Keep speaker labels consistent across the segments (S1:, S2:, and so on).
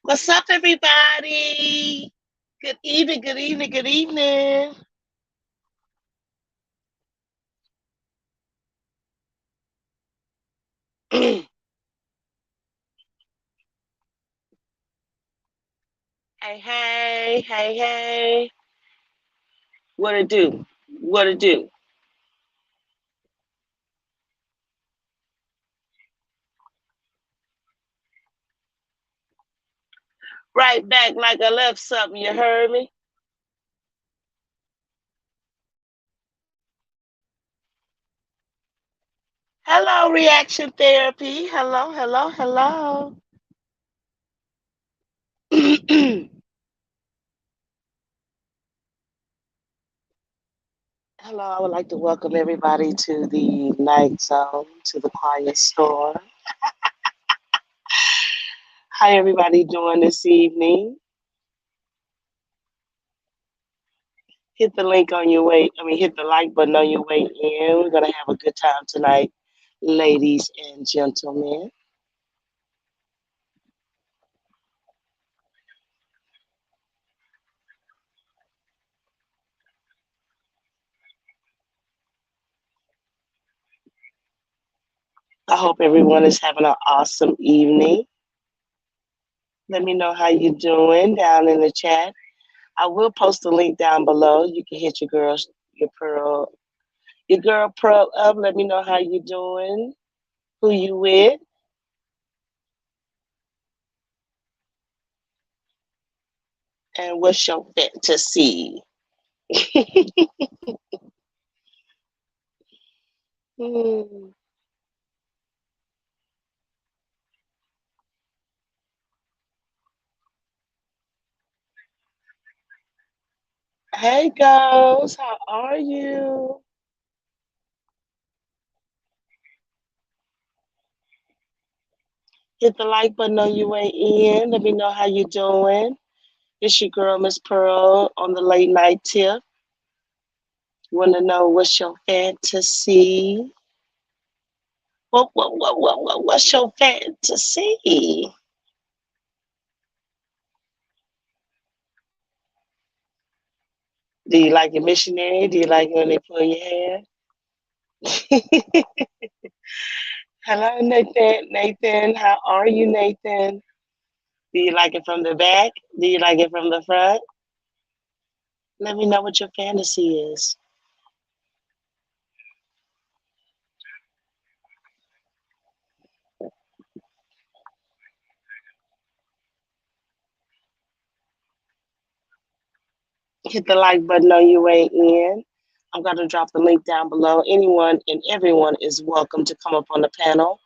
S1: What's up, everybody? Good evening, good evening, good evening. Hey, hey. What it do? What it do? Right back like I left something, you heard me? Hello, reaction therapy. Hello. Hello, I would like to welcome everybody to the night zone, to the quiet storm. How everybody doing this evening? Hit the link on your way. Hit the like button on your way in. We're gonna have a good time tonight, ladies and gentlemen. I hope everyone is having an awesome evening. Let me know how you're doing down in the chat. I will post the link down below. You can hit your girl Pearl up. Let me know how you're doing, who you with, and what's your fantasy. Hmm. Hey girls, how are you? Hit the like button on your way in. Let me know how you're doing. It's your girl, Miss Pearl, on the late night tip. Want to know what's your fantasy? What's your fantasy? Do you like a missionary? Do you like when they pull your hair? Hello, Nathan. Nathan, how are you, Nathan? Do you like it from the back? Do you like it from the front? Let me know what your fantasy is. Hit the like button on your way in. I'm going to drop the link down below. Anyone and everyone is welcome to come up on the panel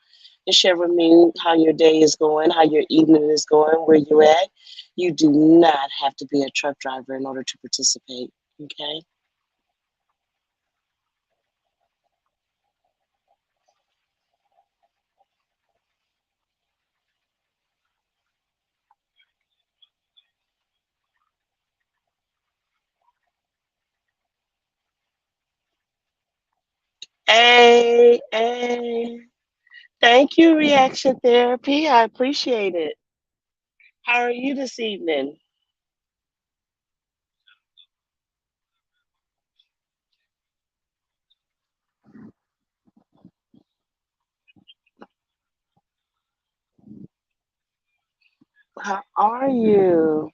S1: and share with me how your day is going, how your evening is going, where you're at. You do not have to be a truck driver in order to participate. Okay. Hey. Thank you, Reaction Therapy. I appreciate it. How are you this evening? How are you?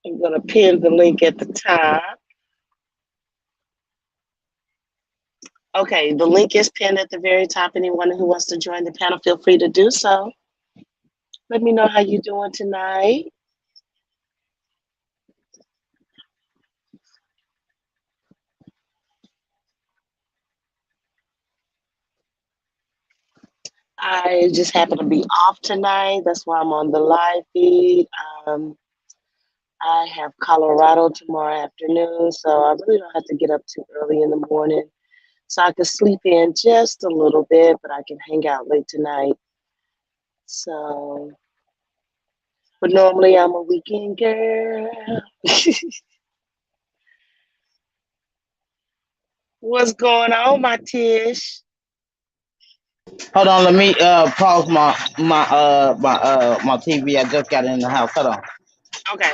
S1: I'm going to pin the link at the top. Okay, the link is pinned at the very top. Anyone who wants to join the panel, feel free to do so. Let me know how you're doing tonight. I just happen to be off tonight. That's why I'm on the live feed. Um, I have Colorado tomorrow afternoon, so I really don't have to get up too early in the morning. so I can sleep in just a little bit, but I can hang out late tonight. So, but normally I'm a weekend girl. What's going on, my Tish?
S2: Hold on, let me pause my TV. I just got it in the house. Hold on.
S1: Okay.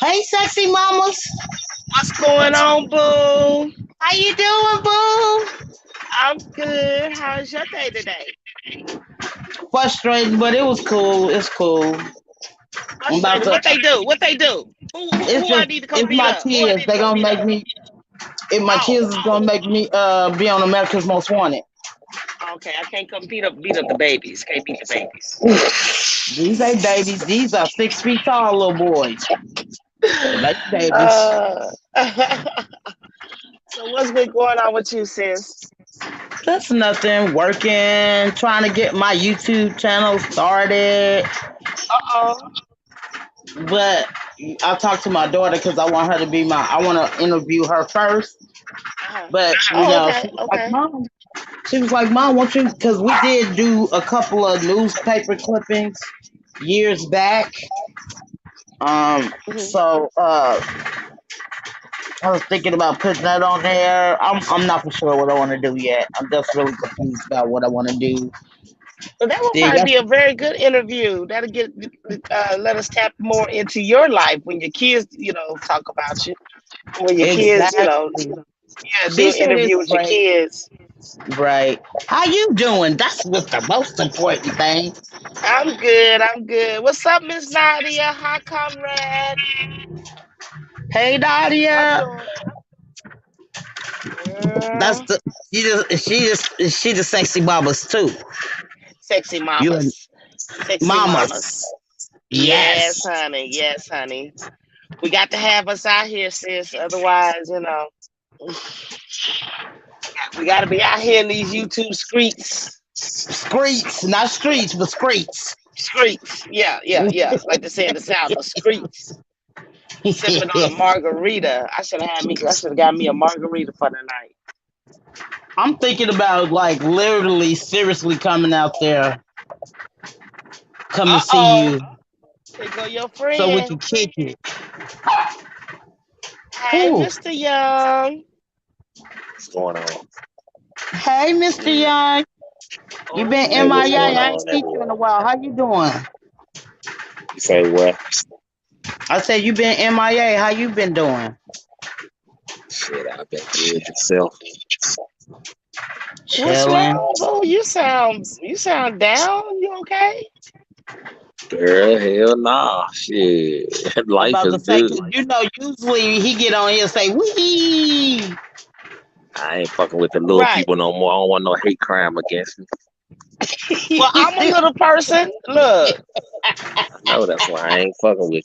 S2: Hey, sexy mamas,
S1: What's going on, boo?
S2: how you doing, boo?
S1: I'm good. How's your day today?
S2: Frustrating, but it was cool. It's cool. I'm about
S1: Frustrated.
S2: to.
S1: What they do? What they do? Who I need to come
S2: It's
S1: beat
S2: my
S1: up? Who I
S2: kids.
S1: need to
S2: They
S1: come
S2: gonna
S1: beat
S2: make
S1: up?
S2: me. If my
S1: Oh,
S2: kids is gonna make me be on America's Most Wanted.
S1: okay. I can't come beat up the babies. Can't beat the babies.
S2: These ain't babies. These are 6 feet tall little boys. They babies.
S1: uh, so what's been going on with you, sis?
S2: That's nothing. Working, trying to get my YouTube channel started.
S1: Uh-oh.
S2: But I talked to my daughter because I want her to be my. I want to interview her first.
S1: Uh-huh.
S2: But
S1: Oh, okay.
S2: she was like,
S1: Okay.
S2: "Mom," she was like, "Mom, won't you?" Because we did do a couple of newspaper clippings years back.
S1: Hmm.
S2: So I was thinking about putting that on there. I'm not for sure what I want to do yet. I'm just really confused about what I want to do.
S1: But that will
S2: See,
S1: probably
S2: that's
S1: be a very good interview. That'll get let us tap more into your life when your kids, talk about you. When your kids,
S2: exactly.
S1: yeah, do
S2: She
S1: an
S2: said
S1: interview
S2: it's
S1: with your
S2: great.
S1: kids.
S2: Right. How you doing? That's what's the most important thing.
S1: I'm good. I'm good. What's up, Miss Nadia? Hi, comrade.
S2: Hey,
S1: How you
S2: Nadia.
S1: doing,
S2: That's
S1: girl?
S2: the she the sexy mamas too.
S1: Sexy
S2: You and
S1: mamas. Sexy
S2: mamas.
S1: mamas. Yes,
S2: Yes.
S1: honey. Yes, honey. We got to have us out here, sis. Otherwise, we got to be out here in these YouTube streets.
S2: Streets, not streets, but streets.
S1: Streets. Yeah, yeah, yeah. Like they say in the South, the streets. Sipping on a margarita. I should have got me a margarita for the night.
S2: I'm thinking about like literally seriously coming out there, come to see
S1: Uh-oh.
S2: you
S1: Here go your
S2: so we
S1: friend.
S2: can kick it.
S1: Hey,
S2: Who?
S1: Mr. Young.
S3: What's going on?
S2: Hey, Mr.
S1: Yeah.
S2: Young. You been
S3: Hey, what's
S2: MIA.
S3: going
S1: Oh.
S2: I ain't
S3: on,
S2: seen you in
S3: everyone?
S2: a while. How you doing?
S3: You say what?
S2: I said you been MIA. How you been doing?
S3: Shit, I've been good yourself.
S1: What's
S2: Chilling.
S1: wrong, boo? You sound down. You okay?
S3: Girl, hell nah. Shit.
S2: I was
S3: Life
S2: about
S3: is
S2: to say,
S3: good.
S2: cause usually he get on here and say, wee.
S3: I ain't fucking with the little
S1: Right.
S3: people no more. I don't want no hate crime against me.
S1: Well, I'm a little person. Look.
S3: I know that's why I ain't fucking with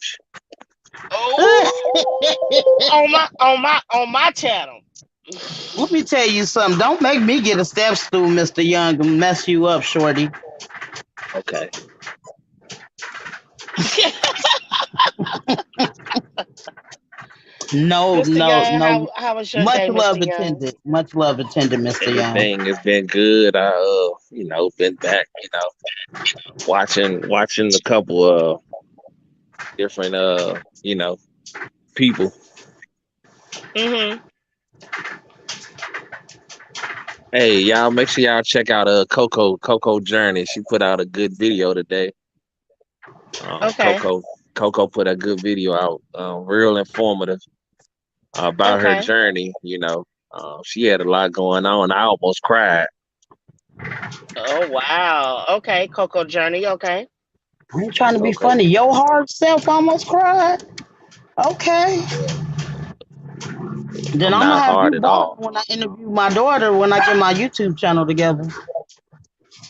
S1: Oh, on my channel.
S2: Let me tell you something. Don't make me get a step stool, Mr. Young, and mess you up, shorty.
S3: you. Okay.
S2: No,
S1: Mr.
S2: no,
S1: Young,
S2: no.
S1: how was your
S2: Much
S1: day,
S2: love
S1: Mr. Young?
S2: attended. Much love attended, Mr. Young.
S3: Everything has been good. I been back, watching a couple of different people.
S1: Mm-hmm.
S3: Hey, y'all, make sure y'all check out Coco Journey. She put out a good video today.
S1: Okay.
S3: Coco put a good video out, real informative about her
S1: Okay.
S3: journey. She had a lot going on. I almost cried.
S1: Oh wow. Okay, Coco Journey. Okay.
S2: I ain't trying to be
S3: Coco,
S2: funny. Your hard self almost cried. Okay.
S3: yeah,
S2: Then
S3: I'm
S2: I'm gonna
S3: not
S2: have
S3: hard
S2: you
S3: at
S2: ball
S3: all.
S2: when I interview my daughter when I get my YouTube channel together.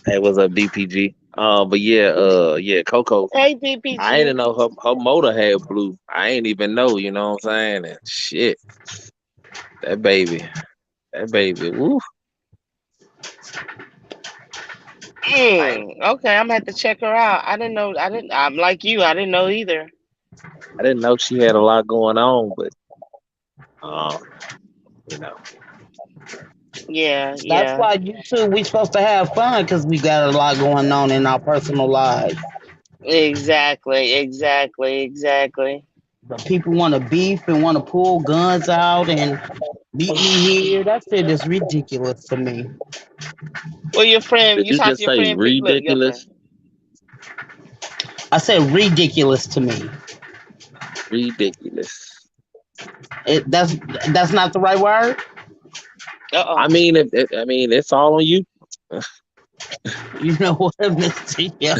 S3: Hey, what's up, DPG? But yeah, Coco.
S1: Hey,
S3: I didn't
S1: DPG.
S3: know her motor had blue. I ain't even know. You know what I'm saying? And shit, that baby, that baby. Woo.
S1: Okay, I'm gonna have to check her out. I didn't know. I didn't. I'm like you. I didn't know either.
S3: I didn't know she had a lot going on, but um, you know,
S1: Yeah,
S2: That's
S1: yeah.
S2: why you two we supposed to have fun because we got a lot going on in our personal lives.
S1: Exactly, exactly, exactly.
S2: But people want to beef and want to pull guns out and meet me here. That shit is ridiculous to me.
S1: Well, your friend,
S3: did
S1: you
S3: you
S1: talk to
S3: just
S1: your
S3: say
S1: friend. Look, your friend.
S3: ridiculous?
S2: I said ridiculous to me.
S3: Ridiculous.
S2: That's not the right word.
S1: Uh
S3: I mean, I mean, it's all on you.
S2: You know what, Mister Young?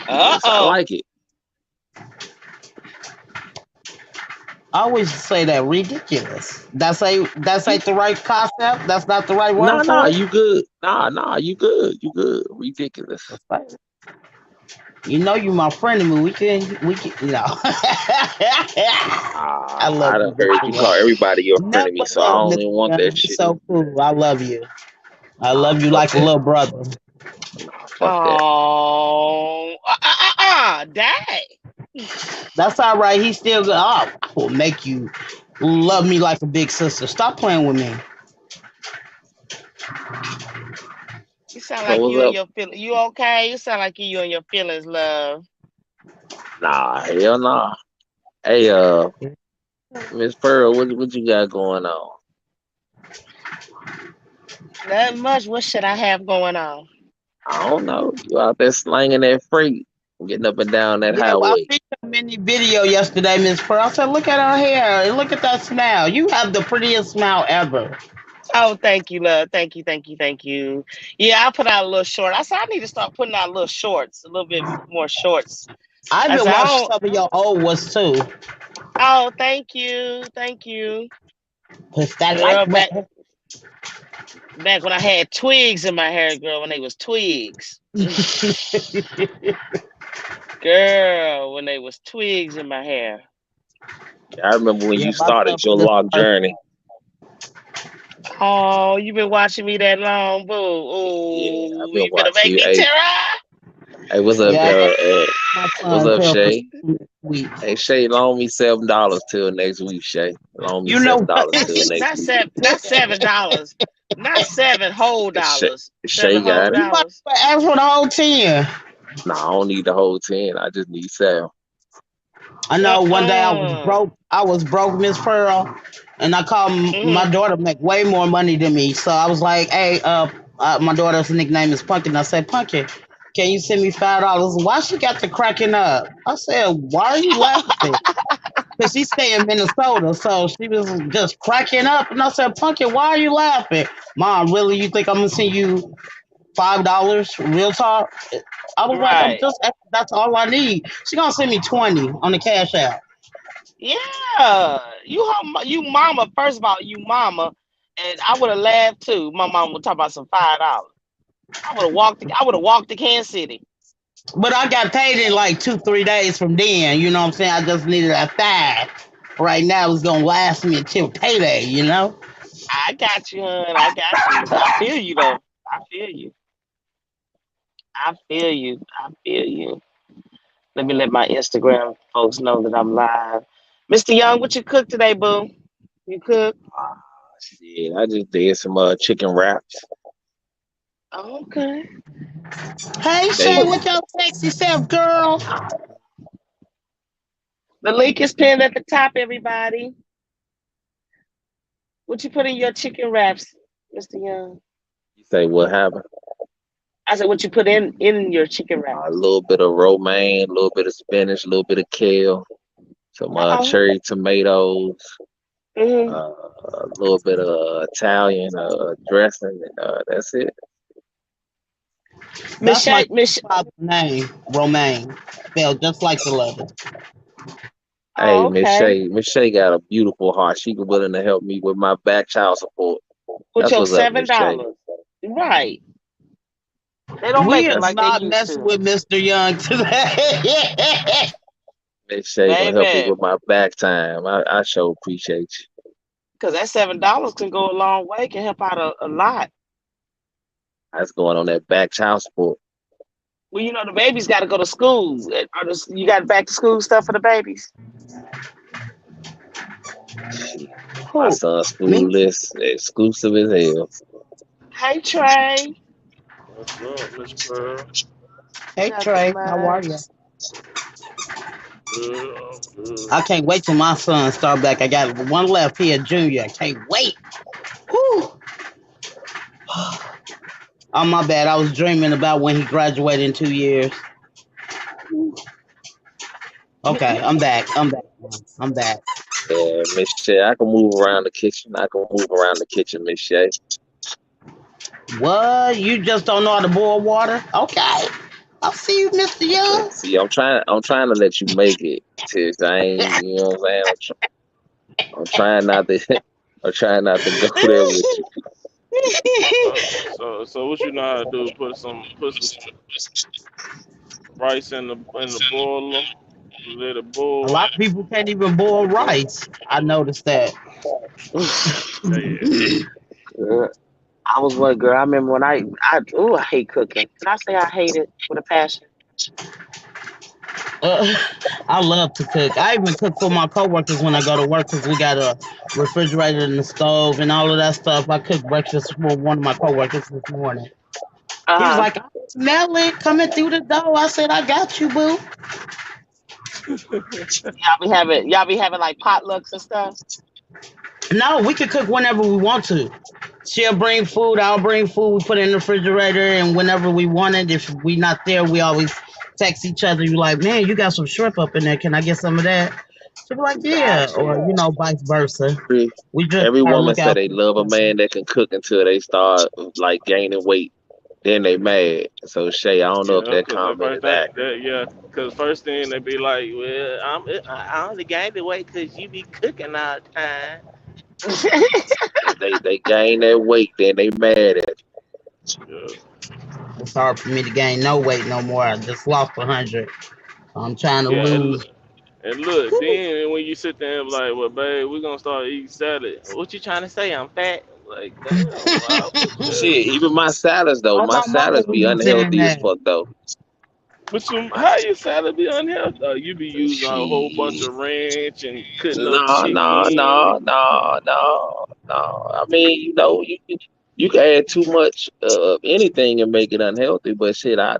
S1: oh.
S3: Ridiculous. I
S1: Oh.
S3: like it.
S2: I always say that ridiculous. That's ain't the right concept. That's not the right word
S3: Nah,
S2: for
S3: nah,
S2: it.
S3: you good. Nah, you good. You good. Ridiculous.
S2: You know you my friend and we can you know. I love
S3: I done
S2: you,
S3: heard
S2: Mr.
S3: you
S2: Young.
S3: call everybody your friend
S2: Nothing
S3: of me,
S2: but
S3: so I
S2: love,
S3: don't
S2: Mr.
S3: even want
S2: Young.
S3: that
S2: You're
S3: shit.
S2: so cool. I love you. I
S3: Nah,
S2: love you
S3: fuck
S2: like a
S3: that.
S2: little brother.
S3: Nah, fuck that.
S1: Oh. Dang.
S2: That's all right. He's still good. Oh, I will make you love me like a big sister. Stop playing with me.
S1: You sound
S3: So
S1: like
S3: what's
S1: you and
S3: up?
S1: your feelings. You okay? You sound like you and your feelings, love.
S3: Nah, hell nah. Hey, Miss Pearl, what you got going on?
S1: Not much. What should I have going on?
S3: I don't know. You out there slanging that freight, getting up and down that
S2: Yeah, well, I
S3: highway.
S2: seen a mini video yesterday, Miss Pearl. I said, look at her hair and look at that smile. You have the prettiest smile ever.
S1: Oh, thank you, love. Thank you, thank you, thank you. Yeah, I put out a little short. I said I need to start putting out little shorts, a little bit more shorts.
S2: I've
S1: I
S2: been
S1: said I
S2: watching
S1: don't.
S2: some of your old ones too.
S1: Oh, thank you, thank you,
S2: Push that
S1: girl.
S2: like
S1: Back
S2: button.
S1: back when I had twigs in my hair, girl. When they was twigs, girl. When they was twigs in my hair.
S3: I remember when
S2: Yeah,
S3: you
S2: my stuff
S3: started your
S2: is
S3: lock journey.
S1: Oh, you been watching me that long, boo.
S3: Yeah, I've
S1: Oh,
S3: been
S1: you finna
S3: watching
S1: make
S3: you.
S1: me
S3: Hey,
S1: tear up.
S3: hey, what's up?
S2: Yeah, my
S3: What's
S2: son
S3: up,
S2: fell for
S3: Shay?
S2: sweet.
S3: Hey, Shay, loan me $7 till next week, Shay. Loan me
S2: You know
S3: seven
S2: what?
S3: dollars till next week.
S1: Not $7, not seven whole
S3: Shay,
S1: dollars,
S3: Shay
S1: seven whole
S3: got it.
S2: You might
S1: dollars.
S2: ask for the whole 10.
S3: Nah, I don't need the whole 10. I just need 7.
S2: I know one day I was
S1: Uh-uh.
S2: broke. I was broke, Miss Pearl, and I called my
S1: Mm-hmm.
S2: daughter make way more money than me. So I was like, "Hey, my daughter's nickname is Pumpkin." I said, "Pumpkin, can you send me $5?" Why she got to cracking up? I said, "Why are you laughing?" Because she stay in Minnesota, so she was just cracking up, and I said, "Pumpkin, why are you laughing?" Mom, really? You think I'm gonna send you $5? Real talk? I was like, I'm
S1: Right.
S2: just that's all I need. She gonna send me 20 on the cash app.
S1: Yeah. You mama, first of all, you mama. And I would have laughed too. My mom would talk about some $5. I would have walked to Kansas City.
S2: But I got paid in like 2, 3 days from then. You know what I'm saying? I just needed a five. Right now, it's gonna last me until payday. You know?
S1: I got you, hon. I got you. I feel you though. I feel you. I feel you. I feel you. Let me let my Instagram folks know that I'm live. Mr. Young, what you cook today, boo? You cook?
S3: Ah, shit, I just did some chicken wraps.
S1: Okay.
S2: Hey Shay,
S3: They,
S2: what your sexy self, girl?
S1: The link is pinned at the top, everybody. What you put in your chicken wraps, Mr. Young?
S3: you say what happened?
S1: I said, what you put in your chicken
S3: A
S1: wraps?
S3: little bit of romaine, a little bit of spinach, a little bit of kale, some
S1: Uh-oh.
S3: cherry tomatoes,
S1: Mm-hmm.
S3: a little bit of Italian dressing. And, that's it.
S1: Miss
S2: That's my
S1: Shay, Miss.
S2: father's name, Romaine, spelled just like the letters.
S3: Hey,
S1: Oh, okay.
S3: Miss Shay got a beautiful heart. She was willing to help me with my back child support.
S1: With
S3: That's
S1: your
S3: what's up,
S1: seven
S3: Miss Shay.
S1: dollars, right? They don't
S2: We
S1: make them
S2: is
S1: like they
S2: not
S1: used
S2: messing
S1: to,
S2: with Mr. Young today.
S3: Miss Shay gonna help me
S1: baby.
S3: with my back time. I sure appreciate you.
S1: Because that $7 can go a long way. Can help out a lot.
S3: That's going on that back child support.
S1: Well, the babies got to go to school. You got back to school stuff for the babies?
S3: Shit. My
S2: Who?
S3: son's
S2: Me?
S3: school is exclusive as hell.
S1: Hey, Trey.
S4: What's up, Miss Pearl?
S2: Hey
S1: Nothing
S2: Trey, how are
S1: much.
S2: you?
S4: Good, I'm good.
S2: I can't wait till my son start back. I got one left here, junior. I can't wait. Whew. Oh my bad. I was dreaming about when he graduated in 2 years. Okay, I'm back. I'm back. I'm back.
S3: Yeah, Miss Shay, I can move around the kitchen. I can move around the kitchen, Miss Shay.
S2: What? You just don't know how to boil water? Okay. I'll see you, Mr. Young.
S3: See, I'm trying to let you make it. Sis, I ain't, you know what I'm saying? I'm trying not to, I'm trying not to go there with you.
S4: So what you know how to do? Put some rice in the boiler, let it
S2: A
S4: boil.
S2: lot of people can't even boil rice. I noticed that.
S4: Yeah.
S1: I was what, girl? I remember when I hate cooking. Can I say I hate it with a passion?
S2: I love to cook. I even cook for my coworkers when I go to work because we got a refrigerator and the stove and all of that stuff. I cooked breakfast for one of my coworkers this morning. He was like, I smell it coming through the door. I said, I got you, boo.
S1: Y'all be having like potlucks and stuff.
S2: No, we can cook whenever we want to. She'll bring food, I'll bring food, we put it in the refrigerator, and whenever we want it, if we not there, we always text each other. You like, man, you got some shrimp up in there. Can I get some of that? She'll be like, yeah, or vice versa. We just
S3: Every
S2: gotta
S3: woman
S2: look
S3: said
S2: out
S3: they
S2: for
S3: love a
S2: each other.
S3: man that can cook until they start like gaining weight. Then they mad. So Shay, I don't know if that comment is accurate.
S4: Because first thing they be like, well, I only gained the weight because you be cooking all the time.
S3: If they gain that weight, then they mad at it.
S4: Yeah.
S2: It's hard for me to gain no weight no more. I just lost 100. I'm trying to
S4: Yeah,
S2: lose.
S4: and look, then when you sit there and be like, well, babe, we're going to start eating salad. What you trying to say? I'm fat? Like, damn, wow.
S3: Shit, even my salads though,
S2: Oh,
S3: my
S2: my mama
S3: salads be
S2: was saying
S3: unhealthy as
S2: that.
S3: fuck though.
S4: But how your salad be unhealthy? You be using a whole bunch
S3: Shit.
S4: of ranch and cutting up
S3: No, no,
S4: chicken.
S3: no, no, no, no. I mean, you can add too much of anything and make it unhealthy. But shit, I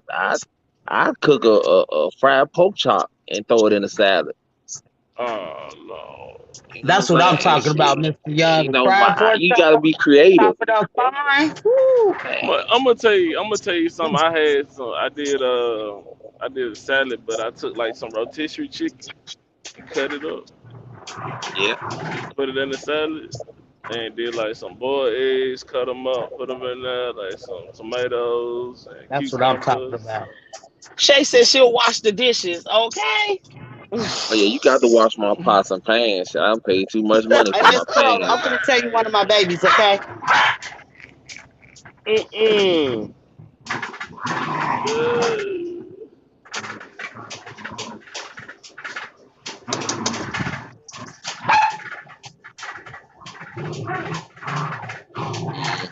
S3: cook a fried pork chop and throw it in a salad.
S4: Oh, no.
S3: You know
S2: That's
S3: what
S2: what
S3: I'm
S2: I'm
S3: saying?
S2: talking about,
S3: Shit.
S2: Mr. Young.
S3: You
S2: The
S3: know,
S2: fried pork
S3: you gotta
S2: chop,
S3: be creative.
S2: chop it up fine. Woo.
S3: Man.
S4: I'm gonna tell you something. I did a salad, but I took like some rotisserie chicken and cut it up,
S3: Yeah.
S4: put it in the salad, and did like some boiled eggs, cut them up, put them in there, like some tomatoes and
S2: That's what I'm talking
S4: cucumbers.
S2: about.
S1: Shay says she'll wash the dishes. Okay.
S3: Oh yeah, you got to wash my pots and pans. Shit, I'm paying too much money
S2: Hey,
S3: for
S2: Miss
S3: my
S2: Pearl, I'm
S3: pans.
S2: gonna tell you one of my babies, okay?
S1: Mm-mm.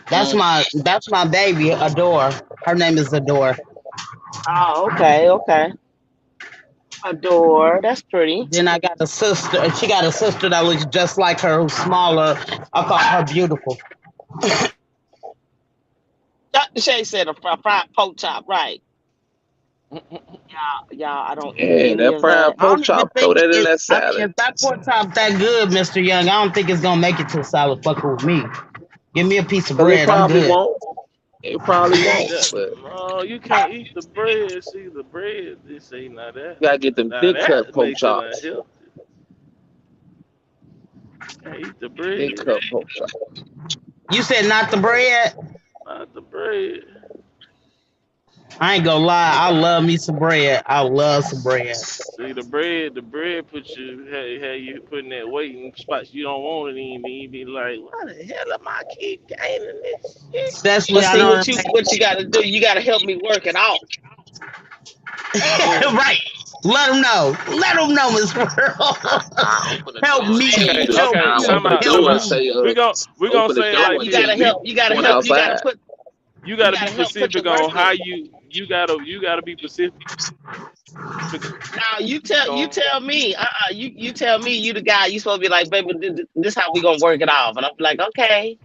S2: That's my baby, Adore. Her name is Adore.
S1: Oh, okay. Adore. That's pretty.
S2: Then I got a sister. She got a sister that looks just like her, who's smaller. I call her beautiful.
S1: Dr. Shay said a fried pork chop, right? Y'all, I don't eat
S3: Yeah,
S1: any
S3: that
S1: of
S3: fried
S1: that.
S2: I don't
S3: pork
S2: even
S3: chop, throw
S2: think
S3: that in
S2: it.
S3: that
S2: I mean,
S3: salad.
S2: if that pork chop that good, Mr. Young, I don't think it's gonna make it to a salad. Fucking with me. Give me a piece of
S3: But it
S2: bread. I'm
S3: probably
S2: good.
S3: won't. It probably won't.
S4: Yeah,
S3: But
S4: no, you can't eat the bread. See the bread. They say now
S3: you gotta get them thick cut
S4: that
S3: pork
S4: makes it
S3: chops.
S4: unhealthy. Can't eat the
S3: Thick
S4: bread,
S3: cut pork chops.
S2: You said not the bread.
S4: not the bread.
S2: I ain't gonna lie. I love me some bread. I love some bread.
S4: See the bread puts you, hey, you putting that weight in spots you don't want it in. Then you be like, why the hell am I keep gaining this shit?
S2: Especially
S1: But
S2: I
S1: see
S2: don't.
S1: what you gotta do, you gotta help me work it off.
S2: Right. Let them know. Let them know, Miss Pearl.
S3: I open the
S2: Help
S3: door and
S2: me.
S3: tell you to
S2: Help
S4: Okay,
S3: I
S2: you.
S4: time
S3: open the
S4: out,
S2: Help
S3: door
S4: time
S3: and
S4: out.
S2: me.
S3: say
S4: We gon'
S3: open the
S4: say it
S3: door
S4: like
S3: and
S1: You
S3: tell
S4: this.
S1: gotta
S3: you
S1: help.
S4: We
S1: You gotta
S3: going
S1: help. You gotta
S3: outside.
S1: put.
S4: you
S1: You
S4: gotta be
S1: gotta help put your
S4: specific
S1: work
S4: on how
S1: in.
S4: you gotta be specific
S1: Now you
S4: on.
S1: tell me, you tell me you the guy. You supposed to be like, baby, this how we gonna work it off, and I'm like, okay.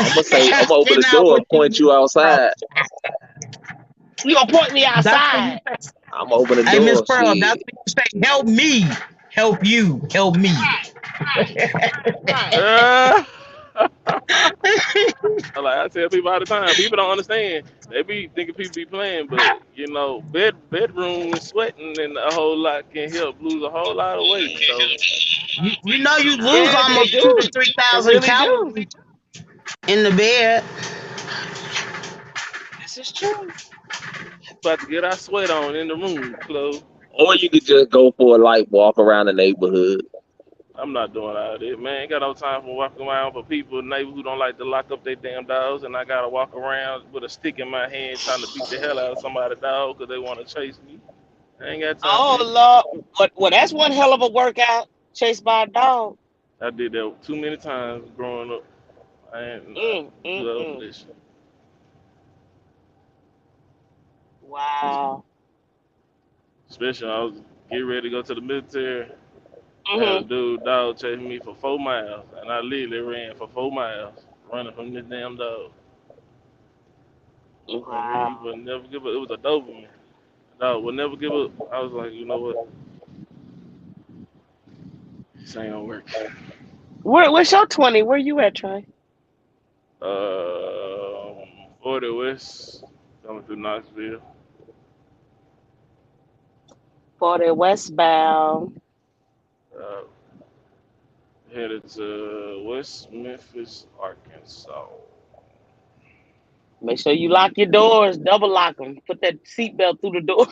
S3: I'm gonna say I'm gonna open
S2: Get
S3: the
S2: out
S3: door
S2: what
S3: and
S2: you
S3: point you
S2: do, bro.
S3: outside.
S1: You gonna point me
S2: That's what you
S1: outside?
S2: say.
S3: I'm gonna open the
S2: Hey, Miss
S3: door.
S2: Pearl, that's
S3: Shit.
S2: what you say. Help me. Help you. Help me.
S1: Right.
S4: Uh, like I tell people all the time, people don't understand. They be thinking people be playing, but bedroom and sweating and a whole lot can help lose a whole lot of weight. So
S2: You know you lose
S1: Yeah, they
S2: almost two to
S1: do.
S2: three
S1: They
S2: thousand
S1: really do.
S2: calories in the bed.
S1: This is true.
S4: about to get our sweat on in the room, Chloe.
S3: Or you could just go for a light walk around the neighborhood.
S4: I'm not doing all that, man. Ain't got no time for walking around for people in the neighborhood who don't like to lock up their damn dogs, and I gotta walk around with a stick in my hand trying to beat the hell out of somebody's dog because they want to chase me. I ain't got time for
S1: Oh
S4: that.
S1: Lord, well that's one hell of a workout. Chased by a dog.
S4: I did that too many times growing up. I ain't
S1: Mm,
S4: too
S1: mm,
S4: old for
S1: mm.
S4: this shit.
S1: Wow.
S4: Especially when I was getting ready to go to the military. I had a
S1: Mhm.
S4: dude dog chasing me for 4 miles, and I literally ran for 4 miles running from this damn dog. And he
S1: Wow.
S4: would never give up. It was a Doberman. Dog would never give up. I was like, you know what? This ain't gonna work.
S1: Where's your 20? Where you at, Trey?
S4: 40 West coming through Knoxville.
S1: 40 westbound.
S4: Uh, Headed to West Memphis, Arkansas.
S1: Make sure you lock your doors, double lock them. Put that seatbelt through the door.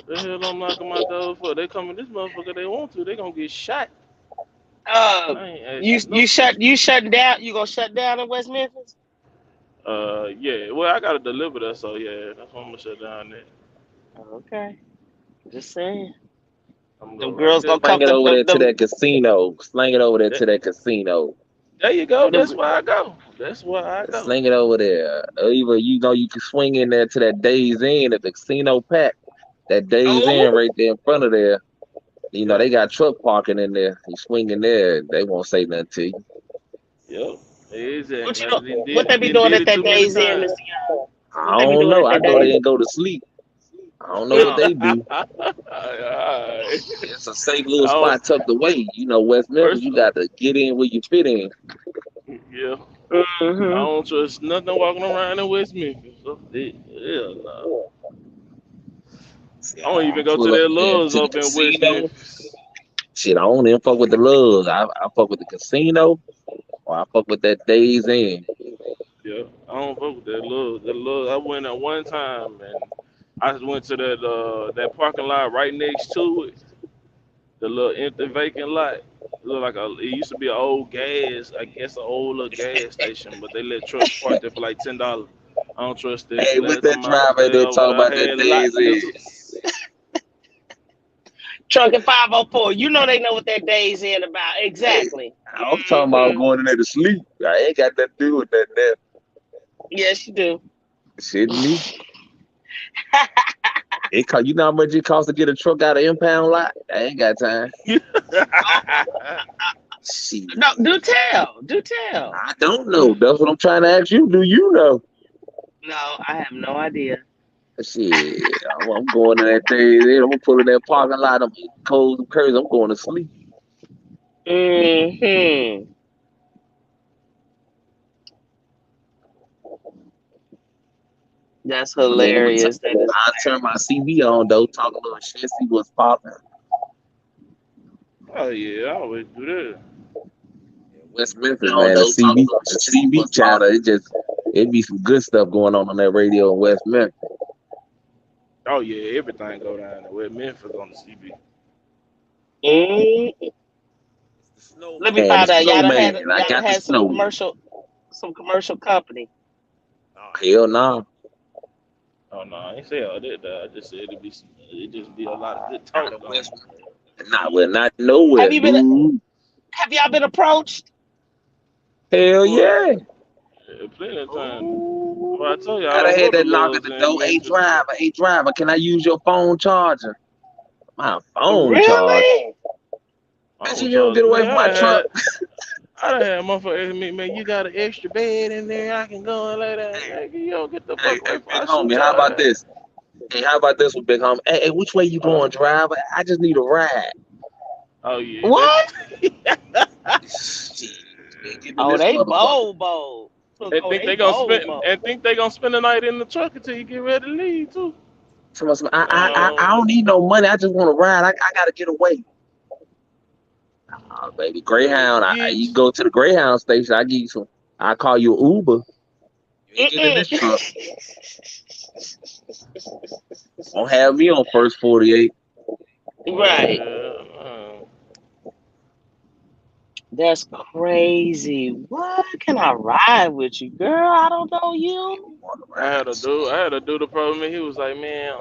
S4: The hell I'm knocking my door for? They come in this motherfucker. They want to. They gonna get shot.
S1: Uh,
S4: I ain't
S1: you
S4: asking no
S1: you shut
S4: question.
S1: you shutting down? You gonna shut down in West Memphis?
S4: Yeah. Well, I gotta deliver that, so yeah, that's why I'm gonna shut down there.
S1: Okay, just saying.
S4: I'm gonna
S1: Them
S4: go right
S1: girls
S4: there.
S1: gonna
S3: Slang
S1: come.
S3: it over there to
S1: Them
S3: that casino. Slang it over there
S4: That,
S3: to that casino.
S4: there you go.
S1: them.
S4: That's where I go. That's where I go.
S3: Sling it over there. Or even you know you can swing in there to that Days Inn at the casino pack. That Days Inn
S1: Oh,
S3: right there in front of there. You know
S4: Yeah.
S3: they got truck parking in there. You swing in there, they won't say nothing to you.
S4: Yep.
S1: what
S4: Exactly.
S1: you
S4: I
S1: know?
S4: done
S1: What they be
S4: did
S1: doing
S4: did
S1: at
S4: it too
S1: that
S4: many
S1: Days Inn,
S4: times.
S1: Miss Young?
S3: I
S1: What they be
S3: don't
S1: doing
S3: know.
S1: at
S3: I
S1: that
S3: go there
S1: Days
S3: and go to sleep. I don't know what
S1: Inn?
S3: they do.
S4: Alright.
S3: It's a safe little
S4: I don't,
S3: spot tucked away. You know, West Memphis,
S4: first,
S3: you got to get in where you fit in.
S4: yeah. I
S1: Mm-hmm.
S4: don't trust nothing walking around in West Memphis. So, hell no.
S3: Yeah,
S4: I don't
S3: I
S4: even go to
S3: pull up
S4: their
S3: there
S4: Loves
S3: to the
S4: up in West
S3: casino.
S4: Memphis.
S3: Shit, I don't even fuck with the Loves. I fuck with the casino or I fuck with that Days Inn.
S4: Yeah, I don't fuck with that Loves. That Loves, I went at one time and I just went to that parking lot right next to it, the little empty vacant lot. It looked like it used to be an old gas, I guess an old little gas station, but they let trucks park there for like $10. I don't trust that.
S3: Hey, what's
S4: Last
S3: that
S4: time I was
S3: driver
S4: there,
S3: there talking
S4: I
S3: about that
S4: had lot
S3: Days Inn?
S4: missiles.
S1: Truck at 504. You know they know what that Days Inn about.
S3: Hey,
S1: Exactly.
S3: I'm talking about
S1: Mm-hmm.
S3: going in there to sleep. I ain't got nothing to do with that there.
S1: Yes, you do.
S3: Shit, me. It cost you know how much it costs to get a truck out of impound lot? I ain't got time. Shit.
S1: No, do tell. Do tell.
S3: I don't know. That's what I'm trying to ask you. Do you know?
S1: No, I have no idea.
S3: Shit. I'm going to that day. I'm gonna pull in that parking lot. I'm eating cold and curries. I'm going to sleep.
S1: Mm-hmm. That's
S3: And then every time
S1: hilarious. That is
S3: I turn my CV on though, talk a little shit, see what's popping.
S4: Oh yeah, I always do that.
S3: West Memphis, man, the CB channel, it be some good stuff going on that radio in West Memphis.
S4: Oh yeah, everything go down there. Where Memphis on the CB.
S1: hilarious.
S3: The
S1: Let me
S3: snowman, the
S1: find out.
S3: snowman. I
S1: Y'all done
S3: got the
S1: had
S3: snow.
S1: some commercial company.
S3: Oh, hell no.
S4: Oh no, I ain't say all that. I just said it just be a lot of good
S3: Not
S4: talk
S3: in
S4: going.
S3: West Nah, well, not nowhere,
S1: Have you been?
S3: dude.
S1: Have y'all been approached?
S3: Hell
S4: What?
S3: yeah.
S4: plenty of times. Well, I
S1: Ooh.
S4: told you
S3: I
S4: I
S3: done
S4: don't
S3: had
S4: go to
S3: that knock at
S4: Love's
S3: the
S4: and
S3: door.
S4: get into the truck.
S3: Hey driver, can I use your phone charger? My phone charger.
S1: Really?
S3: Bitch,
S4: Phone
S3: you don't
S4: charger,
S3: get away
S4: nigga.
S3: from my truck.
S4: I done had motherfuckers ask me, man, you got an extra bed in there I can go and lay down.
S3: Hey,
S4: Nigga, you don't get the
S3: hey,
S4: fuck
S3: hey,
S4: away from
S3: big
S4: I shoot
S3: homie, how
S4: your
S3: about
S4: ass.
S3: this? Hey, how about this one, big homie? Hey, which way you
S4: Uh,
S3: going, driver? I just need a ride.
S4: oh yeah,
S1: What?
S3: Shit, getting in
S1: Oh,
S3: this
S1: they
S3: motherfucker.
S1: bold, bold.
S4: and
S1: Oh,
S4: think
S1: they
S4: they gonna
S1: bold,
S4: spend
S1: bold.
S4: and think they gonna spend the night in the truck until you get ready to leave too.
S3: So I
S4: Man,
S3: don't need no money. I just want to ride. I gotta get away. Baby, Greyhound. You
S4: get
S3: go to the Greyhound station. I give you some. I call you an Uber. You ain't getting in
S1: Mm-mm.
S3: this truck. Don't have me on first 48.
S1: Right.
S4: yeah,
S1: That's crazy. What? Can I ride with you, girl? I don't know
S3: If
S1: you.
S3: you want to
S4: I
S3: ride,
S4: had a
S3: shit.
S4: dude. I had a dude approach me. He was like, man,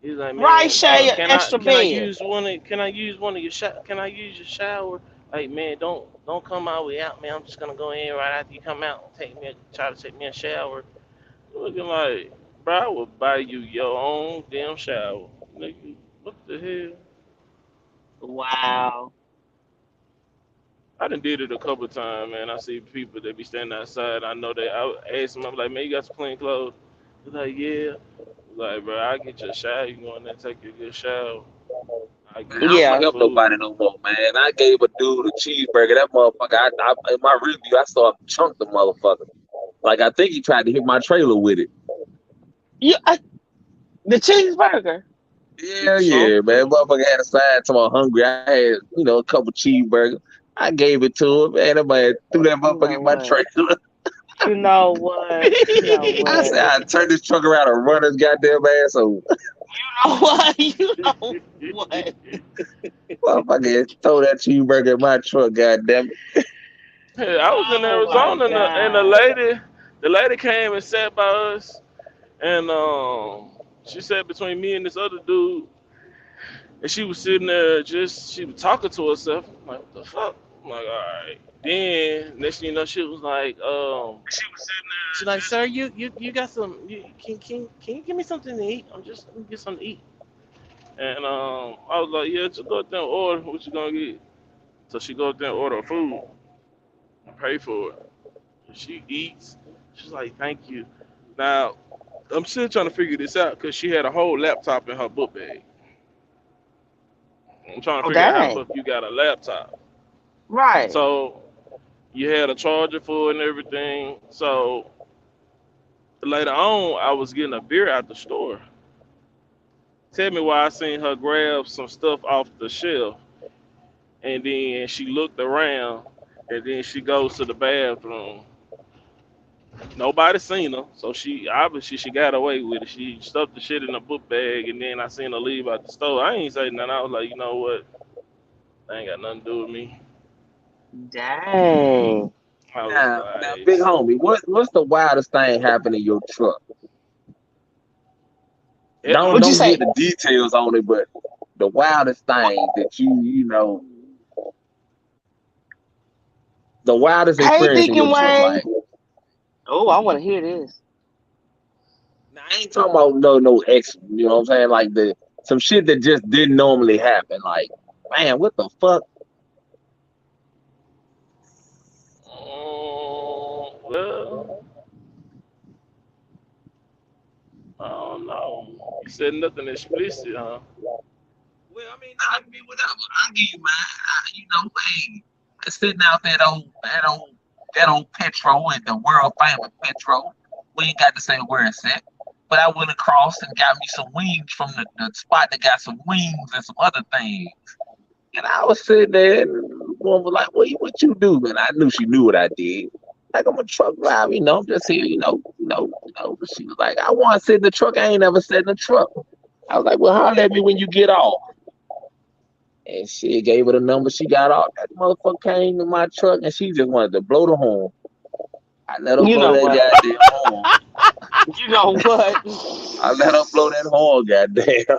S4: he's like,
S1: Right,
S4: man,
S1: share your
S4: can I
S1: extra bed.
S4: use one of your can I use your shower? Like, man, don't come all the way out, man. I'm just gonna go in right after you come out and try to take me a shower. Looking like, bro, I will buy you your own damn shower, nigga. What the hell?
S1: Wow.
S4: I done did it a couple times, man. I see people that be standing outside. I know I ask them, I'm like, man, you got some clean clothes? They're like, yeah. Like, bro, I get you a shower. You go in there, take you a good shower. I
S3: Man,
S4: give
S3: I
S4: you
S3: don't
S4: some
S1: Yeah.
S3: help nobody
S4: food.
S3: no more, man. I gave a dude a cheeseburger. That motherfucker, in my review, I saw him chunk the motherfucker. Like, I think he tried to hit my trailer with it.
S1: You the cheeseburger.
S4: He
S3: Yeah, yeah,
S4: chunked
S3: man.
S4: him.
S3: Motherfucker had a side to my hungry. I had, a couple cheeseburgers. I gave it to him, man. That man threw that
S1: You
S3: motherfucker
S1: know
S3: in my
S1: what?
S3: trailer.
S1: You know what? You know
S3: I
S1: what?
S3: said, I turned this truck around and run his goddamn ass over.
S1: You know what? You know what?
S3: Motherfucker throw that cheeseburger in my truck, goddamn it.
S4: Hey, I was in
S1: Oh my
S4: Arizona and
S1: God.
S4: the lady came and sat by us, and she sat between me and this other dude, and she was sitting there she was talking to herself. I'm like, what the fuck? I'm like, all right. Then next thing you know, she was like, she's like, sir, you got some? Can you give me something to eat? Let me get something to eat. And I was like, yeah, just go up there and order what you gonna get. So she go up there and order food and pay for it. She eats. She's like, thank you. Now, I'm still trying to figure this out because she had a whole laptop in her book bag. I'm trying to
S1: Oh
S4: figure out how the
S1: dang.
S4: fuck you got a laptop.
S1: Right.
S4: So you had a charger for it and everything. So later on, I was getting a beer at the store. Tell me why I seen her grab some stuff off the shelf, and then she looked around, and then she goes to the bathroom. Nobody seen her, so she obviously she got away with it. She stuffed the shit in a book bag, and then I seen her leave out the store. I ain't say nothing. I was like, you know what? That ain't got nothing to do with me.
S1: Dang.
S4: I was
S3: Now,
S4: like,
S3: big homie, what's the wildest thing happened in your truck? Don't
S1: What'd you
S3: don't
S1: say?
S3: get the details on it, but the wildest thing that the wildest
S1: Hey,
S3: experience in your
S1: Deacon
S3: truck,
S1: Wayne.
S3: like.
S1: Oh, I want to hear this.
S3: Now, I ain't talking about no ex, you know what I'm saying? Like some shit that just didn't normally happen. Like, man, what the fuck?
S4: well, I don't know. You said nothing explicit, huh?
S3: Well, I mean, whatever. I'll give you mine. Hey, sitting out that old Petro and the world famous Petro. We ain't got to say where it's at. But I went across and got me some wings from the spot that got some wings and some other things. And I was sitting there, and the woman was like, what you do? And I knew she knew what I did. Like, I'm a truck driver, I'm just here, But she was like, I want to sit in the truck. I ain't never sat in the truck. I was like, well, holler at me when you get off. And she gave her the number. She got off. That motherfucker came to my truck, and she just wanted to blow the horn. I let her
S1: You
S3: blow
S1: know
S3: that
S1: what?
S3: goddamn horn.
S1: You know what?
S3: I let her blow that horn, goddamn.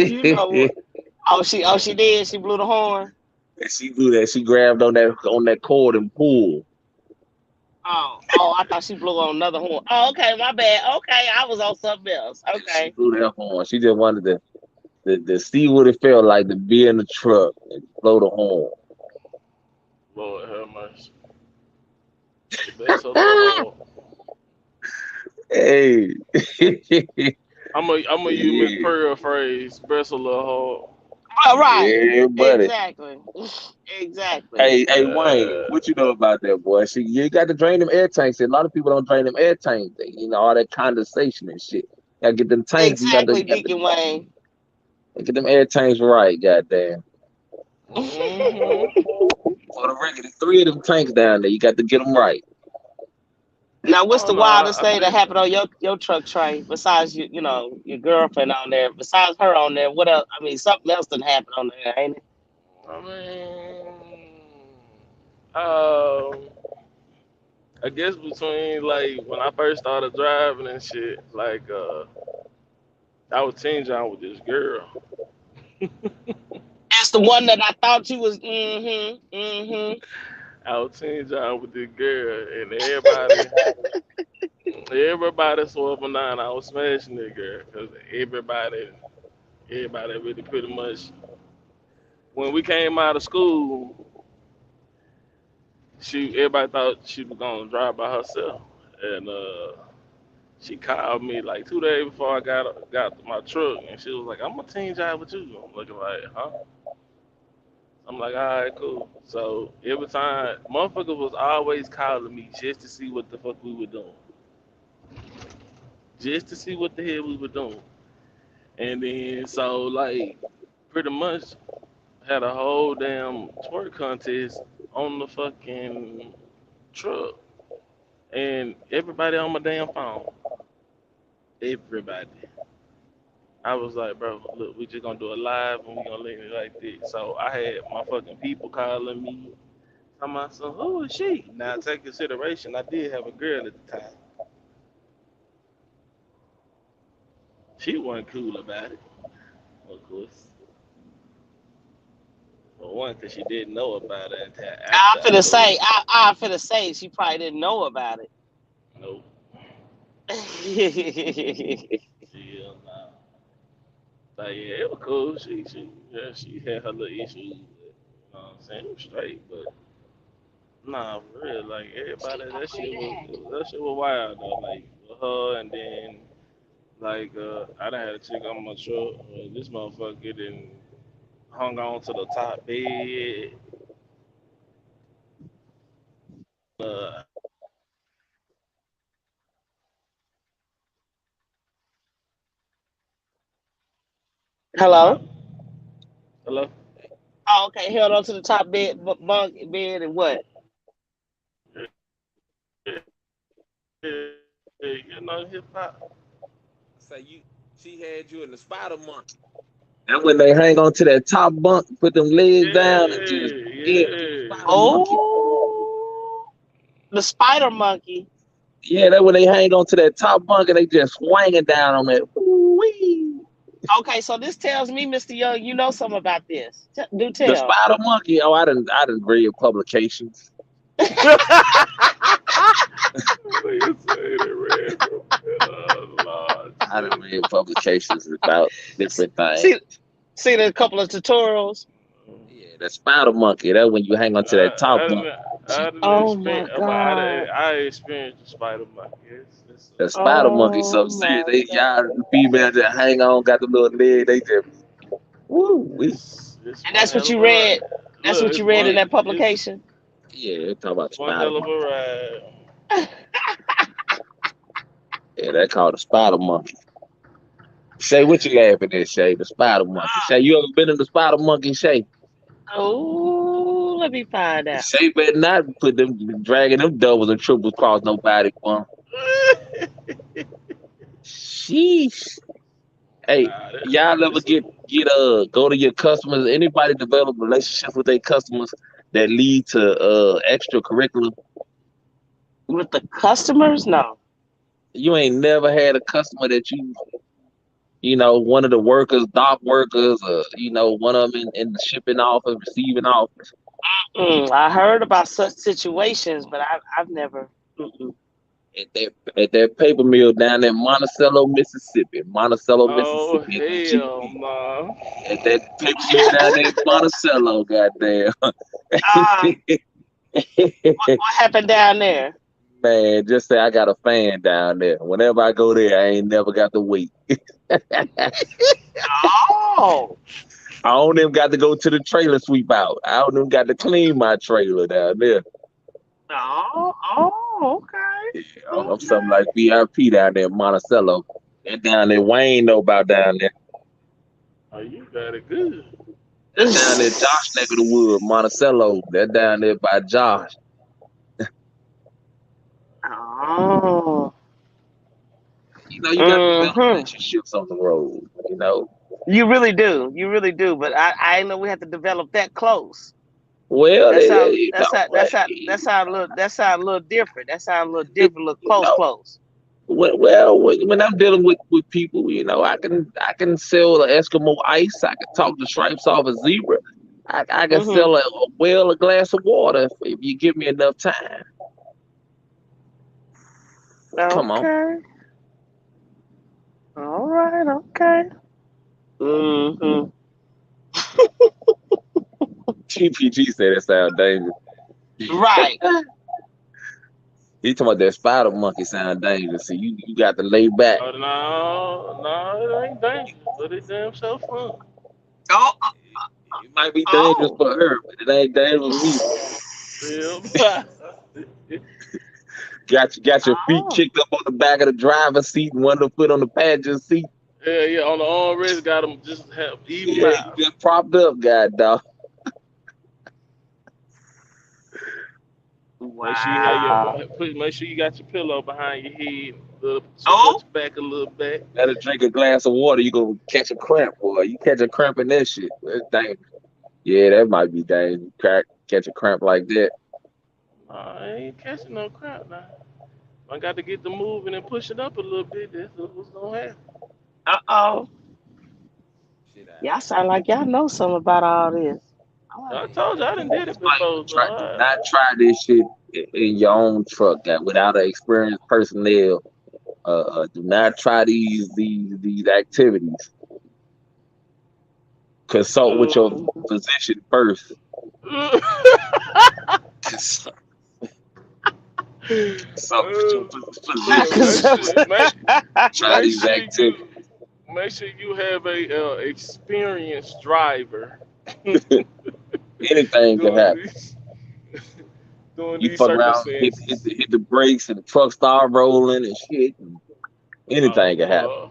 S1: You know what? Oh, she did. She blew the horn.
S3: And she do that. She grabbed on that cord and pulled.
S1: Oh, I thought she blew on another horn. Oh, okay, my bad. Okay, I was on something else.
S3: And she
S1: Okay.
S3: blew that horn. She just wanted to see what it felt like to be in the truck and blow the horn.
S4: Lord have mercy. Bless her little heart.
S3: Hey.
S4: I'm gonna use Miss
S3: Yeah.
S4: Pearl phrase. Bless her little
S1: All right.
S3: Yeah, buddy.
S1: Exactly. Exactly.
S3: Hey, Wayne,
S4: heart.
S3: what you know about that, boy? See, you got to drain them air tanks. A lot of people don't drain them air tanks. All that condensation and shit. Gotta get them tanks.
S1: Exactly,
S3: You got to
S1: Deacon Wayne.
S3: get them air tanks right. Goddamn.
S4: Mm-hmm.
S3: For the record, there's 3 of them tanks down there. You got to get them right.
S1: Now, what's
S4: Oh
S1: the
S4: no,
S1: wildest
S4: I
S1: thing that
S4: think.
S1: happened on your truck tray besides your girlfriend on there? Besides her on there, what else? I mean, something else done happened on there, ain't it?
S4: I mean, um, I guess between like when I first started driving and shit, like I was teen John with this girl.
S1: It's the one that I thought you was. Mm-hmm. Mm-hmm.
S4: I was teen John with this girl, and everybody saw up and down. I was smashing that girl because everybody really pretty much. When we came out of school, everybody thought she was gonna drive by herself, and she called me like 2 days before I got my truck, and she was like, "I'm gonna team drive with you." I'm looking like, "Huh?" I'm like, "All right, cool." So every time, motherfucker was always calling me just to see what the fuck we were doing, just to see what the hell we were doing, and then so like pretty much had a whole damn twerk contest on the fucking truck, and everybody on my damn phone, everybody. I was like, bro, look, we just gonna do a live and we gonna leave it like this. So I had my fucking people calling me. I'm like, so who is she? Now take consideration, I did have a girl at the time. She wasn't cool about it, of course. For one, because she didn't know about it until
S1: I
S4: after I
S1: finna
S4: told
S1: say,
S4: her.
S1: I finna say she probably didn't know about
S4: Nope.
S1: it.
S4: Hell no. Like, yeah, it was cool. She had her little issues. But, you know what I'm saying? It was straight, but nah, for real. Like, everybody, that shit was wild, though. Like, with her, and then, like, I done had a chick on my truck. This motherfucker done hung on to the top bed. Uh,
S1: Hello.
S4: hello?
S1: Oh, okay. Held on to the top bunk bed and what?
S4: Hip hop.
S3: Say she had you in the spider monkey. And when they hang on to that top bunk, put them legs down and just
S4: Yeah,
S3: yeah, do the
S4: yeah.
S3: spider monkey.
S1: Oh, the spider monkey.
S3: Yeah, that when they hang on to that top bunk and they just swinging down on that. Wee.
S1: Okay, so this tells me, Mr. Young, you know something about this. Do
S3: The
S1: tell.
S3: spider monkey. Oh, I didn't read publications.
S4: You say the red from Lord
S3: I didn't
S4: Jesus.
S3: read publications about different things.
S1: see, seen a couple of tutorials.
S3: Yeah, the spider monkey. That when you hang on to that top
S4: I
S3: bunk.
S4: didn't, I didn't
S1: Oh my
S4: experience, but
S1: god.
S4: I experienced the spider monkey.
S3: The spider monkey.
S1: Oh
S3: So serious.
S1: my
S3: They y'all
S1: god.
S3: the female just hang on, got the little leg. They just woo.
S4: It's
S1: And
S4: one
S1: that's what
S4: hell of
S1: you
S4: a ride.
S1: read. That's
S4: Look,
S1: what you read in that publication.
S3: Yeah, they talk about the
S4: it's one
S3: spider
S4: hell of a
S3: monkey.
S4: ride.
S3: Yeah, they call the spider monkey. Shay, what you laughing at, Shay? The spider monkey. Shay, you ever been in the spider monkey, Shay?
S1: Oh, let me find out.
S3: Shay better not put them dragging them doubles and triples across nobody, boy. Sheesh. Hey,
S4: Nah,
S3: y'all ever
S4: this is,
S3: get go to your customers? Anybody develop relationships with their customers that lead to extracurricular?
S1: With the customers? No.
S3: You ain't never had a customer that you one of the workers, dock workers, one of them in the shipping office, receiving office.
S1: I heard about such situations, but I've never. Mm-mm.
S3: At that paper mill down in Monticello, Mississippi. Monticello,
S4: Oh
S3: Mississippi. At the
S4: hell
S3: GP.
S4: no.
S3: At that paper mill down there in Monticello, goddamn.
S1: Uh, what happened down there?
S3: Man, just say I got a fan down there. Whenever I go there, I ain't never got to wait.
S1: Oh,
S3: I don't even got to go to the trailer sweep out. I don't even got to clean my trailer down there.
S1: Okay.
S3: I'm something like VIP down there in Monticello. That down there, Wayne know about down there.
S4: Oh, you got it good.
S3: That down there, Josh neck of the wood, Monticello. That down there by Josh.
S1: Oh.
S3: You got to develop
S1: Mm-hmm.
S3: relationships on the road.
S1: You really do. You really do. But I didn't know we had to develop that close.
S3: Well,
S1: That sound
S3: you
S1: that sound
S3: know,
S1: that sound a little different. That sound a little different, a little close.
S3: well, when I'm dealing with people, I can sell an Eskimo ice. I can talk the stripes off a zebra. I can
S1: Mm-hmm.
S3: sell a glass of water if you give me enough time. Come on.
S1: Okay. All right. Okay. Mm-hmm.
S3: TPG said it sound dangerous.
S1: Right.
S3: He talking about that spider monkey sound dangerous. So you got to lay back.
S4: Oh no, it ain't dangerous, but it's damn so fun.
S1: Oh.
S3: It might be dangerous for her, but it ain't dangerous for me.
S4: Yeah.
S3: Got your feet kicked up on the back of the driver's seat and one foot on the passenger seat.
S4: Yeah. On the armrest, got them just have even
S3: Yeah,
S4: out.
S3: you just propped up, god dog.
S1: Wow.
S4: Make sure you got your pillow behind your head. Your back a little bit.
S3: Gotta drink a glass of water, you gonna catch a cramp, boy. You catch a cramp in that shit. That's dangerous. Yeah, that might be dangerous. Catch a cramp like that.
S4: I ain't catching no crap now. I got to get the moving and push it up a little bit. That's what's gonna happen.
S1: Uh-oh. Y'all sound like y'all know something about all this.
S4: I told you I done did it before.
S3: Do not try this shit in your own truck, without an experienced personnel. Do not try these activities. Consult with your physician first. Consult with your physician. Try these activities.
S4: Make sure you have a experienced driver.
S3: Anything can happen. You fuck around, hit the brakes, and the truck start rolling and shit. And anything can happen.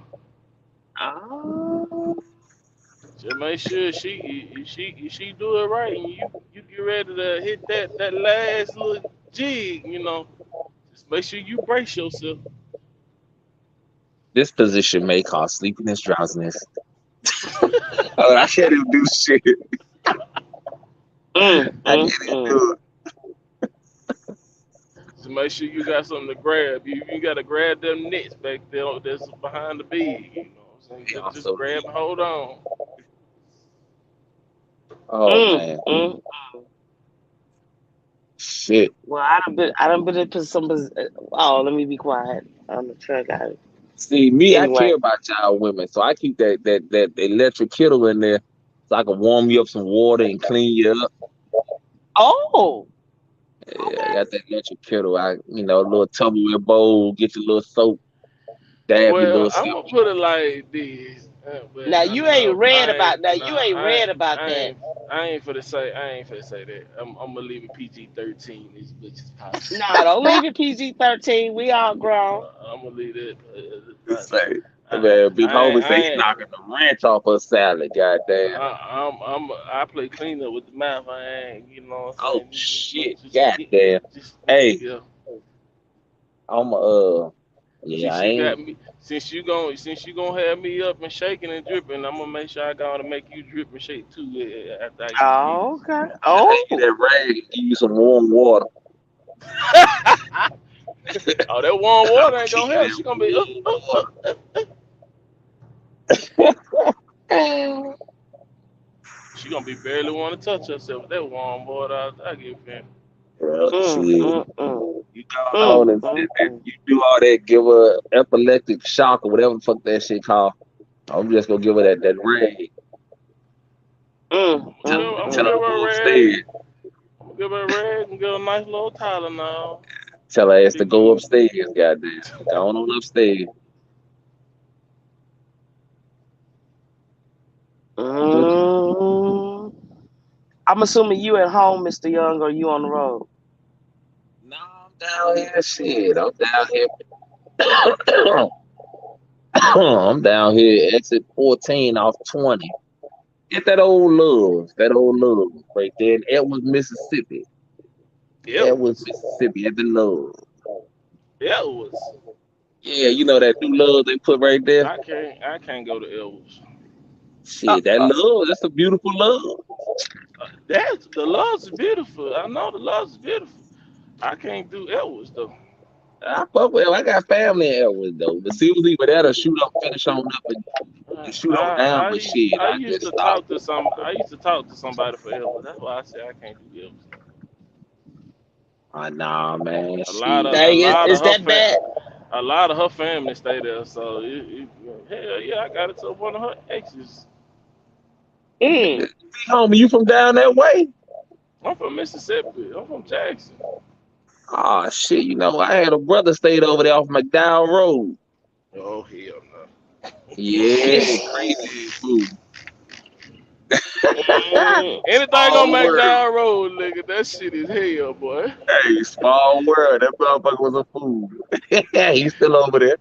S4: Just make sure she do it right, and you get ready to hit that last little jig. Just make sure you brace yourself.
S3: This position may cause sleepiness, drowsiness. I can't even do shit. I can't even do it.
S4: So make sure you got something to grab. You got to grab them nets back there that's behind the bed. You know what I'm saying? Just grab and hold on.
S3: Oh man. Shit.
S1: Well, I done been into some. Oh, let me be quiet. I'm the truck guy.
S3: See, me, anyway. I care about y'all women, so I keep that electric kettle in there so I can warm you up some water and clean you up.
S1: Oh.
S3: Yeah, okay. I got that electric kettle. A little Tupperware bowl, get your little soap, dab your little
S4: I'm gonna put it like this.
S1: Now you ain't read about that. You ain't read about that.
S4: I ain't for to say that. I'm gonna leave it PG-13 as much as possible.
S1: Nah, don't leave it PG-13. We all grown.
S4: I'm gonna leave it.
S3: Man, Big Homie say he's knocking the ranch off her salad. Goddamn.
S4: I play cleanup with the mouth. I ain't,
S3: Oh shit! Goddamn. Hey.
S4: Yeah.
S3: I'm Yeah, I ain't.
S4: Got me. Since you gonna have me up and shaking and dripping, I'm gonna make sure I gotta make you drip and shake too. After I
S1: okay. Oh.
S3: Get that rag and give you some warm water.
S4: Oh, that warm water ain't gonna help. She gonna be.
S1: Mm,
S4: She gonna be barely want to touch herself with that warm water. I give him.
S3: Well,
S1: mm,
S3: shit.
S1: mm, mm,
S3: You go on
S1: mm,
S3: and sit there,
S1: mm,
S3: you do all that, give her epileptic shock or whatever the fuck that shit called. I'm just gonna give her that rag.
S1: mm,
S3: Tell,
S1: mm,
S4: I'm gonna
S3: tell her
S1: mm.
S3: to
S4: give her a
S3: go
S4: rag.
S3: upstairs.
S4: I'm gonna give her a rag and give her a nice little Tylenol.
S3: Tell her ass
S4: Be
S3: to go
S4: good.
S3: upstairs, goddamn. Go on upstairs. But
S1: Mm. I'm assuming you at home, Mr. Young, or you on the road.
S3: no, I'm down here. Shit, I'm down here. I'm down here, exit 14 off 20. Get that old love right there in Edwards, Mississippi.
S4: It
S3: Edwards,
S4: was.
S3: Mississippi, at the love.
S4: It was.
S3: Yeah, you know that new love they put right there?
S4: I can't go to Elvis.
S1: Uh,
S3: Shit, that
S1: uh,
S3: love, that's a beautiful love.
S4: That's the love's beautiful. I know the love's beautiful. I can't do Elvis though.
S3: I fuck with I got family in Edwards though. But see, it was either that or shoot up, finish on up and shoot on down, but shit,
S4: I
S3: I
S4: used
S3: just
S4: to
S3: stopped.
S4: talk to some. I used to talk to somebody for Elvis. That's why I say I can't do Elvis.
S3: Nah, man,
S4: A lot
S3: shit.
S4: of a
S1: dang it,
S4: lot of
S1: is
S4: her
S1: that bad?
S4: a lot of her family stay there. So hell yeah, I got it to one of her exes.
S1: Mm.
S3: Homie, you from down that way?
S4: I'm from Mississippi. I'm from Jackson.
S3: Oh shit, you know, I had a brother stayed over there off McDowell Road.
S4: Oh hell
S3: Yeah, crazy food.
S4: no. Anything on
S3: Small world.
S4: McDowell Road, nigga, that shit is hell, boy.
S3: Hey, small world. That motherfucker was a fool. He's still over there.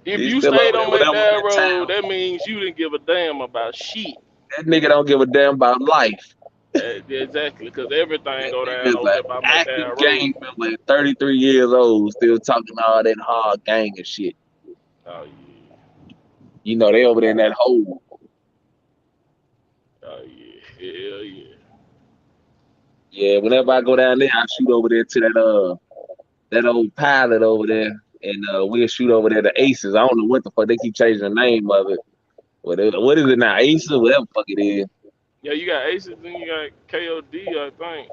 S4: If
S3: He's
S4: you
S3: still
S4: stayed
S3: over there.
S4: on
S3: Whatever
S4: McDowell
S3: good
S4: Road,
S3: time.
S4: that means you didn't give a damn about shit.
S3: That nigga don't give a damn about life.
S4: Yeah, exactly, because everything
S3: That
S4: go
S3: nigga
S4: down
S3: is
S4: over
S3: an
S4: there by
S3: active
S4: McDowell Road.
S3: gang member at 33 years old, still talking all that hard gang and shit.
S4: Oh yeah,
S3: You know, they over there in that hole.
S4: oh yeah, hell yeah.
S3: Yeah, whenever I go down there, I shoot over there to that old pilot over there. And we'll shoot over there to Aces. I don't know what the fuck they keep changing the name of it. What is it now? Aces, whatever the fuck it is.
S4: Yeah, you got Aces, then you got KOD, I think.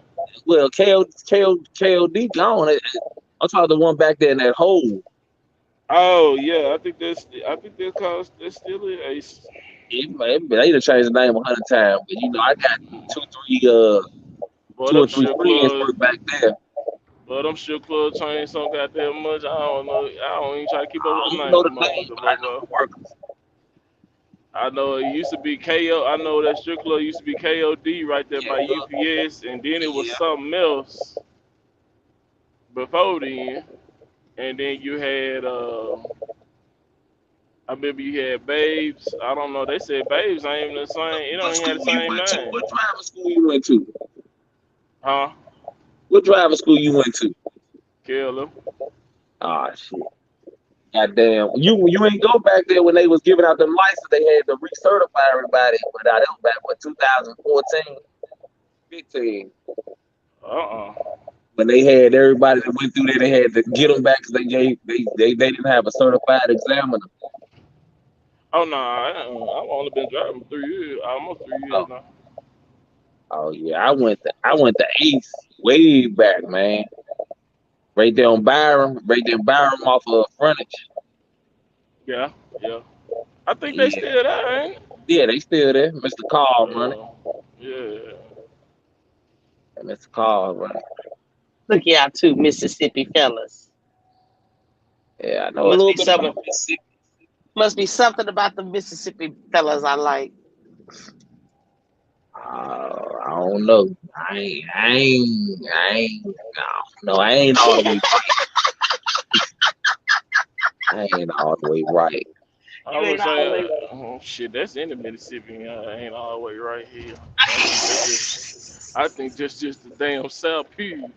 S3: Well, KOD gone. I'm talking the one back there in that hole.
S4: Oh yeah, I think that's cause that's still is Aces.
S3: They done changed the name 100 times. But you know, I got two, three,
S4: Boy,
S3: two
S4: them
S3: or three
S4: strip
S3: friends
S4: clubs,
S3: work back there.
S4: boy, them strip clubs change so goddamn much. I don't know. I don't even try to keep up with
S3: I
S4: the
S3: don't
S4: name
S3: know
S4: of
S3: the
S4: them
S3: name,
S4: motherfuckers
S3: but I
S4: no
S3: know
S4: more.
S3: the workers.
S4: I know it used to be KO. I know that strip club used to be KOD right there by
S3: Yeah,
S4: UPS, and then it was
S3: yeah.
S4: something else before then. And then you had, I remember you had Babes. I don't know. They said Babes ain't even the same. It don't
S3: What
S4: even have
S3: school
S4: the
S3: you
S4: same
S3: went to?
S4: name,
S3: What driving school you went to?
S4: huh?
S3: What driving school you went to?
S4: Killer.
S3: Ah, shit. Goddamn. You ain't go back there when they was giving out the license. They had to recertify everybody. But that was back what 2014, 15.
S4: Uh-uh.
S3: When they had everybody that went through there, they had to get them back because they didn't have a certified examiner.
S4: Oh no, I've only been driving 3 years, almost 3 years
S3: Oh,
S4: now.
S3: oh yeah. I went to Ace way back, man. Right there on Byram, right there in Byram off of frontage.
S4: Yeah, yeah. I think they
S3: Yeah,
S4: still there, ain't it?
S3: yeah, they still there. Mr. Carl running.
S4: Yeah.
S3: Mr. Carl running.
S1: Look y'all two Mississippi fellas.
S3: Yeah, I know a
S1: Must
S3: little
S1: be
S3: bit about
S1: something.
S3: Mississippi.
S1: Must be something about the Mississippi fellas I like.
S3: I don't know. I don't know. I ain't all the way right. I ain't all the way right.
S4: I
S1: You
S4: would
S1: ain't
S4: say,
S1: always
S4: shit, that's in the Mississippi. Ain't all the way right here. I think just the damn South Pew.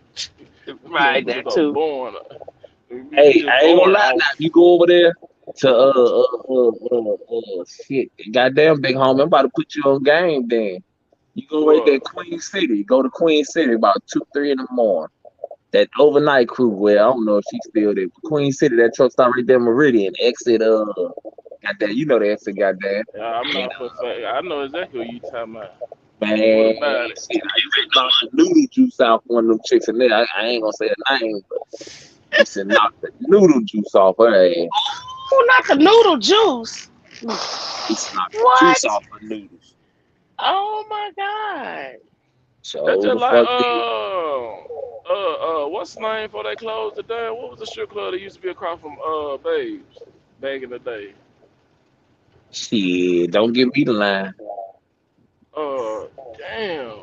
S1: right there
S4: Motherfuckers are
S1: too.
S4: born. We
S3: Hey,
S4: just
S3: I ain't gonna
S4: born
S3: lie now.
S4: off.
S3: If you go over there to shit, goddamn big homie, I'm about to put you on game then. You go right there,
S4: What?
S3: Queen City. Go to Queen City about 2, 3 in the morning. That overnight crew, well, I don't know if she's still there. But Queen City, that truck stop right there, Meridian, exit Goddamn, you know that shit, goddamn.
S4: Yeah, I'm
S3: And
S4: not for fact. I know exactly what you talking about.
S3: man,
S4: What about it?
S3: shit, I used to knock the noodle juice off one of them chicks in there. I ain't gonna say her name, but he said knock the noodle juice off her ass.
S1: Oh, not the noodle juice.
S3: He said knock the juice
S1: What?
S3: off her noodles.
S1: Oh my God.
S4: That's
S3: So
S4: just
S3: the
S4: like
S3: fuck did.
S4: what's the name for they closed it down? What was the strip club that used to be across from Babes back in the day?
S3: Shit, don't give me the line.
S4: Damn.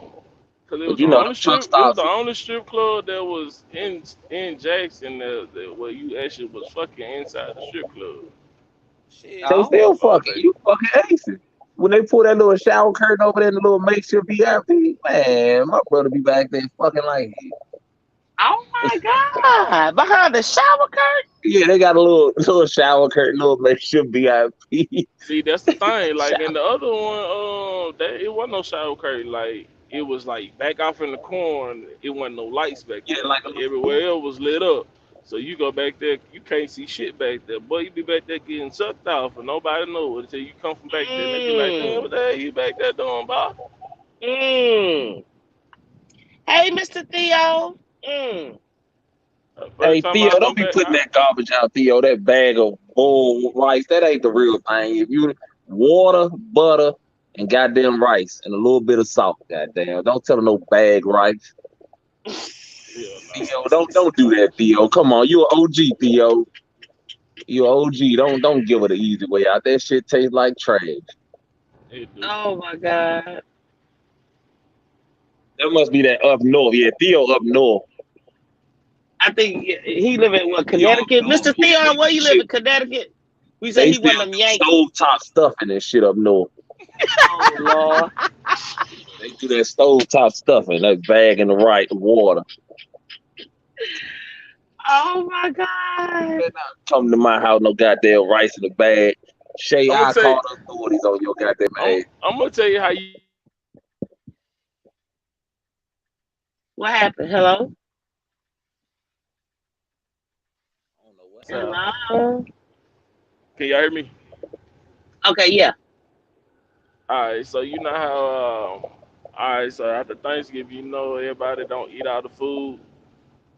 S4: Cause it
S3: But
S4: was
S3: you
S4: the
S3: know them
S4: only
S3: truck
S4: strip. It was
S3: stops.
S4: the only strip club that was in Jackson where you actually was fucking inside the strip club.
S3: Shit, they
S1: Oh.
S3: still
S4: Oh,
S3: fucking.
S4: okay.
S3: You fucking acing. When they pull that little shower curtain over there in the little makeshift VIP, man, my brother be back there fucking like,
S1: Oh my God. Behind the shower curtain?
S3: yeah, they got a little shower curtain, little makeshift VIP.
S4: See, that's the thing. Like
S3: Shower.
S4: in the other one, it wasn't no shower curtain. Like it was like back off in the corner. It wasn't no lights back
S3: Yeah,
S4: there,
S3: like a
S4: but
S3: little
S4: everywhere
S3: booth.
S4: else was lit up. So you go back there, you can't see shit back there. Boy, you be back there getting sucked off, and nobody know it until you come from back there, and they be like, "Damn,
S1: Mm.
S4: what the hell you back there doing, Bob?"
S1: Mm. Hey, Mr. Theo. Mm.
S3: Hey
S4: First time I
S3: Theo,
S4: go
S3: don't be
S4: back,
S3: putting that garbage out, Theo. That bag of boiled rice, that ain't the real thing. If you water, butter, and goddamn rice and a little bit of salt, goddamn. Don't tell them no bag rice.
S4: yeah,
S3: Theo,
S4: no,
S3: don't do that, Theo. Come on, you an OG, Theo. You an OG. Don't give it an easy way out. That shit tastes like trash.
S4: it do.
S1: Oh my God.
S3: That must be that up north. Yeah, Theo up north.
S1: I think he live in what,
S3: Theo up
S1: Connecticut?
S3: north.
S1: Mr.
S3: Yeah,
S1: Theo, where you live
S3: shit.
S1: in Connecticut? We said
S3: They
S1: he
S3: still
S1: one of them
S3: do
S1: Yankees.
S3: stovetop stuffing and shit up north.
S1: Oh Lord.
S3: They do that stovetop stuffing, that bag in the right water.
S1: Oh my God.
S3: Better not come to my house, no goddamn rice in the bag. Shay,
S4: I'm gonna
S3: I
S4: tell you.
S3: call the authorities on your goddamn ass.
S4: I'm gonna tell you how you.
S1: What happened? Hello?
S3: I don't know what happened.
S1: Hello?
S4: Can y'all hear me?
S1: Okay, yeah.
S4: All right, so you know how. All right, so after Thanksgiving, you know everybody don't eat all the food.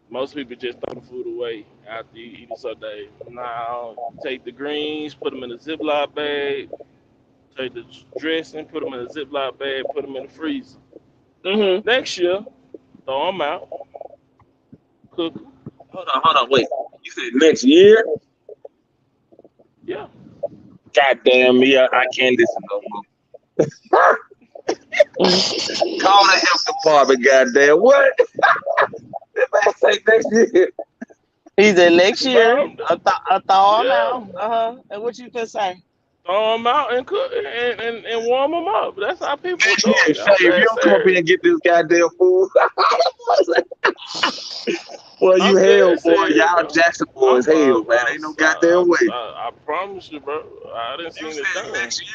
S4: Most people just throw the food away after you eat it. So they now take the greens, put them in a Ziploc bag. Take the dressing, put them in a Ziploc bag, put them in the freezer.
S1: Mm-hmm.
S4: Next year, throw them out, cook them.
S3: Hold on, wait. You said next year?
S4: Yeah.
S3: Goddamn me, I can't listen no more. Call the health department, goddamn. What? That man say next year.
S1: He said next year.
S4: Bro,
S1: I thaw him
S4: yeah.
S1: out. Uh-huh. And what you can say?
S4: Throw them out and cook and warm them up. That's how people
S3: Next
S4: do
S3: year,
S4: it. I'm
S3: Shay, if you
S4: dead
S3: don't come up here
S4: serious.
S3: and get this goddamn food. Well, you
S4: I'm
S3: hell,
S4: dead
S3: boy.
S4: serious,
S3: Y'all
S4: bro.
S3: Jackson boys, hell, man. Ain't no goddamn way.
S4: I promise you, bro. I didn't
S3: You
S4: see
S3: said
S4: it done.
S3: next year.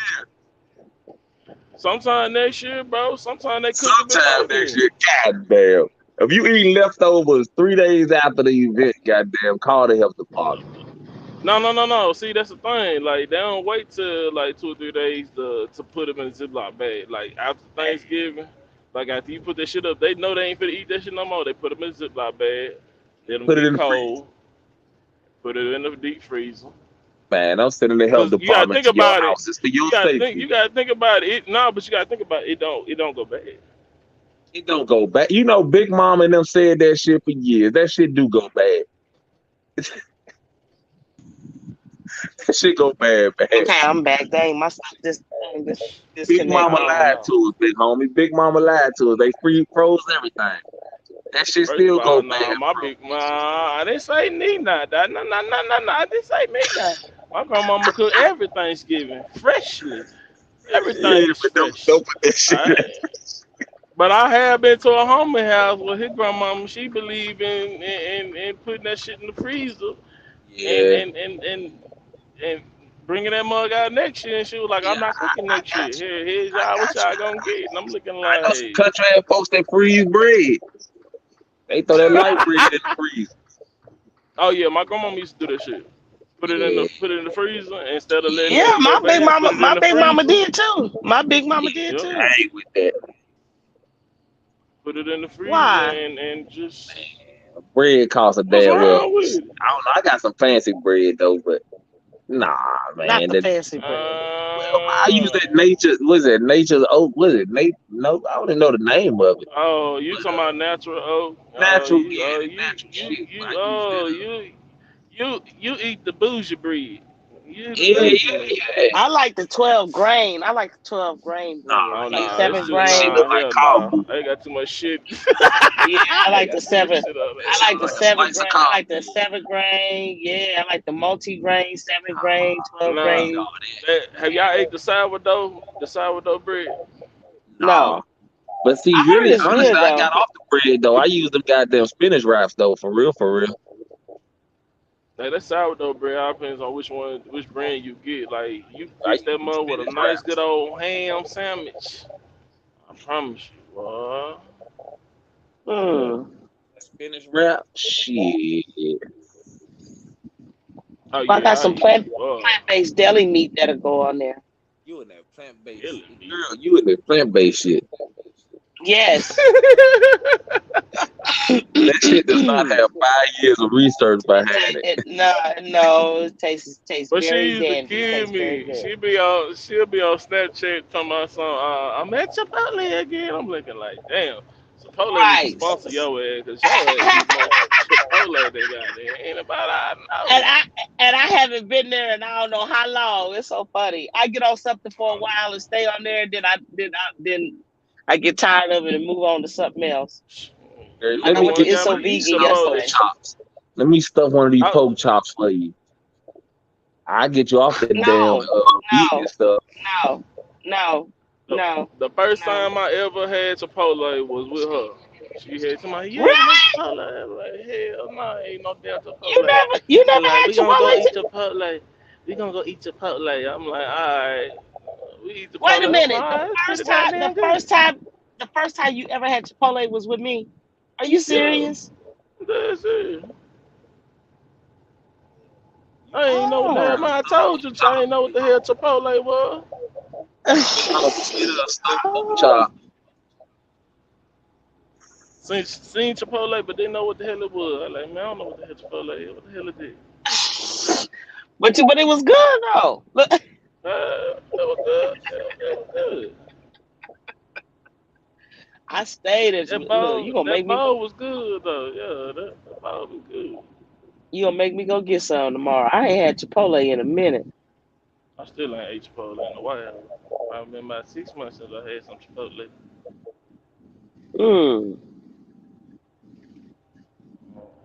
S4: Sometime next year, bro. Sometimes they cook it before
S3: Sometime next
S4: then.
S3: year. Goddamn. If you eat leftovers 3 days after the event, goddamn, call the health department.
S4: No. See, that's the thing. Like, they don't wait till like 2 or 3 days to put them in a Ziploc bag. Like after Thanksgiving, like after you put that shit up, they know they ain't finna eat that shit no more. They put them in a Ziploc bag, let them
S3: Put it
S4: get
S3: in the freezer.
S4: cold, put it in the deep freezer.
S3: Man, I'm sending the health
S4: Cause you gotta
S3: department
S4: think
S3: to your
S4: about it.
S3: house. It's for your
S4: You
S3: safety.
S4: gotta think about it. No, but you gotta think about it. It don't go bad.
S3: It don't go back. You know, Big Mom and them said that shit for years. That shit do go bad. That shit go bad, man.
S1: Okay, I'm back. Dang, my stuff
S3: Big
S1: disconnected.
S3: Mama
S1: I don't
S3: lied
S1: know.
S3: to us, big homie. Big Mama lied to us. They froze everything. That shit
S4: First of
S3: still go
S4: all,
S3: bad,
S4: nah, my
S3: bro.
S4: big, I didn't say me not. No. I didn't say me not. My grandmama cook every Thanksgiving freshly.
S3: Yeah,
S4: Everything is
S3: but
S4: fresh.
S3: don't put that shit in.
S4: Alright. But I have been to a homie house where his grandmama she believe in putting that shit in the freezer and
S3: Yeah,
S4: and and and, and bringing that mug out next year. And she was like,
S3: yeah,
S4: I'm not cooking
S3: I
S4: next
S3: got
S4: year.
S3: you.
S4: Here's
S3: I
S4: y'all what
S3: got you.
S4: y'all gonna get. And I'm looking
S3: I know some
S4: like,
S3: country ass folks that freeze bread. They throw that light bread in the freezer.
S4: oh yeah, my grandmama used to do that shit. put it in the freezer instead of letting
S1: Yeah,
S4: it go bad. Put it in
S1: my
S4: the
S1: big mama
S4: freezer.
S1: did too. My big mama did
S4: Yep.
S1: too.
S3: I ain't with that.
S4: Put it in the freezer
S1: Why?
S4: and just
S3: Bread costs a
S4: what's
S3: damn well.
S4: wrong with it?
S3: I don't know. I got some fancy bread though, but nah,
S1: Not
S3: man.
S1: the fancy bread.
S3: Well, I use that nature. Was it nature's oak? Was it Nate? No, I don't even know the name of it.
S4: oh, you
S3: But
S4: talking about natural oak?
S3: natural, yeah, the natural shit. I use that.
S4: You eat the bougie bread. You eat the
S3: Yeah,
S4: bougie
S3: yeah,
S4: one.
S3: yeah.
S1: I like the 12 grain. I like the 12 grain
S3: Nah,
S1: bread.
S4: Oh
S1: Like
S4: nah,
S3: hell
S4: it's
S3: nah.
S1: 7
S4: too
S3: That shit
S1: grain.
S3: look
S4: nah,
S3: like
S4: hell nah.
S3: coffee.
S4: I got too much shit.
S3: Yeah,
S1: I
S4: I
S1: like
S3: that
S1: the
S4: got too much
S1: 7.
S4: shit on that
S1: I
S3: shit
S1: like
S3: look
S1: the
S3: like a
S4: shit.
S1: 7
S3: slice of
S1: grain. I like the
S3: coffee.
S1: 7 grain. Yeah, I like the multi grain, 7 grain,
S3: Nah,
S1: 12
S3: I
S4: Nah,
S3: eat all
S1: grain.
S4: have y'all ate the sourdough? The sourdough bread?
S3: that. Nah.
S1: No,
S3: But see,
S1: I heard
S3: really,
S1: it's
S3: honestly,
S1: good
S3: I
S1: though.
S3: got off the bread though. I use them goddamn spinach wraps though, for real, for real.
S4: Like that sourdough bread, all depends on which brand you get. Like you
S3: I
S4: fix
S3: use
S4: that
S3: them
S4: mug with a
S3: spinach
S4: nice good
S3: wraps.
S4: old ham sandwich. I promise you, boy.
S1: Hmm.
S3: Spinach wrap, shit.
S4: Oh
S1: I
S4: yeah,
S1: got
S4: I
S1: some
S4: eat.
S1: plant-based deli meat that'll go on there.
S3: You in that plant based,
S4: Killing me.
S3: girl? You in that plant based shit?
S1: Yes.
S3: That shit does not have 5 years of research behind it.
S1: No, no, it tastes
S4: But she
S1: very
S4: used to
S1: dandy.
S4: kill
S1: Tastes very
S4: me.
S1: good.
S4: She'll be on Snapchat talking about some. I'm at Chipotle again. I'm looking like, damn. Chipotle need to
S1: Right.
S4: sponsor your ass because your ass eat more Chipotle than goddamn anybody I
S1: And
S4: know.
S1: I haven't been there in I don't know how long. It's so funny. I get on something for a while and stay on there, then I get tired of it and move on to something else.
S3: Girl,
S1: Like
S3: let
S1: I
S3: me
S4: You
S1: went to
S4: ain't
S3: get
S1: It's
S3: you
S4: got
S1: So
S3: one
S4: me
S3: of these
S4: eating
S1: Vegan
S3: pork
S4: Chipotle.
S1: yesterday.
S3: chops. Let me stuff one of these
S4: I,
S3: pork chops for you. I get you off that damn
S1: No,
S3: vegan
S1: no,
S3: stuff.
S1: no, no,
S4: the,
S1: no,
S4: the first
S1: no.
S4: time I ever had Chipotle was with her. She had somebody, you ever went to
S1: Really?
S4: Chipotle? I'm like, hell no, ain't no damn
S1: You
S4: Chipotle.
S1: never you
S4: She
S1: never
S4: like,
S1: had
S4: we gonna go
S1: Chipotle?
S4: eat Chipotle. We gonna go eat Chipotle. I'm like, alright. We eat
S1: Wait a
S4: Chipotle. I'm like,
S1: minute.
S4: alright, it's pretty
S1: First time, the
S4: goddamn good.
S1: first time, the first time you ever had Chipotle was with me. Are you
S4: Yeah,
S1: serious?
S4: that's it.
S3: You
S4: I
S3: know
S4: ain't know what the hell.
S1: Oh.
S4: Man, I told you, I ain't know what the hell Chipotle was.
S3: It's called the stuffed pork
S1: Oh.
S3: chop.
S4: Seen Chipotle, but didn't know what the hell it was. I like, man, I don't know what the hell Chipotle is. What the hell is it?
S1: But it was good though. Look,
S4: That was good. That was good.
S1: I stayed at look.
S4: That bowl was good though. Yeah, that bowl was good.
S1: You gonna make me go get some tomorrow. I ain't had Chipotle in a minute.
S4: I still ain't ate Chipotle in a while. I've been about 6 months since I had some Chipotle.
S1: Mm.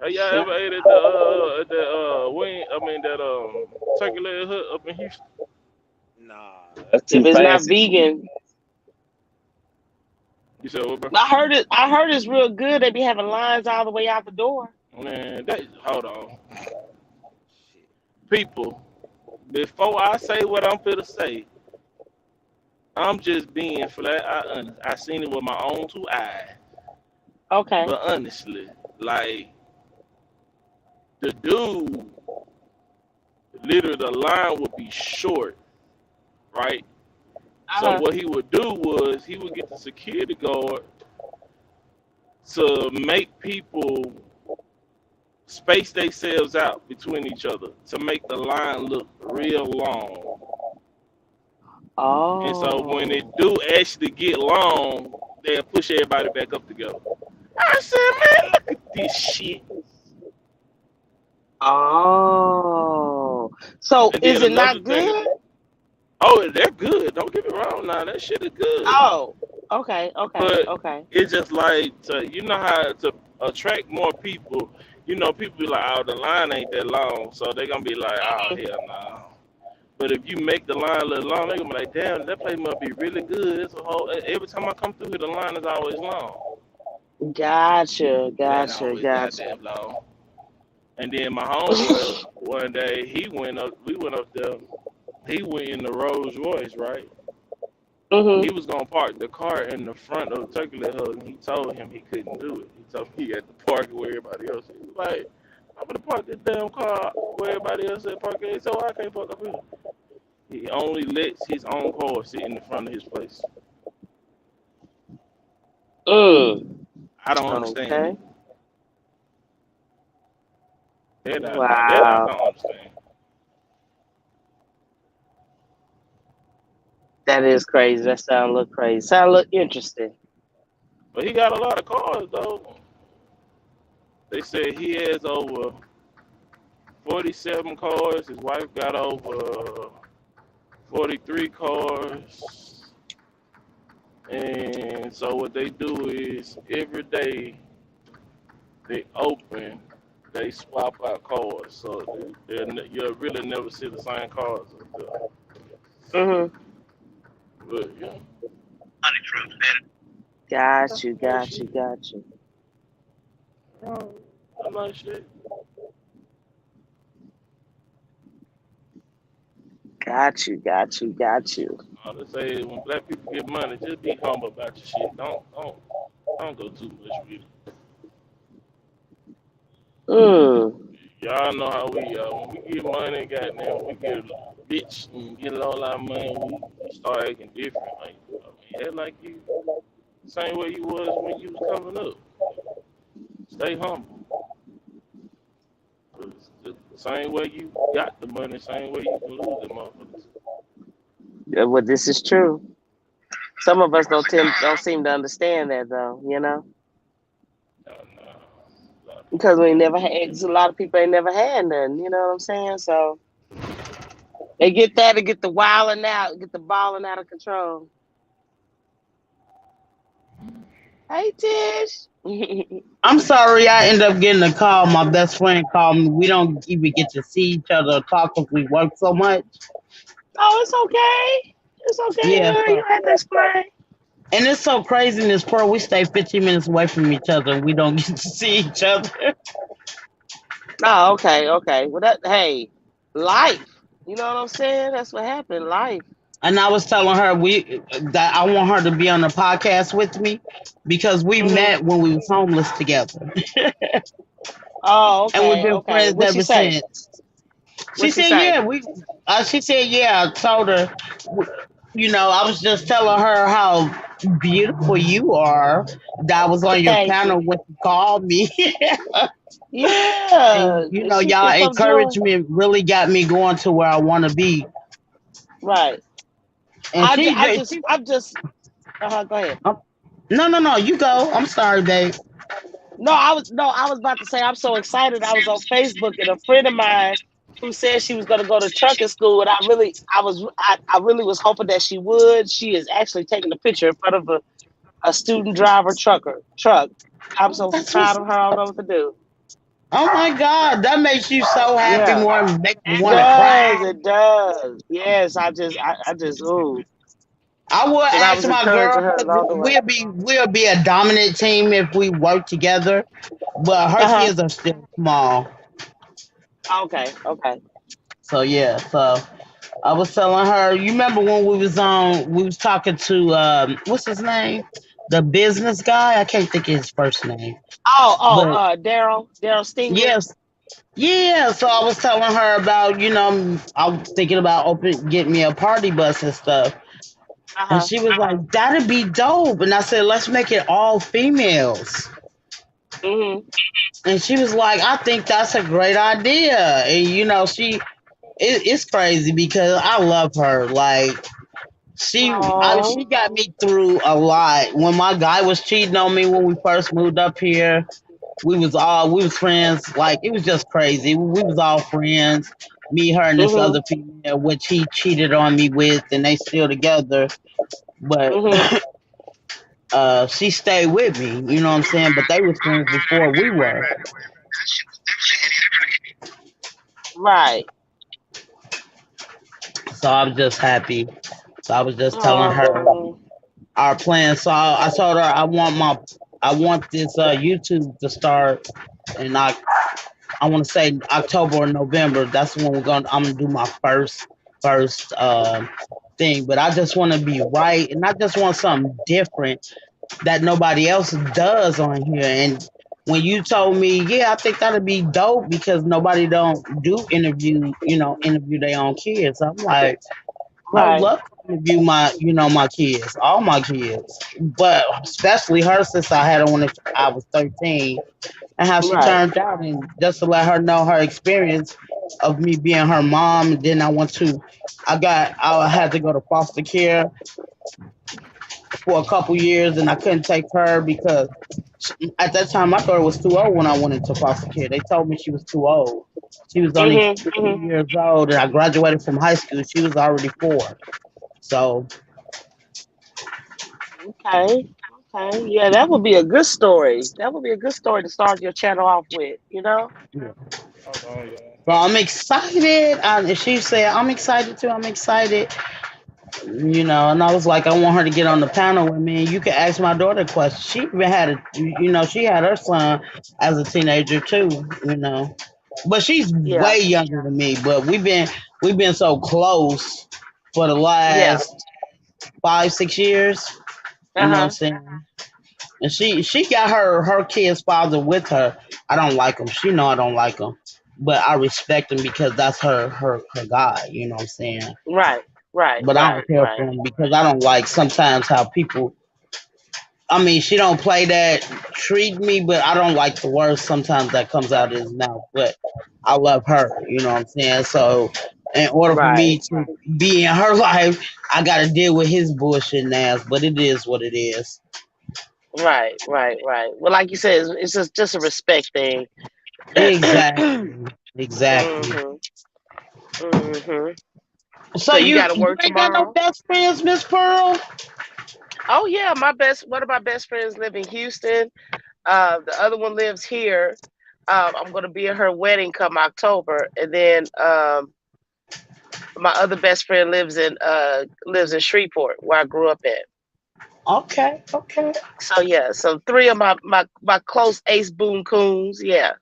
S4: Have y'all ever ate at the wing? I mean that turkey leg hut up in Houston.
S3: Nah, that's
S1: If
S3: too
S1: it's not
S3: fancy for me.
S1: vegan,
S4: You said what, bro?
S1: I heard it. I heard it's real good. They be having lines all the way out the door.
S4: Man, hold on, people. Before I say what I'm finna say, I'm just being flat out honest. I seen it with my own two eyes.
S1: Okay.
S4: But honestly, like the dude, literally the line would be short, right? So
S1: Uh-huh.
S4: what he would do was he would get the security guard to make people space themselves out between each other to make the line look real long. And so when it
S1: Oh.
S4: do actually get long, they'll push everybody back up together. I said, man, look at this shit.
S1: Oh. So
S4: And
S1: is
S4: then
S1: it
S4: another
S1: not
S4: thing,
S1: good?
S4: oh, they're good. Don't get me wrong. Now that shit is good.
S1: Oh. Okay. Okay.
S4: But
S1: Okay.
S4: it's just like you know how to attract more people. You know, people be like, "Oh, the line ain't that long," so they're gonna be like, "Oh, hell no." But if you make the line a little long, they're gonna be like, "Damn, that place must be really good." It's a whole. Every time I come through here, the line is always long.
S1: Gotcha.
S4: It ain't
S1: Gotcha.
S4: always that
S1: Gotcha.
S4: damn long. And then my homeboy one day he went up. We went up there. He went in the Rolls Royce, right? He
S1: Mhm.
S4: was gonna park the car in the front of the turkey leg hut, and he told him he couldn't do it. He told me he had to park it where everybody else. He was like, I'm gonna park this damn car where everybody else at park. So I can't park up here. He only lets his own car sit in the front of his place.
S1: Mm.
S4: I don't understand
S1: Okay.
S4: it. That I
S1: Wow.
S4: don't understand.
S1: That is crazy. That sound look crazy. Sound look interesting.
S4: But he got a lot of cars though. They said he has over 47 cars. His wife got over 43 cars. And so what they do is every day they open, they swap out cars. So you'll really never see the same cars up there.
S1: Mm-hmm.
S4: But yeah,
S1: Got
S4: that's
S1: you.
S4: nice
S1: Got you.
S4: shit.
S1: Got you.
S4: That's nice shit.
S1: Got you. Got you. Got you.
S4: All they say when black people get money, just be humble about your shit. Don't go too much with it.
S1: Mm.
S4: Y'all know how we are. When we get money, goddamn, we get rich and get all our money. We start acting different. Like, I mean, act like you same way you was when you was coming up. Stay humble. 'Cause the same way you got the money, same way you can lose the motherfuckers.
S1: Yeah, well, this is true. Some of us don't seem to understand that though. You know,
S4: No, no. A lot of people
S1: because
S4: don't
S1: we
S4: know.
S1: never had. A lot of people ain't never had none. You know what I'm saying? So they get that to get the wilding out, get the balling out of control. Hey, Tish.
S2: I'm sorry I ended up getting a call. My best friend called me. We don't even get to see each other or talk because we work so much.
S1: Oh, it's okay. It's okay,
S2: Yeah,
S1: girl. You
S2: so
S1: don't have to explain.
S2: and it's so crazy in this part. We stay 15 minutes away from each other and we don't get to see each other.
S1: Oh, okay, okay. Well, hey, life. You know what I'm saying? That's what happened. Life.
S2: And I was telling her that I want her to be on the podcast with me because we
S1: Hmm.
S2: met when we was homeless together.
S1: Oh,
S2: And we've
S1: okay,
S2: been
S1: okay.
S2: friends
S1: What she
S2: ever
S1: say?
S2: since. She
S1: What she
S2: said,
S1: say?
S2: "Yeah, we." She said, "Yeah." I told her, I was just telling her how beautiful you are. That I was on your
S1: Thank you.
S2: panel when you called me,
S1: Yeah,
S2: and
S1: she
S2: y'all
S1: keep up doing
S2: encouragement really got me going to where I want to be.
S1: right.
S2: And
S1: I'm just. Go ahead.
S2: um, no, no, no, you go. I'm sorry, babe.
S1: No, I was about to say I'm so excited. I was on Facebook and a friend of mine who said she was going to go to trucking school, and I really was hoping that she would. She is actually taking a picture in front of a student driver truck. I'm so
S2: That's
S1: proud
S2: what's.
S1: of her. I don't know what to do.
S2: Oh my God, that makes you so happy.
S1: Yeah,
S2: More make you
S1: it
S2: want to
S1: does.
S2: cry.
S1: It does. Yes, I just ooh,
S2: I would
S1: because I
S2: ask
S1: was
S2: my girl
S1: encouraging her
S2: because
S1: along the way.
S2: we'll be a dominant team if we work together, but her
S1: Uh huh.
S2: kids are still small.
S1: Okay. Okay.
S2: So yeah, so I was telling her. You remember when we was talking to what's his name, the business guy? I can't think of his first name, but
S1: Daryl Stingley.
S2: yes, yeah. So I was telling her about I'm thinking about getting me a party bus and stuff.
S1: Uh
S2: And
S1: huh.
S2: she was like, that'd be dope. And I said, let's make it all females.
S1: Mhm.
S2: And she was like, I think that's a great idea. And it's crazy because I love her. Like
S1: Oh.
S2: she got me through a lot. When my guy was cheating on me when we first moved up here, we was friends. Like it was just crazy. We was all friends. Me, her, and this
S1: Mhm.
S2: other female, which he cheated on me with, and they still together. But
S1: Mhm.
S2: she stayed with me, you know what I'm saying? But they was friends before we were.
S1: Right.
S2: So I was just happy. So I was just telling her
S1: Oh.
S2: our plan. So I told her I want this YouTube to start and I want to say October or November. That's when I'm gonna do my first thing. But I just want to be right and I just want something different that nobody else does on here. And when you told me, yeah, I think that'd be dope because nobody don't do interview their own kids. I'm like, I would
S1: Right.
S2: love to interview my kids, all my kids, but especially her since I had her when I was 13, and how she
S1: Right.
S2: turned out, and just to let her know her experience of me being her mom. And then I had to go to foster care for a couple years, and I couldn't take her because at that time my daughter was too old when I went into foster care. They told me she was too old. She was only
S1: Mhm.
S2: 3 years old, and I graduated from high school. She was already 4. So
S1: Okay. Okay. Yeah, that would be a good story. That would be a good story to start your channel off with. You know.
S2: yeah.
S4: Oh yeah.
S2: So I'm excited. She said, I'm excited too. I'm excited. And I was like, I want her to get on the panel with me. You can ask my daughter questions. She even she had her son as a teenager too. But she's
S1: Yeah.
S2: way younger than me. But we've been so close for the
S1: Yeah.
S2: last 5, 6 years.
S1: Uh
S2: You know what I'm
S1: huh.
S2: saying? And she got her kid's father with her. I don't like him. She know I don't like him, but I respect him because that's her guy. You know what I'm saying?
S1: Right. Right.
S2: But I
S1: Right.
S2: don't care
S1: Right.
S2: for him because I don't like sometimes how people. I mean, she don't play that treat me, but I don't like the words sometimes that comes out of his mouth. But I love her. You know what I'm saying? So in order for
S1: Right.
S2: me to be in her life, I got to deal with his bullshit ass. But it is what it is.
S1: Right. Right. Right. Well, like you said, it's just a respect thing. Mhm.
S2: Exactly. Exactly.
S1: Mhm.
S2: So
S1: So you
S2: you
S1: got to
S2: you
S1: work
S2: ain't got no
S1: tomorrow?
S2: best friends, Miss Pearl?
S1: Oh yeah, one of my best friends live in Houston. The other one lives here. I'm gonna be at her wedding come October, and then my other best friend lives in Shreveport, where I grew up at.
S2: Okay, okay.
S1: So yeah, so three of my close ace boon coons. Yeah,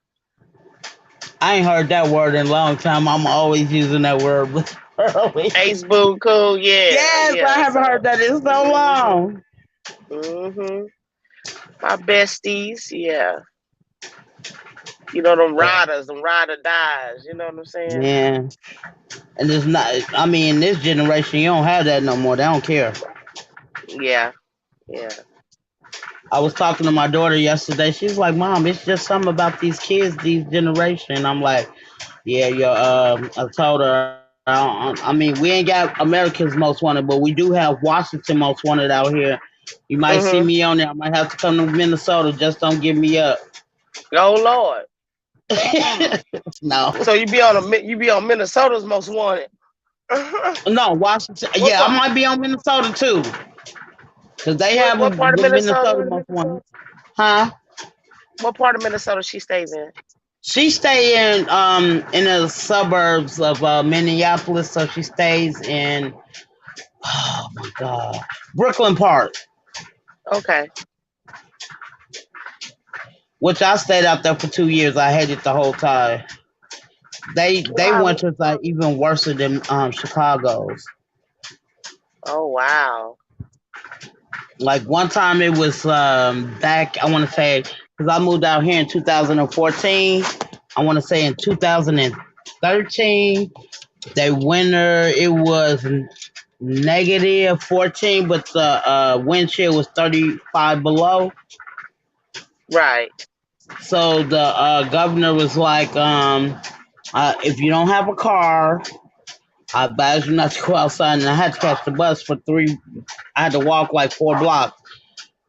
S2: I ain't heard that word in a long time. I'm always using that word, Miss Pearl.
S1: ace boon coon. Yeah,
S2: Yes, I
S1: yeah.
S2: haven't heard
S1: So
S2: that in so
S1: mhm,
S2: long.
S1: mhm. My besties. Yeah, them
S2: Yeah,
S1: riders, them ride or dies. You know what I'm saying?
S2: man. And it's not. I mean, in this generation, you don't have that no more. They don't care.
S1: Yeah, yeah.
S2: I was talking to my daughter yesterday. She's like, "Mom, it's just something about these kids, these generation." I'm like, "Yeah, I told her. I mean, we ain't got America's Most Wanted, but we do have Washington Most Wanted out here. You might see me
S1: Mhm.
S2: on there. I might have to come to Minnesota. Just don't give me up."
S1: Oh Lord. Mm.
S2: No,
S1: So you be on Minnesota's most wanted.
S2: no, Washington.
S1: what
S2: Yeah, I
S1: part?
S2: might be on Minnesota too, because they
S1: What
S2: have
S1: what part of
S2: the Minnesota
S1: Minnesota?
S2: Most Wanted. Huh?
S1: What part of Minnesota she stays in?
S2: She stay in the suburbs of Minneapolis, so she stays in oh my god, Brooklyn Park,
S1: Okay.
S2: which I stayed out there for 2 years. I hated the whole time. They
S1: Wow.
S2: winters are even worse than Chicago's.
S1: Oh wow.
S2: Like one time it was back. I want to say because I moved out here in 2014. I want to say in 2013. That winter it was -14, but the wind chill was 35 below.
S1: Right.
S2: So the governor was like, if you don't have a car, I advise you not to go outside. And I had to catch the bus for 3. I had to walk like 4 blocks.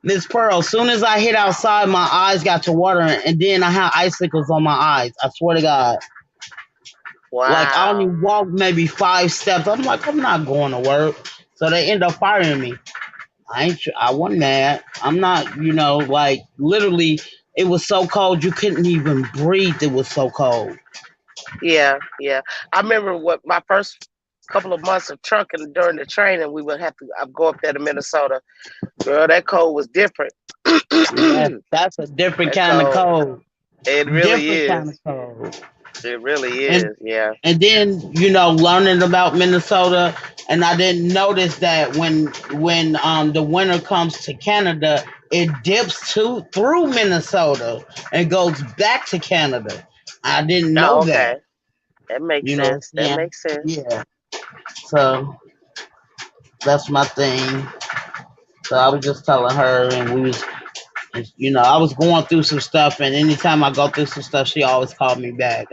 S2: Miss Pearl, as soon as I hit outside, my eyes got to watering, and then I had icicles on my eyes. I swear to God. Like I only
S1: Wow.
S2: walked maybe 5 steps. I'm like, I'm not going to work. So they end up firing me. I wasn't mad. I'm not, like literally it was so cold you couldn't even breathe. It was so cold.
S1: Yeah. Yeah. I remember what my first couple of months of trucking during the training, we would have to go up there to Minnesota. Girl, that cold was different.
S2: Yeah,
S1: that
S2: that's a different kind of
S1: cold.
S2: cold.
S1: It really
S2: Different kind of
S1: is.
S2: cold.
S1: It really
S2: And
S1: is. Yeah.
S2: and then learning about Minnesota, and I didn't notice that when the winter comes to Canada, it dips through Minnesota and goes back to Canada. I didn't know
S1: Oh,
S2: that.
S1: okay. That makes
S2: You know what I'm
S1: sense. That
S2: saying?
S1: makes sense.
S2: Yeah. So that's my thing. So I was just telling her, and I was going through some stuff, and anytime I go through some stuff, she always called me back.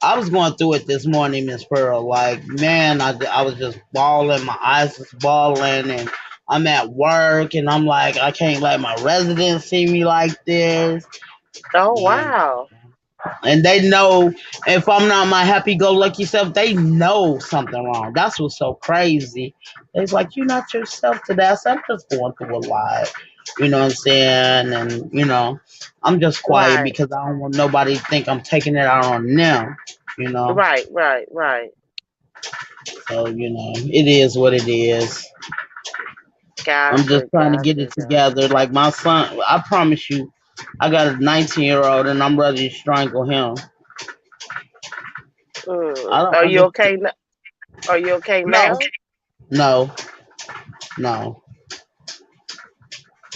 S2: I was going through it this morning, Miss Pearl. Like, man, I was just bawling. My eyes was bawling, and I'm at work, and I'm like, I can't let my residents see me like this.
S1: Oh,
S2: And
S1: wow.
S2: they know if I'm not my happy-go-lucky self, they know something wrong. That's what's so crazy. It's like you're not yourself today. I said, I'm just going through a lot. You know what I'm saying? And I'm just quiet
S1: Right.
S2: because I don't want nobody to think I'm taking it out on them. You know.
S1: Right. Right. Right.
S2: So it is what it is. I'm just
S1: Gotcha.
S2: trying to get
S1: Gotcha.
S2: it
S1: Gotcha.
S2: together. Like my son, I promise you, I got a 19-year-old and I'm ready to strangle him. I don't
S1: Are you
S2: understand.
S1: okay? Are you okay
S2: No,
S1: now?
S2: no, no.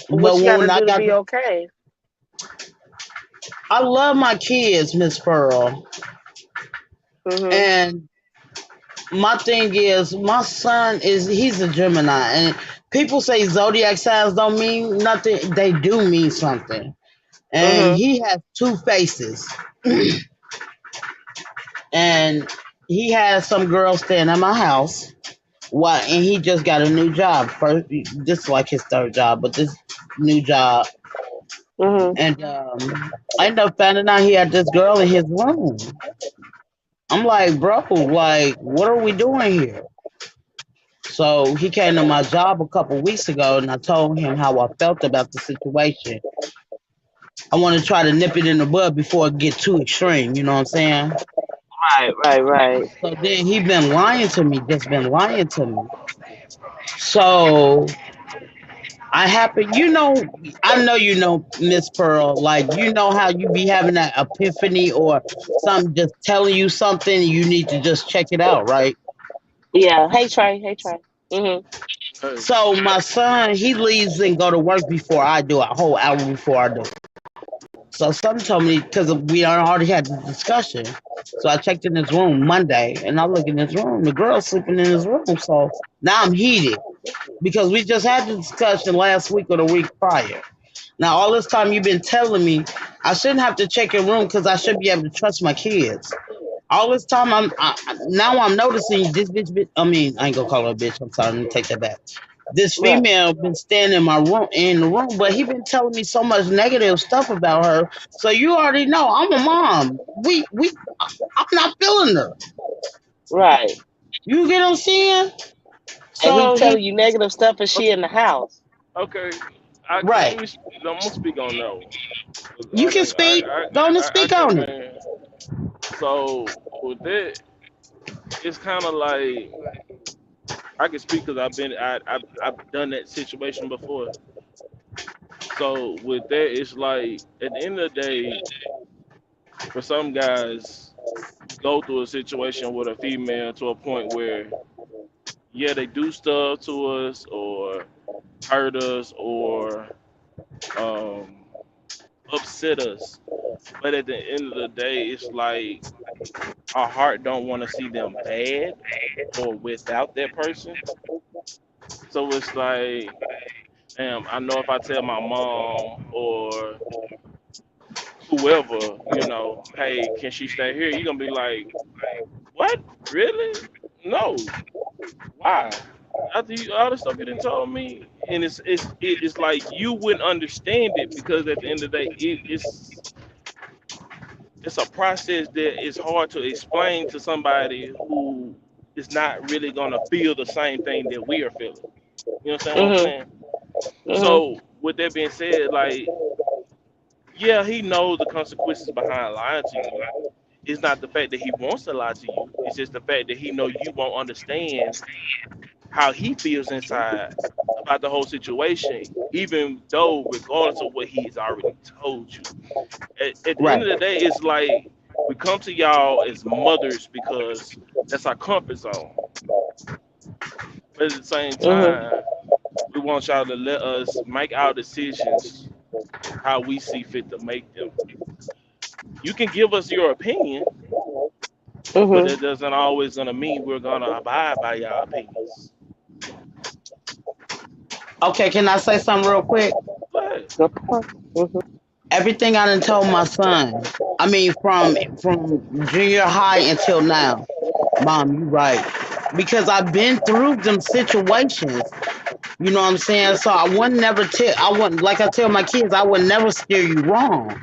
S1: What
S2: But
S1: you got to
S2: when I
S1: do to
S2: got
S1: be okay?
S2: I love my kids, Miss Pearl.
S1: Mhm.
S2: And my thing is, my son he's a Gemini, and people say zodiac signs don't mean nothing. They do mean something. And
S1: Mhm.
S2: he has two faces, and he has some girl staying at my house. What? And he just got a new job. First, this is like his third job, but this new job.
S1: Mhm.
S2: And I ended up finding out he had this girl in his room. I'm like, bro, like, what are we doing here? So he came to my job a couple weeks ago, and I told him how I felt about the situation. I want to try to nip it in the bud before it get too extreme. You know what I'm saying?
S1: Right. Right. Right.
S2: So then he been lying to me, just been lying to me. So I happen, I know Miss Pearl, like how you be having that epiphany or something just telling you something, you need to just check it out, right?
S1: Yeah. Hey Trey. Hey Trey. Mhm.
S4: Hey,
S2: So my son, he leaves and go to work before I do, a whole hour before I do. So something told me because we already had the discussion. So I checked in his room Monday, and I look in his room. The girl's sleeping in his room. So now I'm heated because we just had the discussion last week or the week prior. Now all this time you've been telling me I shouldn't have to check your room because I should be able to trust my kids. All this time now I'm noticing this bitch. I mean, I ain't gonna call her a bitch. I'm sorry. Let me take that back. This
S1: Right.
S2: female been standing in my room in the room, but he been telling me so much negative stuff about her. So you already know I'm a mom. I'm not feeling her.
S1: Right.
S2: You get what I'm saying?
S1: And he
S2: So he
S1: telling you negative stuff, and she
S4: okay,
S1: in the house.
S4: okay. Let
S2: right.
S4: me. I'm gonna speak on that one. 'Cause
S2: You can speak. Go on and
S4: I
S2: speak
S4: came
S2: on it.
S4: in. So with that, it's kind of like I can speak because I've done that situation before. So with that, it's like at the end of the day, for some guys, go through a situation with a female to a point where yeah, they do stuff to us or hurt us or um, upset us. But at the end of the day, it's like our heart don't want to see them bad or without that person. So it's like, damn, I know if I tell my mom or whoever, hey, can she stay here? You're gonna be like, what? Really? No. Why? After all the stuff you didn't told me, and it's like you wouldn't understand it because at the end of the day, it's a process that is hard to explain to somebody who is not really gonna feel the same thing that we are feeling. You understand what I'm
S1: Mhm.
S4: saying?
S1: Mhm.
S4: So with that being said, like, yeah, he knows the consequences behind lying to you. It's not the fact that he wants to lie to you. It's just the fact that he know you won't understand how he feels inside about the whole situation, even though regardless of what he's already told you. At the end
S2: Right.
S4: of the day, it's like We come to y'all as mothers because that's our comfort zone. But at the same
S1: Mhm.
S4: time, we want y'all to let us make our decisions how we see fit to make them. You can give us your opinion, but
S1: Mhm.
S4: that doesn't always gonna mean we're gonna abide by your opinions.
S2: Okay, can I say something real quick?
S4: Go ahead.
S1: Good point. Mhm.
S2: Everything I done told my son, I mean, from junior high until now, Mom, you right. Because I've been through them situations. You know what I'm saying? So I would never tell. I wouldn't like I tell my kids. I would never steer you wrong.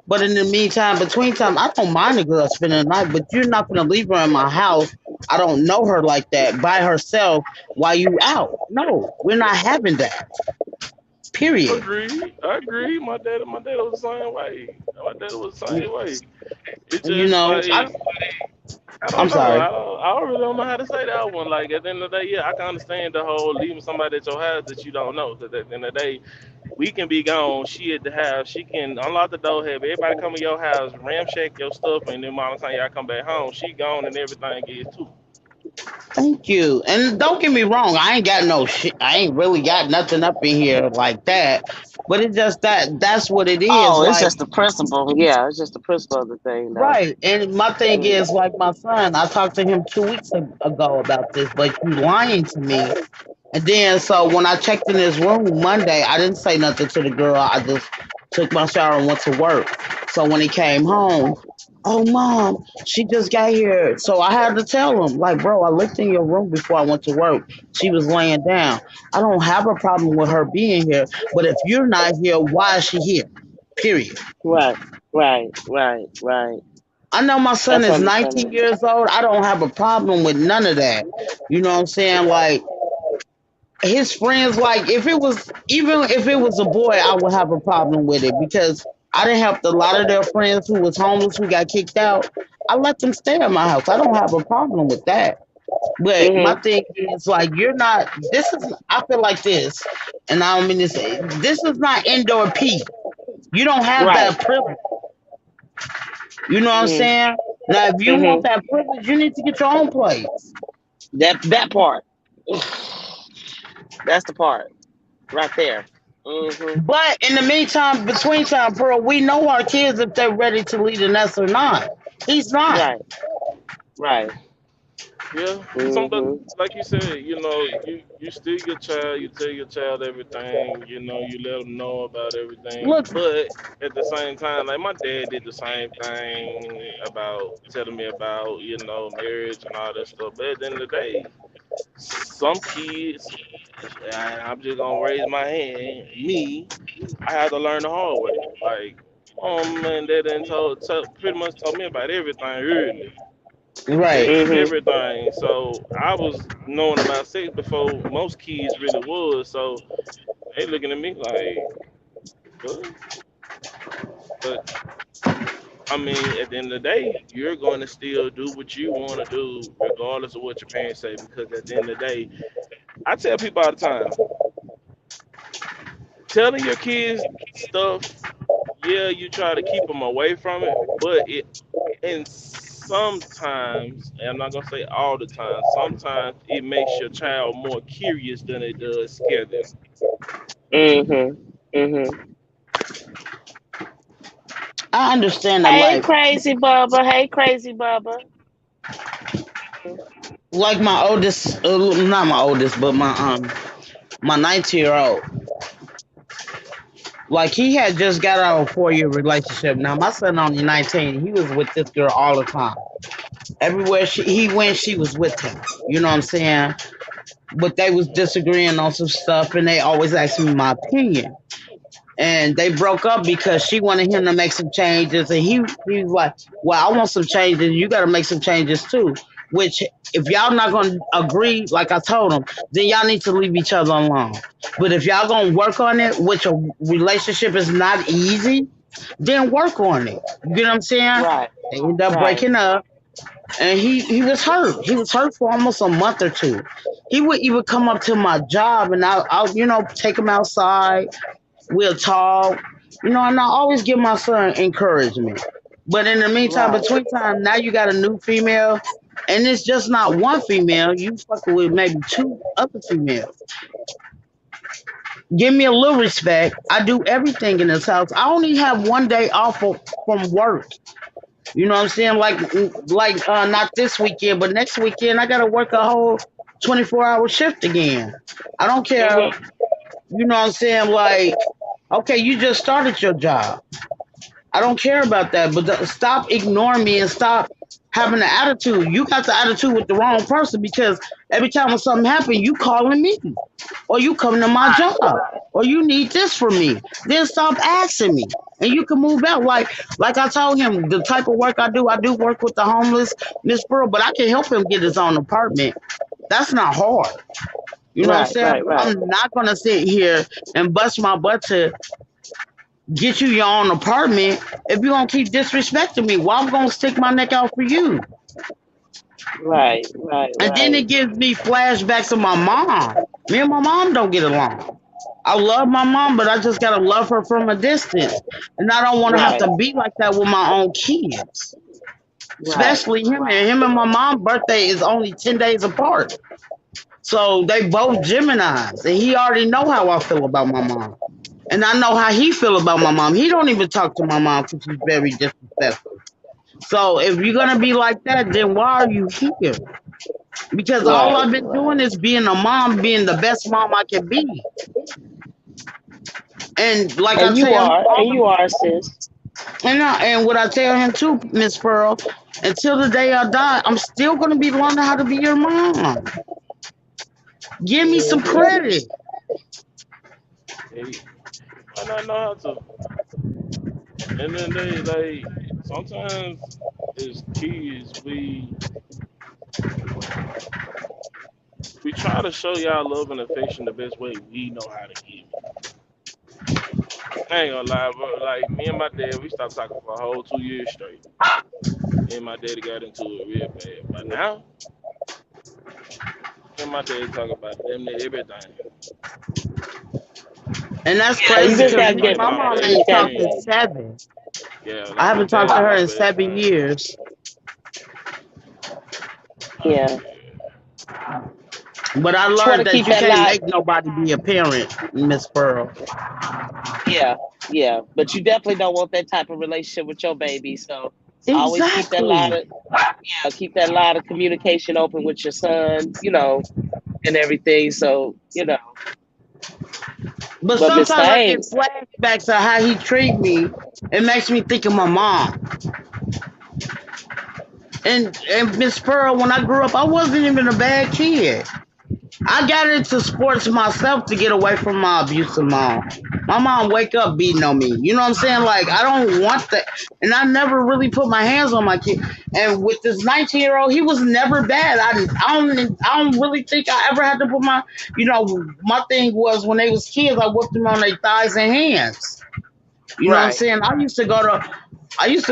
S2: But in the meantime, between time, I don't mind a girl spending the night, but you're not gonna leave her in my house. I don't know her like that by herself while you out. No, we're not having that. Period.
S4: Agree. I agree. My dad was the same way. My dad was the same way. It's
S2: You
S4: just
S2: know,
S4: like I don't
S2: I'm
S4: know.
S2: sorry.
S4: I really don't know how to say that one. Like at the end of the day, yeah, I can understand the whole leaving somebody at your house that you don't know. Because at the end of the day, we can be gone. She at the house. She can unlock the door, have everybody come in your house, ramshack your stuff, and then by the time y'all come back home, she gone and everything is too.
S2: Thank you. And don't get me wrong, I ain't got no shit. I ain't really got nothing up in here like that. But it's just that's what it is.
S1: Oh, it's
S2: Like,
S1: just the principle. Yeah, it's just the principle of the thing, though.
S2: right. And my thing
S1: Mm.
S2: is, like my son, I talked to him 2 weeks ago about this, but you lying to me. And then, so when I checked in his room Monday, I didn't say nothing to the girl. I just took my shower and went to work. So when he came home, oh, mom, she just got here. So I had to tell him, like, bro, I looked in your room before I went to work. She was laying down. I don't have a problem with her being here. But if you're not here, why is she here? Period.
S1: Right, right.
S2: I know my son
S1: That's
S2: is 19
S1: understandable.
S2: years old. I don't have a problem with none of that. You know what I'm saying? Like, his friends, like if it was even if it was a boy, I would have a problem with it because I didn't help a lot of their friends who was homeless who got kicked out. I let them stay at my house. I don't have a problem with that. But my
S1: Mhm.
S2: thing is like you're not this is I feel like this, and I don't mean to say this is not indoor peace. You don't have
S1: Right.
S2: that privilege. You know what I'm
S1: Mhm.
S2: saying? Now if you want
S1: Mhm.
S2: that privilege, you need to get your own place.
S1: That part. That's the part right there. Mhm.
S2: But in the meantime, between time, Pearl, we know our kids if they're ready to lead the nest or not. He's not.
S1: Right. Right.
S4: Yeah, somebody
S1: Mhm.
S4: like you said, you still your child, you tell your child everything, you let them know about everything.
S2: Look,
S4: But at the same time, like my dad did the same thing about telling me about, marriage and all that stuff. But at the end of the day, some kids, I'm just gonna raise my hand. Me, I had to learn the hard way. Like, man, they didn't pretty much told me about everything early,
S2: right.
S4: sex and
S1: Mhm.
S4: everything. So I was knowing about sex before most kids really was. So they looking at me like, what? But I mean, at the end of the day, you're going to still do what you want to do, regardless of what your parents say. Because at the end of the day, I tell people all the time, telling your kids stuff, yeah, you try to keep them away from it, but and sometimes, and I'm not gonna say all the time, sometimes it makes your child more curious than it does scare them.
S1: Mhm. Mhm.
S2: I understand that,
S1: Hey, crazy Bubba. Hey, crazy Bubba.
S2: like my oldest, not my oldest, but my 19-year old. Like he had just got out of a 4 year relationship. Now my son only 19. He was with this girl all the time. Everywhere he went, she was with him. You know what I'm saying? But they was disagreeing on some stuff, and they always asked me my opinion. And they broke up because she wanted him to make some changes, and he was like, "Well, I want some changes. You got to make some changes too." Which, if y'all not gonna agree, like I told him, then y'all need to leave each other alone. But if y'all gonna work on it, which a relationship is not easy, then work on it. You get what I'm saying?
S1: Right.
S2: They end up
S1: Right.
S2: breaking up, and he was hurt. He was hurt for almost a month or two. He would even come up to my job, and I'll take him outside. We'll talk, and I always give my son encouragement. But in the meantime,
S1: Right.
S2: between time, now you got a new female, and it's just not one female. You fucking with maybe two other females. Give me a little respect. I do everything in this house. I only have one day off from work. You know what I'm saying? Like not this weekend, but next weekend I gotta work a whole 24-hour shift again. I don't care.
S1: Mm-hmm.
S2: You know what I'm saying? Like, okay, you just started your job. I don't care about that, but stop ignoring me and stop having the attitude. You got the attitude with the wrong person because every time when something happens, you calling me, or you coming to my job, or you need this from me. Then stop asking me, and you can move out. Like I told him, the type of work I do work with the homeless, Miss Pearl, but I can help him get his own apartment. That's not hard. You know what I'm
S1: Right,
S2: saying?
S1: right, right.
S2: I'm not gonna sit here and bust my butt to get you your own apartment if you're gonna keep disrespecting me. Why I'm gonna stick my neck out for you?
S1: Right, right,
S2: And then
S1: right.
S2: it gives me flashbacks of my mom. Me and my mom don't get along. I love my mom, but I just gotta love her from a distance. And I don't wanna have
S1: Right,
S2: to be like that with my own kids.
S1: right.
S2: Especially him and my mom's birthday is only 10 days apart. So they both Geminis. And he already know how I feel about my mom. And I know how he feel about my mom. He don't even talk to my mom because she's very disrespectful. So if you're gonna be like that, then why are you here? Because all
S1: Right,
S2: I've been
S1: right.
S2: doing is being a mom, being the best mom I can be. And like I tell him,
S1: And you are, sis.
S2: and what I tell him too, Miss Pearl, until the day I die, I'm still gonna be learning how to be your mom. Give me some
S1: Mm-hmm.
S2: credit.
S4: Hey, why not know how to? And then they like sometimes as kids we try to show y'all love and affection the best way we know how to give it. I ain't gonna lie, bro. Like me and my dad, we stopped talking for a whole 2 years straight. Me and my daddy got into it real bad. But now, me and my daddy talk about damn near everything.
S2: And that's
S1: Yeah, you
S2: crazy
S1: just
S2: because
S1: gotta
S2: me and
S4: Like
S1: get.
S2: my
S4: my
S2: mom
S1: You
S2: ain't
S1: just
S4: best
S1: gotta.
S2: talked in
S4: friend.
S2: 7.
S4: Yeah,
S2: I
S4: like my
S2: haven't talked to
S4: dad,
S2: her
S4: my
S2: in
S4: best
S2: seven
S4: friend.
S2: years.
S4: Oh
S1: Yeah,
S4: yeah.
S2: But I
S1: just want
S2: learned
S1: to
S2: that
S1: keep
S2: you
S1: that
S2: can't
S1: light.
S2: make nobody be a parent, Miss Pearl.
S1: Yeah, yeah. But you definitely don't want that type of relationship with your baby. So always keep that line
S2: Exactly.
S1: of keep that line of communication open with your son. And everything. So
S2: But
S1: but Miss
S2: sometimes I get
S1: Thing.
S2: flashbacks of how he treat me. It makes me think of my mom. And Miss Pearl, when I grew up, I wasn't even a bad kid. I got into sports myself to get away from my abusive mom. My mom wake up beating on me. You know what I'm saying? Like I don't want that, and I never really put my hands on my kid. And with this 19-year-old, he was never bad. I don't really think I ever had to put my, my thing was when they was kids, I whipped them on their thighs and hands. You know what I'm
S1: Right.
S2: saying? I used to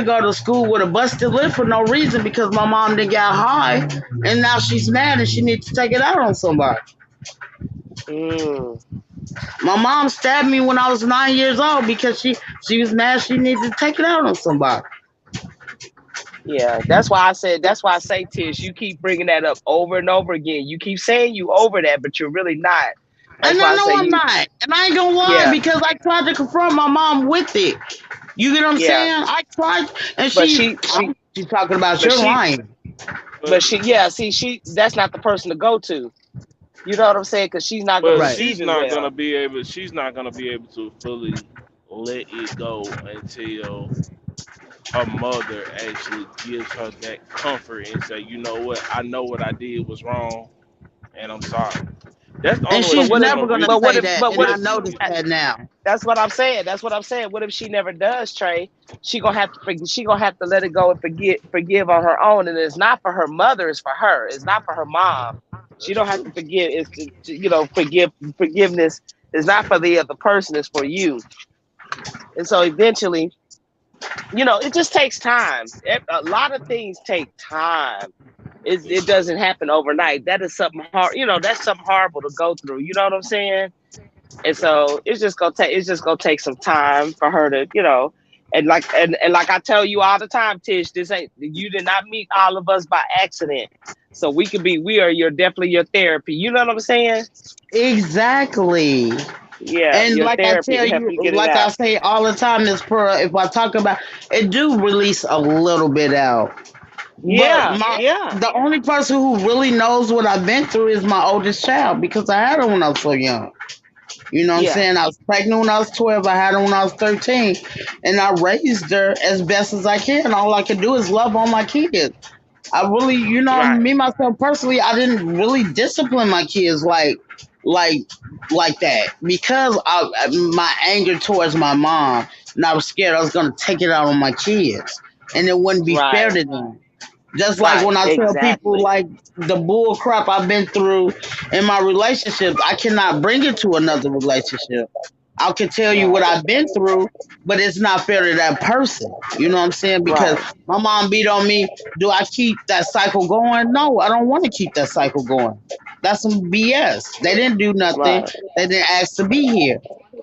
S2: go to school with a busted lip for no reason because my mom didn't get high, and now she's mad and she needs to take it out on somebody.
S1: Mm,
S2: My mom stabbed me when I was 9 years old because she was mad she needed to take it out on somebody.
S1: yeah. That's why I say, Tish, you keep bringing that up over and over again. You keep saying you over that, but you're really not. That's
S2: And
S1: why
S2: I
S1: I
S2: know
S1: say
S2: I'm
S1: you.
S2: not. And I ain't gonna lie
S1: Yeah,
S2: because I tried to confront my mom with it. You get what I'm
S1: yeah.
S2: saying? I tried, and
S1: But she
S2: she's talking about
S1: but
S2: you're
S1: she
S2: lying.
S1: but
S4: But
S1: she yeah. See, that's not the person to go to. You know what I'm saying? Because she's not gonna
S4: but
S2: Right.
S1: receive it well.
S4: she's not gonna be able to fully let it go until her mother actually gives her that comfort and say, you know what, I know what I did was wrong and I'm sorry. That's the
S2: And
S4: only way
S1: But
S2: she's
S1: what
S4: she's
S1: if?
S2: never
S4: gonna
S2: gonna
S1: But
S4: really
S1: what
S2: say
S1: if?
S2: that,
S1: But
S2: and
S1: what
S2: I
S1: if?
S2: noticed
S4: forgive you.
S2: that now.
S1: That's what I'm saying. That's what I'm saying. What if she never does, Trey? She gonna have to let it go and forgive on her own. And it's not for her mother. It's for her. It's not for her mom. She
S4: That's
S1: don't have
S4: true.
S1: to forgive. Forgiveness is not for the other person. It's for you. And so eventually, it just takes time. A lot of things take time. It
S4: That's true.
S1: doesn't happen overnight. That is something hard. That's something horrible to go through. You know what I'm saying? And so it's just gonna take some time for her to. And like I tell you all the time, Tish, this ain't you did not meet all of us by accident. So we are your definitely your therapy. You know what I'm saying?
S2: Exactly.
S1: Yeah,
S2: And
S1: your
S2: like I
S1: therapy
S2: tell
S1: to help
S2: you,
S1: you get it
S2: like I
S1: out.
S2: say all the time, Miss Pearl, if I talk about it, do release a little bit out. But
S1: Yeah, yeah,
S2: the only person who really knows what I've been through is my oldest child because I had her when I was so young. You know what I'm
S1: yeah.
S2: saying? I was pregnant when I was 12. I had her when I was 13. And I raised her as best as I can. All I can do is love on my kids. I really,
S1: Right,
S2: me myself personally, I didn't really discipline my kids like, like that because my anger towards my mom, and I was scared I was gonna take it out on my kids, and it wouldn't be fair
S1: right,
S2: to them. Just like
S1: right.
S2: when I tell people
S1: Exactly.
S2: like the bull crap I've been through in my relationships, I cannot bring it to another relationship. I can tell you what
S1: Right,
S2: I've been through, but it's not fair to that person. You know what I'm saying? Because
S1: right,
S2: my mom beat on me. Do I keep that cycle going? No, I don't want to keep that cycle going. That's some BS. They didn't do nothing.
S1: right,
S2: They didn't ask to be here.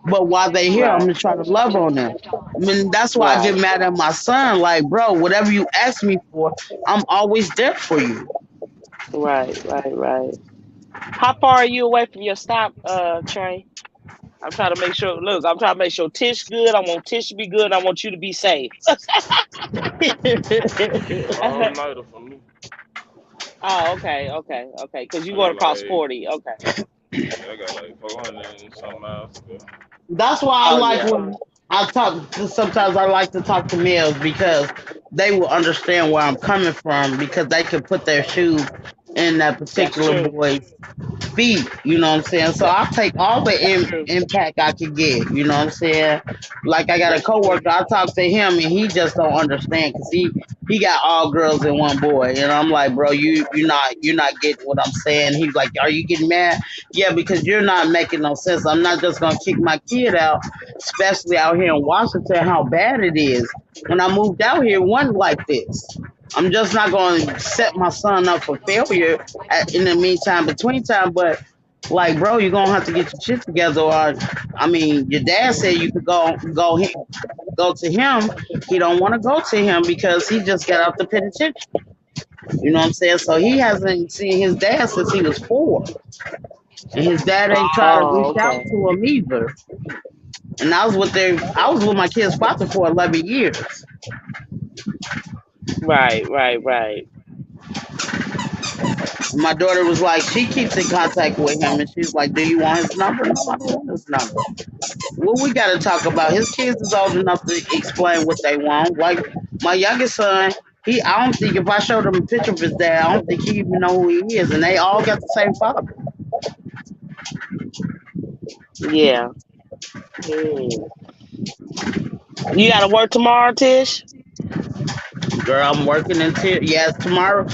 S2: But while they here, I'm
S1: right,
S2: gonna try to love on them. I mean, that's why I get
S1: right,
S2: mad at my son. Like, bro, whatever you ask me for, I'm always there for you.
S1: right. How far are you away from your stop, train? I'm trying to make sure. Look, I'm trying to make sure Tish good. I want Tish to be good. I want you to be safe.
S4: All nighter for me.
S1: Oh, okay. Because you
S4: I
S1: going
S4: got
S1: across
S4: like
S1: 40. Okay.
S4: yeah, I got like 400 and something miles to go.
S2: That's why I
S1: Oh
S2: like
S1: yeah.
S2: when I talk. Sometimes I like to talk to males because they will understand where I'm coming from because they can put their shoes in that
S1: That's
S2: particular
S1: true.
S2: boy's feet. You know what I'm saying? So
S1: That,
S2: I'll take all the
S1: that's true.
S2: impact I can get. You know what I'm saying? Like I got a
S1: That's true.
S2: coworker. I talk to him and he just don't understand because he got all girls and one boy. And I'm like, bro, you're not getting what I'm saying. He's like, are you getting mad? Yeah, because you're not making no sense. I'm not just gonna kick my kid out, especially out here in Washington. How bad it is. When I moved out here, it wasn't like this. I'm just not going to set my son up for failure in the meantime, between time. But like, bro, you're gonna have to get your shit together. Or, I mean, your dad said you could go to him. He don't want to go to him because he just got out the penitentiary. You know what I'm saying? So he hasn't seen his dad since he was 4, and his dad ain't tried to
S1: Oh,
S2: reach out
S1: okay.
S2: to him either. And I was with my kid's father for 11 years.
S1: Right.
S2: My daughter was like, she keeps in contact with him, and she's like, "Do you want his number?" No, I don't want his number. What we got to talk about? His kids is old enough to explain what they want. Like my youngest son, I don't think if I showed him a picture of his dad, I don't think he even know who he is, and they all got the same father.
S1: Yeah. Mm. You got to work tomorrow, Tish?
S2: Girl, I'm working until yes tomorrow.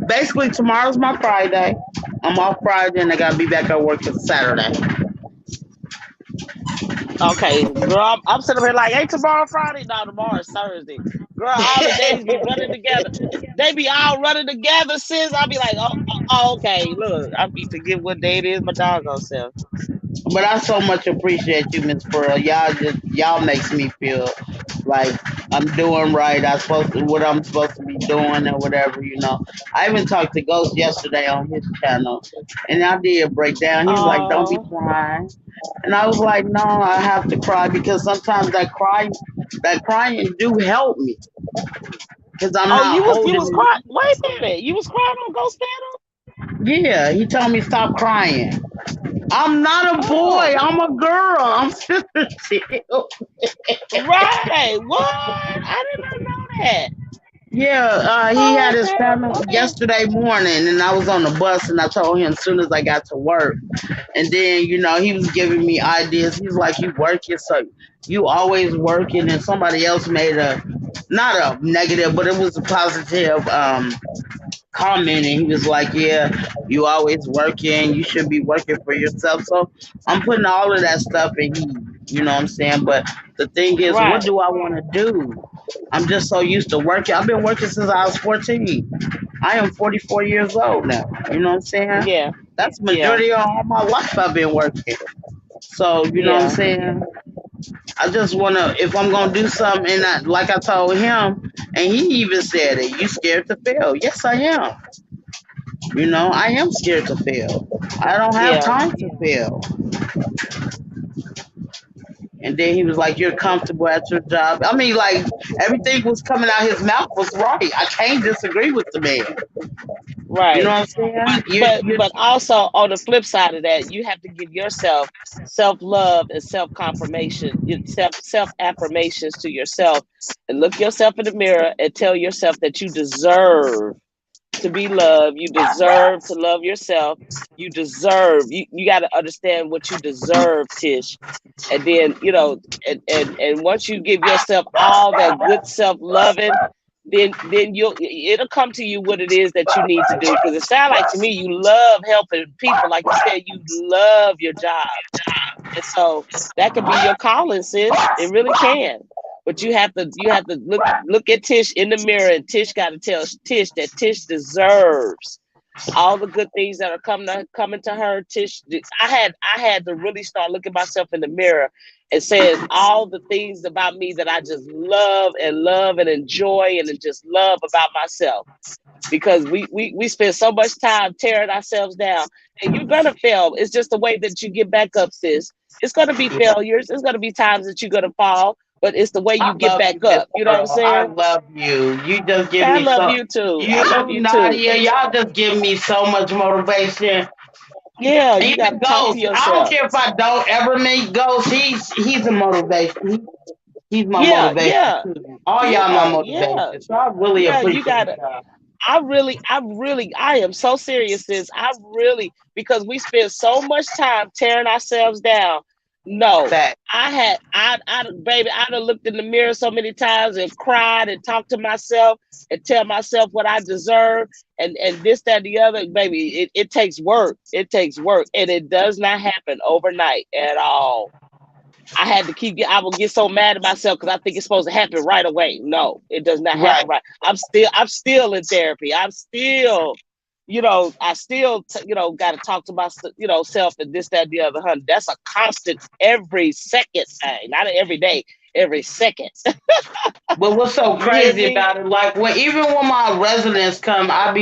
S2: Basically, tomorrow's my Friday. I'm off Friday, and I gotta be back at work for Saturday.
S1: Okay, girl, I'm sitting here like, ain't tomorrow Friday? No, tomorrow is Thursday. Girl, all the days be running together. They be all running together, sis. I'll be like, okay, look, I be forget what day it is, my doggone self.
S2: But I so much appreciate you, Miss Pearl. Y'all makes me feel like I'm doing right. I supposed to what I'm supposed to be doing or whatever, you know. I even talked to Ghost yesterday on his channel, and I did break down. He was like, "Don't be
S1: Oh,
S2: crying," and I was like, "No, I have to cry because sometimes that crying do help me because I'm
S1: oh,
S2: not
S1: you
S2: holding
S1: was
S2: it."
S1: crying. Wait a minute, you was crying on Ghost
S2: Yeah, he told me stop crying. I'm not a
S1: Panel?
S2: boy.
S1: Oh,
S2: I'm a girl. I'm 15.
S1: right. What? I did not know that.
S2: Yeah, he
S1: Oh,
S2: had his
S1: okay,
S2: panel
S1: okay.
S2: yesterday morning, and I was on the bus, and I told him as soon as I got to work. And then, he was giving me ideas. He's like, "You working, so you always working." And somebody else made not a negative, but it was a positive comment, and he was like, "Yeah, you always working. You should be working for yourself." So I'm putting all of that stuff in he. You know what I'm saying? But the thing is, what
S1: Right.
S2: do I want to do? I'm just so used to working. I've been working since I was 14. I am 44 years old now. You know what I'm saying?
S1: Yeah.
S2: That's the
S1: Yeah.
S2: majority of all my life I've been working. So, you know what I'm
S1: Yeah.
S2: saying? I just wanna if I'm gonna do something, and like I told him, and he even said it. You scared to fail? Yes, I am. I am scared to fail. I don't have
S1: Yeah.
S2: time to fail. And then he was like, "You're comfortable at your job." I mean, like everything was coming out his mouth was right. I can't disagree with the man. You know
S1: Right.
S2: what I'm saying? You
S1: But also on the flip side of that, you have to give yourself self love and self confirmation, self affirmations to yourself, and look yourself in the mirror and tell yourself that you deserve to be loved. You deserve to love yourself. You got to understand what you deserve, Tish. And then, and once you give yourself all that good self loving, then it'll come to you what it is that you need to do. Because it sounds like to me you love helping people. Like you said, you love your job. And so that could be your calling, sis. It really can. But you have to look at Tish in the mirror, and Tish got to tell Tish that Tish deserves all the good things that are coming to her. Tish, I had to really start looking myself in the mirror and saying all the things about me that I just love and enjoy and just love about myself. Because we spend so much time tearing ourselves down, and you're gonna fail. It's just the way that you get back up, sis. It's gonna be failures. It's gonna be times that you're gonna fall, but it's the way
S2: I
S1: you get
S2: love you,
S1: back
S2: Miss
S1: up. You know what I'm
S2: Pearl. I
S1: saying?
S2: love you. You just give
S1: I
S2: me
S1: love
S2: so
S1: you too. I love
S2: you
S1: you too.
S2: Nadia, y'all just give me so much motivation.
S1: Yeah, you got to
S2: Even
S1: talk to
S2: Ghost. I don't
S1: yourself.
S2: care if I don't ever meet Ghost. He's a motivation. He's my
S1: Yeah,
S2: motivation
S1: yeah,
S2: too. All y'all my
S1: yeah, yeah,
S2: motivation. So I really
S1: yeah. You
S2: appreciate
S1: gotta.
S2: y'all.
S1: I am so serious, sis. Because we spend so much time tearing ourselves down. No,
S2: Fact.
S1: baby, I'd have looked in the mirror so many times and cried and talked to myself and tell myself what I deserve and this, that, the other. Baby, it takes work. It takes work. And it does not happen overnight at all. I will get so mad at myself because I think it's supposed to happen right away. No, it does not happen
S2: Right.
S1: right. I'm still in therapy. I still, got to talk to my, self and this, that, the other. Honey, that's a constant every second thing, not every day, every second.
S2: But what's so
S1: You hear
S2: crazy
S1: me?
S2: about it? Like even when my residents come, I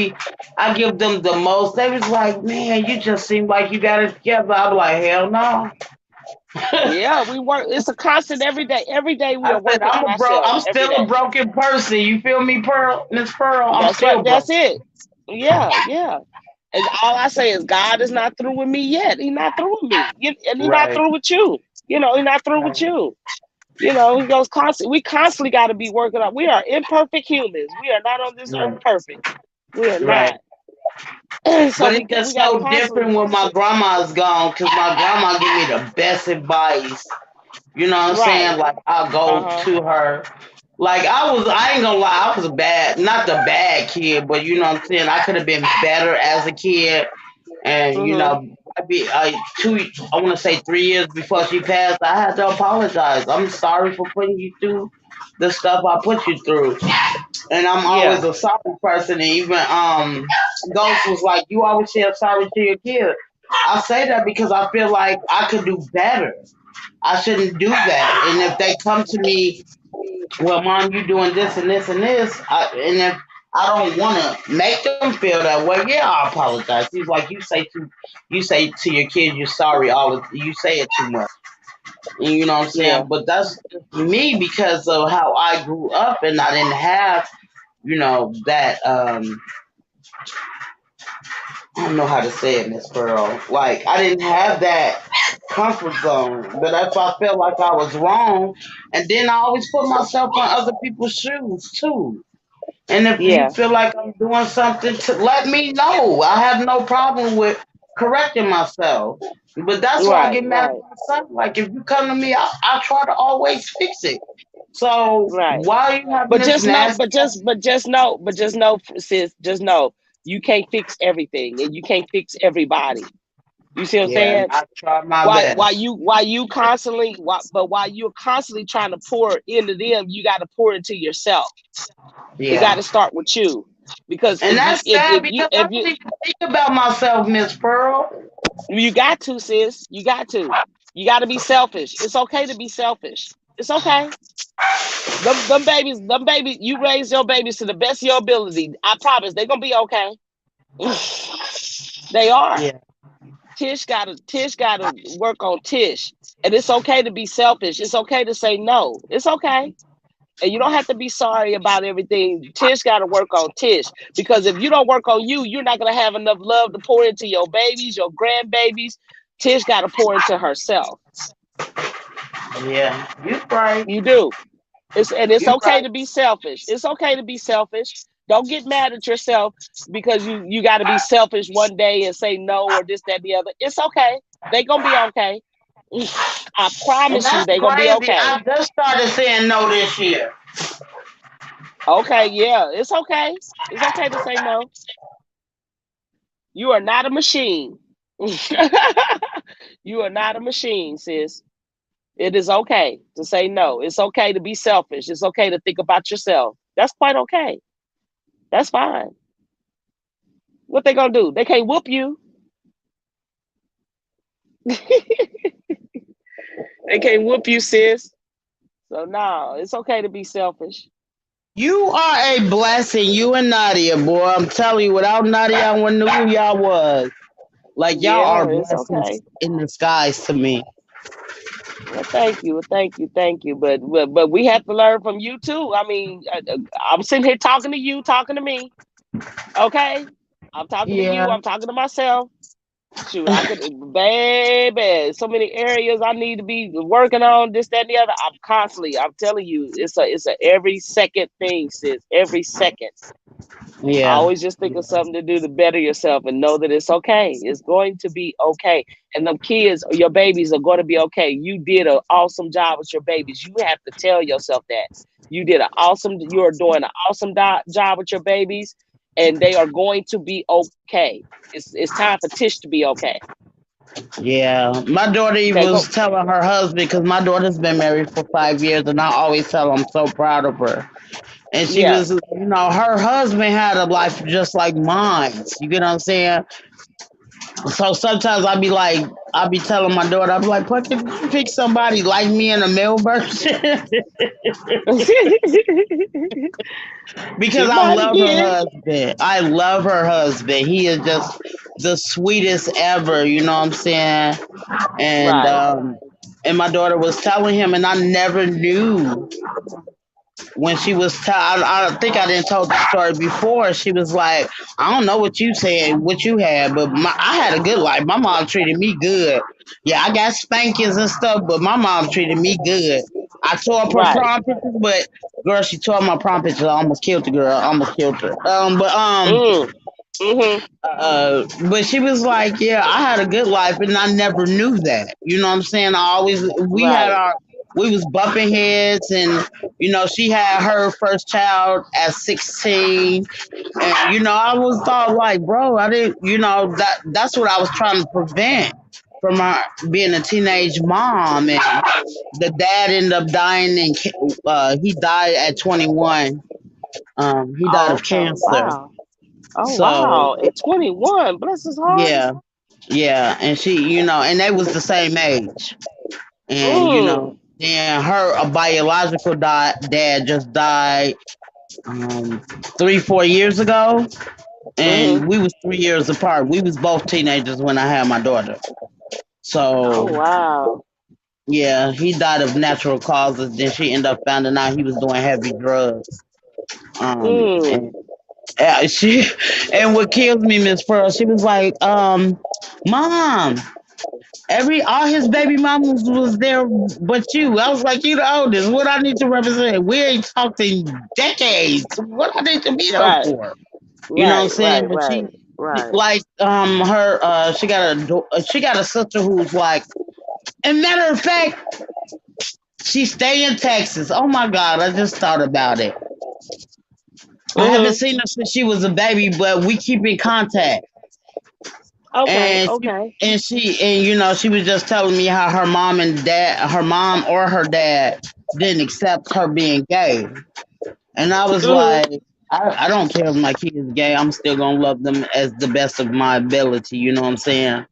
S2: give them the most. They was like, "Man, you just seem like you got it together." I'm like, "Hell no."
S1: Yeah, we work. It's a constant every day. Every day we
S2: I
S1: are
S2: said,
S1: working on
S2: I'm
S1: ourselves. Every
S2: still a
S1: day.
S2: broken person. You feel me, Pearl, Miss Pearl? I'm
S1: That's right.
S2: still
S1: That's
S2: broken.
S1: it. Yeah, yeah. And all I say is God is not through with me yet. He's not through with me. And he's not
S2: Right.
S1: through with you. He's not through with you. He goes constant. We constantly got to be working on. We are imperfect humans. We are not on this earth
S2: Right.
S1: perfect. We are
S2: Right.
S1: not. So
S2: But
S1: we
S2: it's
S1: we
S2: just
S1: got to
S2: so
S1: constantly.
S2: different when my grandma's gone because my grandma give me the best advice. You know what I'm
S1: Right.
S2: saying? Like I'll
S1: Uh
S2: go
S1: huh.
S2: to her. Like I ain't gonna lie, I was a bad, not the bad kid, but you know what I'm saying. I could have been better as a kid, and
S1: Mhm.
S2: I want to say 3 years before she passed, I had to apologize. I'm sorry for putting you through the stuff I put you through, and I'm always
S1: Yeah.
S2: a sorry person. And even Ghost was like, "You always say I'm sorry to your kid." I say that because I feel like I could do better. I shouldn't do that. And if they come to me, "Well, mom, you doing this and this and this," and if I don't want to make them feel that way, yeah, I apologize. He's like, you say to your kids, "You're sorry." You say it too much, and you know what I'm
S1: Yeah.
S2: saying. But that's me because of how I grew up, and I didn't have, that. I don't know how to say it, Miss Pearl. Like I didn't have that comfort zone. But if I felt like I was wrong, and then I always put myself in other people's shoes too. And if you
S1: Yeah.
S2: feel like I'm doing something, to let me know. I have no problem with correcting myself. But that's why I
S1: Right.
S2: get mad at
S1: Right.
S2: my son. Like if you come to me, I try to always fix it. So
S1: Right.
S2: why are you having
S1: But
S2: this
S1: just know,
S2: nasty?
S1: just know, sis, just know you can't fix everything and you can't fix everybody. You see what I'm
S2: Yeah,
S1: saying?
S2: I try my
S1: Why why
S2: best.
S1: you why you constantly why, but while you're constantly trying to pour into them, you got to pour into yourself. It got
S2: Yeah.
S1: to start with you. Because
S2: And that's sad because I
S1: if
S2: don't
S1: you
S2: even think about myself, Miss Pearl.
S1: you got to, sis, you got to be selfish. It's okay to be selfish. It's okay. Them babies, you raise your babies to the best of your ability. I promise they're gonna be okay. They are.
S2: Yeah.
S1: Tish gotta work on Tish. And it's okay to be selfish. It's okay to say no. It's okay. And you don't have to be sorry about everything. Tish gotta work on Tish. Because if you don't work on you, you're not gonna have enough love to pour into your babies, your grandbabies. Tish gotta pour into herself.
S2: Yeah. You right.
S1: You do. It's
S2: You
S1: okay
S2: right.
S1: to be selfish. It's okay to be selfish. Don't get mad at yourself because you got to be selfish one day and say no or this, that, the other. It's okay. They gonna be okay. I
S2: And
S1: promise you,
S2: that's
S1: they gonna be
S2: crazy.
S1: okay.
S2: I just started saying no this year.
S1: Okay, yeah, it's okay. It's okay to say no. You are not a machine. You are not a machine, sis. It is okay to say no. It's okay to be selfish. It's okay to think about yourself. That's quite okay. That's fine. What they gonna do? They can't whoop you. They can't whoop you, sis. So no, it's okay to be selfish.
S2: You are a blessing. You and Nadia, boy. I'm telling you, without Nadia, I wouldn't know who y'all was. Like y'all are
S1: Yeah, it's
S2: blessings
S1: okay.
S2: in disguise to me.
S1: Well, thank you, thank you. But we have to learn from you too. I mean, I'm sitting here talking to you, talking to me. Okay, I'm talking to you.
S2: Yeah.
S1: I'm talking to myself. Shoot, I could, baby, so many areas I need to be working on, this, that, and the other. I'm telling you, it's a every second thing, sis. Every second. I
S2: Yeah.
S1: always just think of something to do to better yourself and know that it's okay. It's going to be okay. And them kids, your babies are going to be okay. You did an awesome job with your babies. You have to tell yourself that. You are doing an awesome job with your babies, and they are going to be okay. It's time for Tish to be okay.
S2: Yeah. My daughter
S1: Okay,
S2: even
S1: go.
S2: was telling her husband, because my daughter's been married for 5 years, and I always tell her I'm so proud of her. And she
S1: Yeah,
S2: was, her husband had a life just like mine. You get what I'm saying? So sometimes I be telling my daughter, I be like, "What, can you pick somebody like me in a male version?"
S1: she
S2: Because I
S1: might have
S2: love her
S1: did.
S2: husband. I love her husband. He is just the sweetest ever. You know what I'm saying? And
S1: Right,
S2: and my daughter was telling him, and I never knew when she was. I think I didn't told the story before. She was like, "I don't know what you said, what you had, but I had a good life. My mom treated me good. Yeah, I got spankings and stuff, but my mom treated me good. I tore up her
S1: right.
S2: prom pictures, but girl, she tore up my prom pictures. I almost killed the girl. I almost killed her.
S1: Mm, mm-hmm.
S2: But she was like, "Yeah, I had a good life, and I never knew that." You know what I'm saying?
S1: Right,
S2: We was bumping heads, and she had her first child at 16, and I was thought like, bro, I didn't, that's what I was trying to prevent from her being a teenage mom, and the dad ended up dying, and he died at 21. He died
S1: oh,
S2: of
S1: okay,
S2: cancer.
S1: wow. Oh
S2: So
S1: wow. At 21, bless his heart.
S2: yeah, yeah, and and they was the same age, and
S1: Mm.
S2: then her biological dad just died 3-4 years ago,
S1: Mm-hmm.
S2: and we was 3 years apart. We was both teenagers when I had my daughter.
S1: Oh
S2: So
S1: wow.
S2: yeah, he died of natural causes. Then she ended up finding out he was doing heavy drugs.
S1: Mm.
S2: And she and what kills me, Miss Pearl, she was like, Mom, every all his baby mamas was there but you. I was like, you the oldest. What I need to represent? We ain't talked in decades. What I need to be there
S1: Right.
S2: for? You know what I'm
S1: Right.
S2: saying?
S1: Right.
S2: But
S1: Right. Right.
S2: like her she got a sister who's like, and matter of fact, she stay in Texas. Oh my God, I just thought about it. I haven't
S1: Mm-hmm.
S2: seen her since she was a baby, but we keep in contact.
S1: Okay.
S2: And
S1: Okay.
S2: she was just telling me how her mom or her dad didn't accept her being gay. And I was
S1: Mm-hmm.
S2: like, I don't care if my kid is gay. I'm still gonna love them as the best of my ability. You know what I'm saying?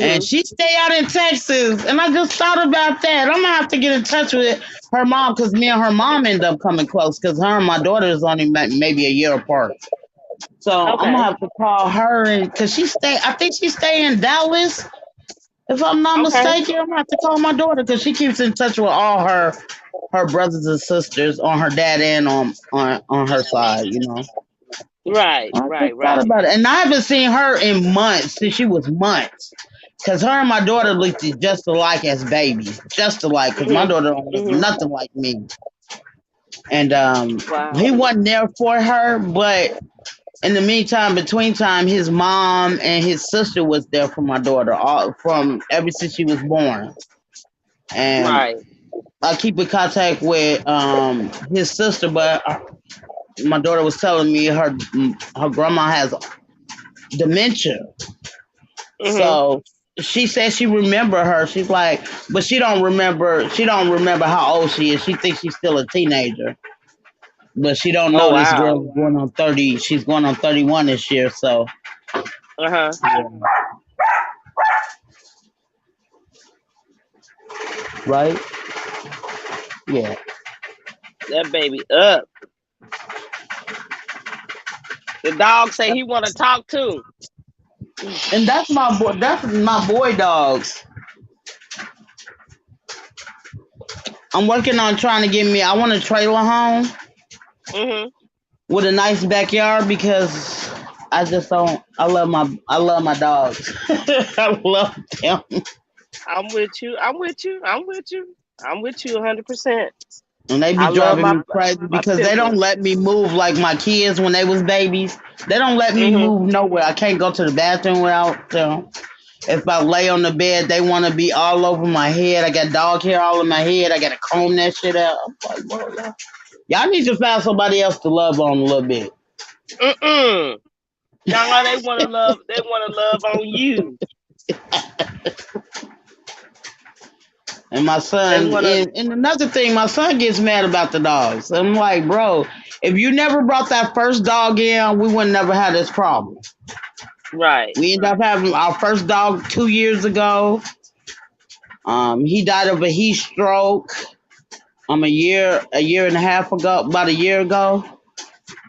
S2: And
S1: Mhm.
S2: she stay out in Texas. And I just thought about that. I'm gonna have to get in touch with her mom because me and her mom end up coming close because her and my daughter is only maybe a year apart. So I'm gonna
S1: Okay.
S2: have to call her and because she stay. I think she stay in Dallas. If I'm not
S1: Okay.
S2: mistaken, I'm gonna have to call my daughter because she keeps in touch with all her brothers and sisters on her dad and on her side. You know.
S1: Right.
S2: I just
S1: Right.
S2: thought
S1: Right.
S2: about it, and I haven't seen her in months since she was months. Cause her and my daughter looked just alike as babies, just alike. Cause my
S1: Mhm.
S2: daughter don't look
S1: Mhm.
S2: nothing like me, and he
S1: Wow.
S2: wasn't there for her. But in the meantime, between time, his mom and his sister was there for my daughter, all from ever since she was born. And
S1: Right.
S2: I keep in contact with his sister, but my daughter was telling me her grandma has dementia.
S1: Mhm.
S2: So she said she remember her. She's like, but she don't remember. She don't remember how old she is. She thinks she's still a teenager, but she don't
S1: Oh
S2: know this
S1: wow.
S2: girl is going on 30. She's going on 31 this year. So
S1: Uh huh.
S2: yeah. Right? Yeah.
S1: That baby up. The dog say he want to talk too.
S2: And that's my boy. That's my boy dogs. I'm working on trying to get me. I want a trailer home
S1: Mhm.
S2: with a nice backyard because I just don't. I love my dogs. I love them.
S1: I'm with you. I'm with you. I'm with you. I'm with you 100%.
S2: And they be
S1: I love
S2: driving
S1: my
S2: me crazy
S1: my
S2: because they don't
S1: pickles.
S2: let me move like my kids when they was babies. They don't let me
S1: Mhm.
S2: move nowhere. I can't go to the bathroom without them. If I lay on the bed, they want to be all over my head. I got dog hair all in my head. I got to comb that shit out. I'm like, bro, y'all need to find somebody else to love on a little bit.
S1: Mm-mm. Nah, they want to love. They want to love on you.
S2: And my
S1: They
S2: son,
S1: want to.
S2: and another thing, my son gets mad about the dogs. I'm like, bro, if you never brought that first dog in, we would never have this problem.
S1: Right.
S2: We ended up having our first dog 2 years ago. He died of a heat stroke. A year and a half ago, about a year ago,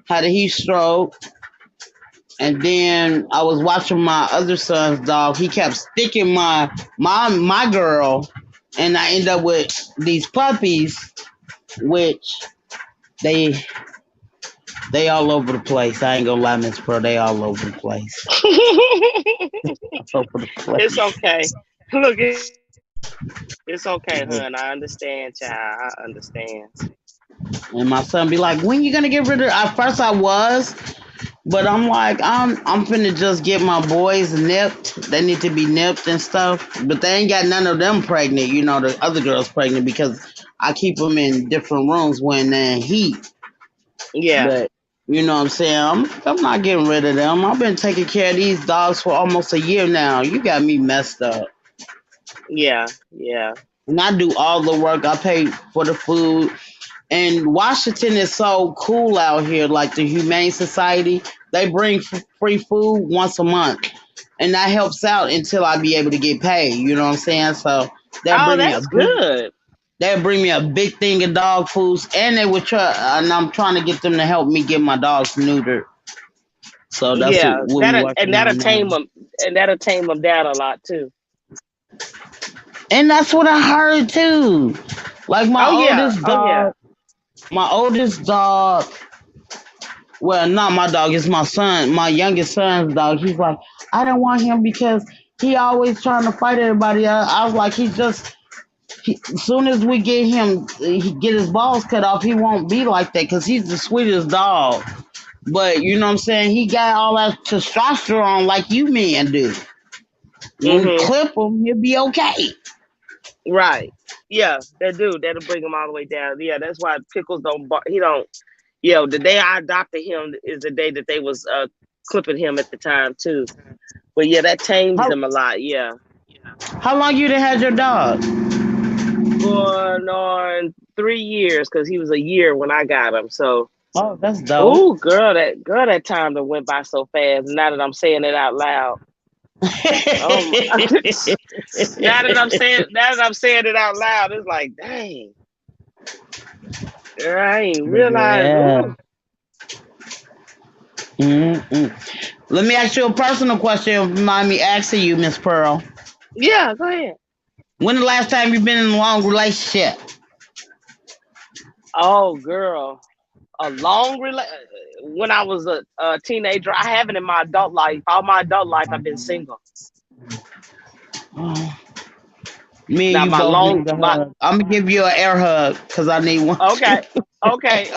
S2: had a heat stroke. And then I was watching my other son's dog. He kept sticking my girl, and I end up with these puppies, which they they all over the place. I ain't gonna lie, Miss Pro, they all over the place. All over the
S1: It's
S2: place.
S1: okay. Look, it's okay, hun. I understand, child. I understand.
S2: And my son be like, "When you gonna get rid of?" At first, I was, but I'm like, I'm finna just get my boys nipped. They need to be nipped and stuff. But they ain't got none of them pregnant. You know, the other girls pregnant because I keep them in different rooms when they're in heat.
S1: Yeah.
S2: But you know what I'm saying? I'm not getting rid of them. I've been taking care of these dogs for almost a year now. You got me messed up.
S1: Yeah. Yeah.
S2: And I do all the work. I pay for the food. And Washington is so cool out here, like the Humane Society. They bring free food once a month. And that helps out until I be able to get paid. You know what I'm saying? So they'll
S1: Oh,
S2: bring me
S1: that's good.
S2: a big thing of dog foods, and they would try. And I'm trying to get them to help me get my dogs neutered. So that's
S1: Yeah.
S2: what we're
S1: That and
S2: working
S1: that'll
S2: on now.
S1: tame them, and that'll tame them down a lot too.
S2: And that's what I heard too. Like
S1: Oh yeah. Oh yeah.
S2: my oldest dog. Well, not my dog. It's my son, my youngest son's dog. He's like, I don't want him because he always trying to fight everybody. I was like, as soon as we get him, he get his balls cut off, he won't be like that because he's the sweetest dog. But you know what I'm saying? He got all that testosterone like you men do. When we
S1: Mhm.
S2: clip him, he'll be okay.
S1: Right. Yeah. That do. That'll bring him all the way down. Yeah. That's why Pickles don't. He don't. Yeah. The day I adopted him is the day that they was clipping him at the time too. But yeah, that tames
S2: How
S1: them a lot. Yeah.
S2: how long you done had your dog?
S1: Going on 3 years because he was a year when I got him. So,
S2: Oh, that's dope.
S1: oh girl, that time that went by so fast. Now that I'm saying it out loud. now that I'm saying it out loud, it's like, dang, I ain't realized.
S2: Yeah.
S1: Ooh,
S2: Mm-mm. Let me ask you a personal question. Mind me asking you, Miss Pearl.
S1: yeah, go ahead.
S2: When the last time you've been in a long relationship?
S1: Oh, girl, a when I was a teenager. I haven't in my adult life. All my adult life, I've been single.
S2: Oh, me and
S1: Now
S2: you
S1: my
S2: both
S1: long
S2: need a
S1: my
S2: hug. I'm gonna give you an air hug because I need one
S1: okay,
S2: too.
S1: okay.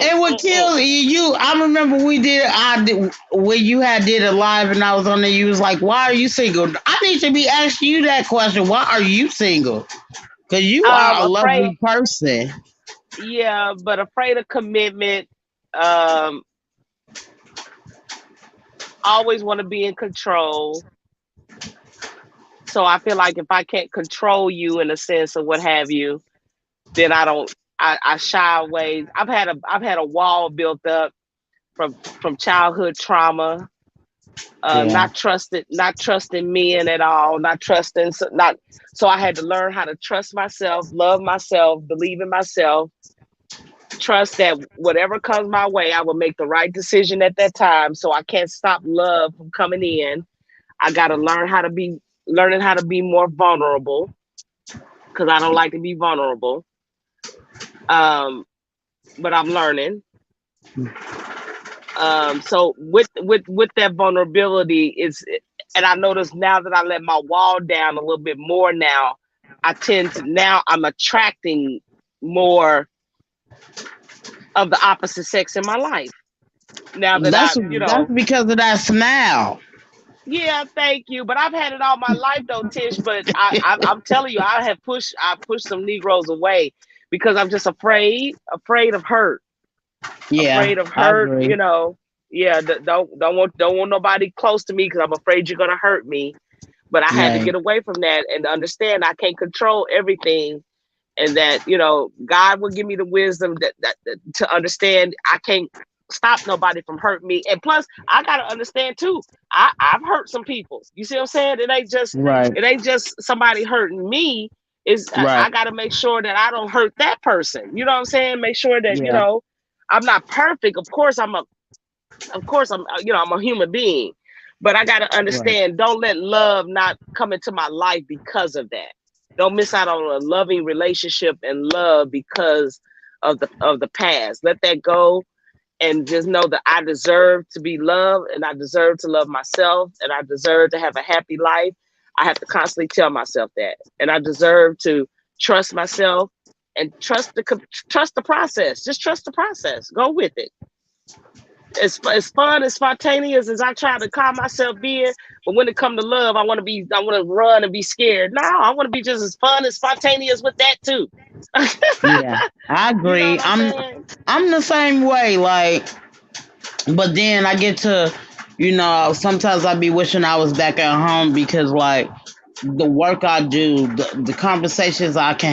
S2: It would kill you. I remember we did. I did when you had did it live, and I was on there. You was like, "Why are you single?" I need to be asking you that question. Why are you single? Because you are a
S1: Afraid,
S2: lovely person.
S1: yeah, but afraid of commitment. Um, always want to be in control. So I feel like if I can't control you in a sense or what have you, then I don't. I shy away. I've had a wall built up from childhood trauma.
S2: Yeah,
S1: Not trusting men at all. Not trusting. Not. So I had to learn how to trust myself, love myself, believe in myself, trust that whatever comes my way, I will make the right decision at that time. So I can't stop love from coming in. I got to learning how to be more vulnerable because I don't like to be vulnerable. Um, but I'm learning. So with that vulnerability is, and I notice now that I let my wall down a little bit more now, now I'm attracting more of the opposite sex in my life. Now that
S2: that's because of that smile.
S1: yeah, thank you. But I've had it all my life though, Tish. But I'm telling you, I pushed some Negroes away because I'm just afraid of hurt,
S2: Yeah,
S1: afraid of
S2: I
S1: hurt.
S2: agree.
S1: Yeah, don't want nobody close to me because I'm afraid you're gonna hurt me. But I had to
S2: Right,
S1: get away from that and understand I can't control everything, and that God will give me the wisdom that to understand I can't stop nobody from hurting me. And plus, I gotta understand too. I've hurt some people. You see what I'm saying?
S2: right,
S1: It ain't just somebody hurting me. Is
S2: right.
S1: I gotta make sure that I don't hurt that person. You know what I'm saying? Make sure that
S2: Yeah,
S1: I'm not perfect. Of course I'm a human being, but I got to
S2: right.
S1: understand, don't let love not come into my life because of that. Don't miss out on a loving relationship and love because of the past. Let that go and just know that I deserve to be loved and I deserve to love myself and I deserve to have a happy life. I have to constantly tell myself that. And I deserve to trust myself and trust the process. Just trust the process. Go with it. As fun and spontaneous as I try to calm myself being, but when it comes to love, I want to run and be scared. No, I want to be just as fun and spontaneous with that too.
S2: Yeah, I
S1: You know what
S2: agree.
S1: I'm saying?
S2: I'm the same way. Like, but then I get to, sometimes I be wishing I was back at home because like the work I do, the conversations I can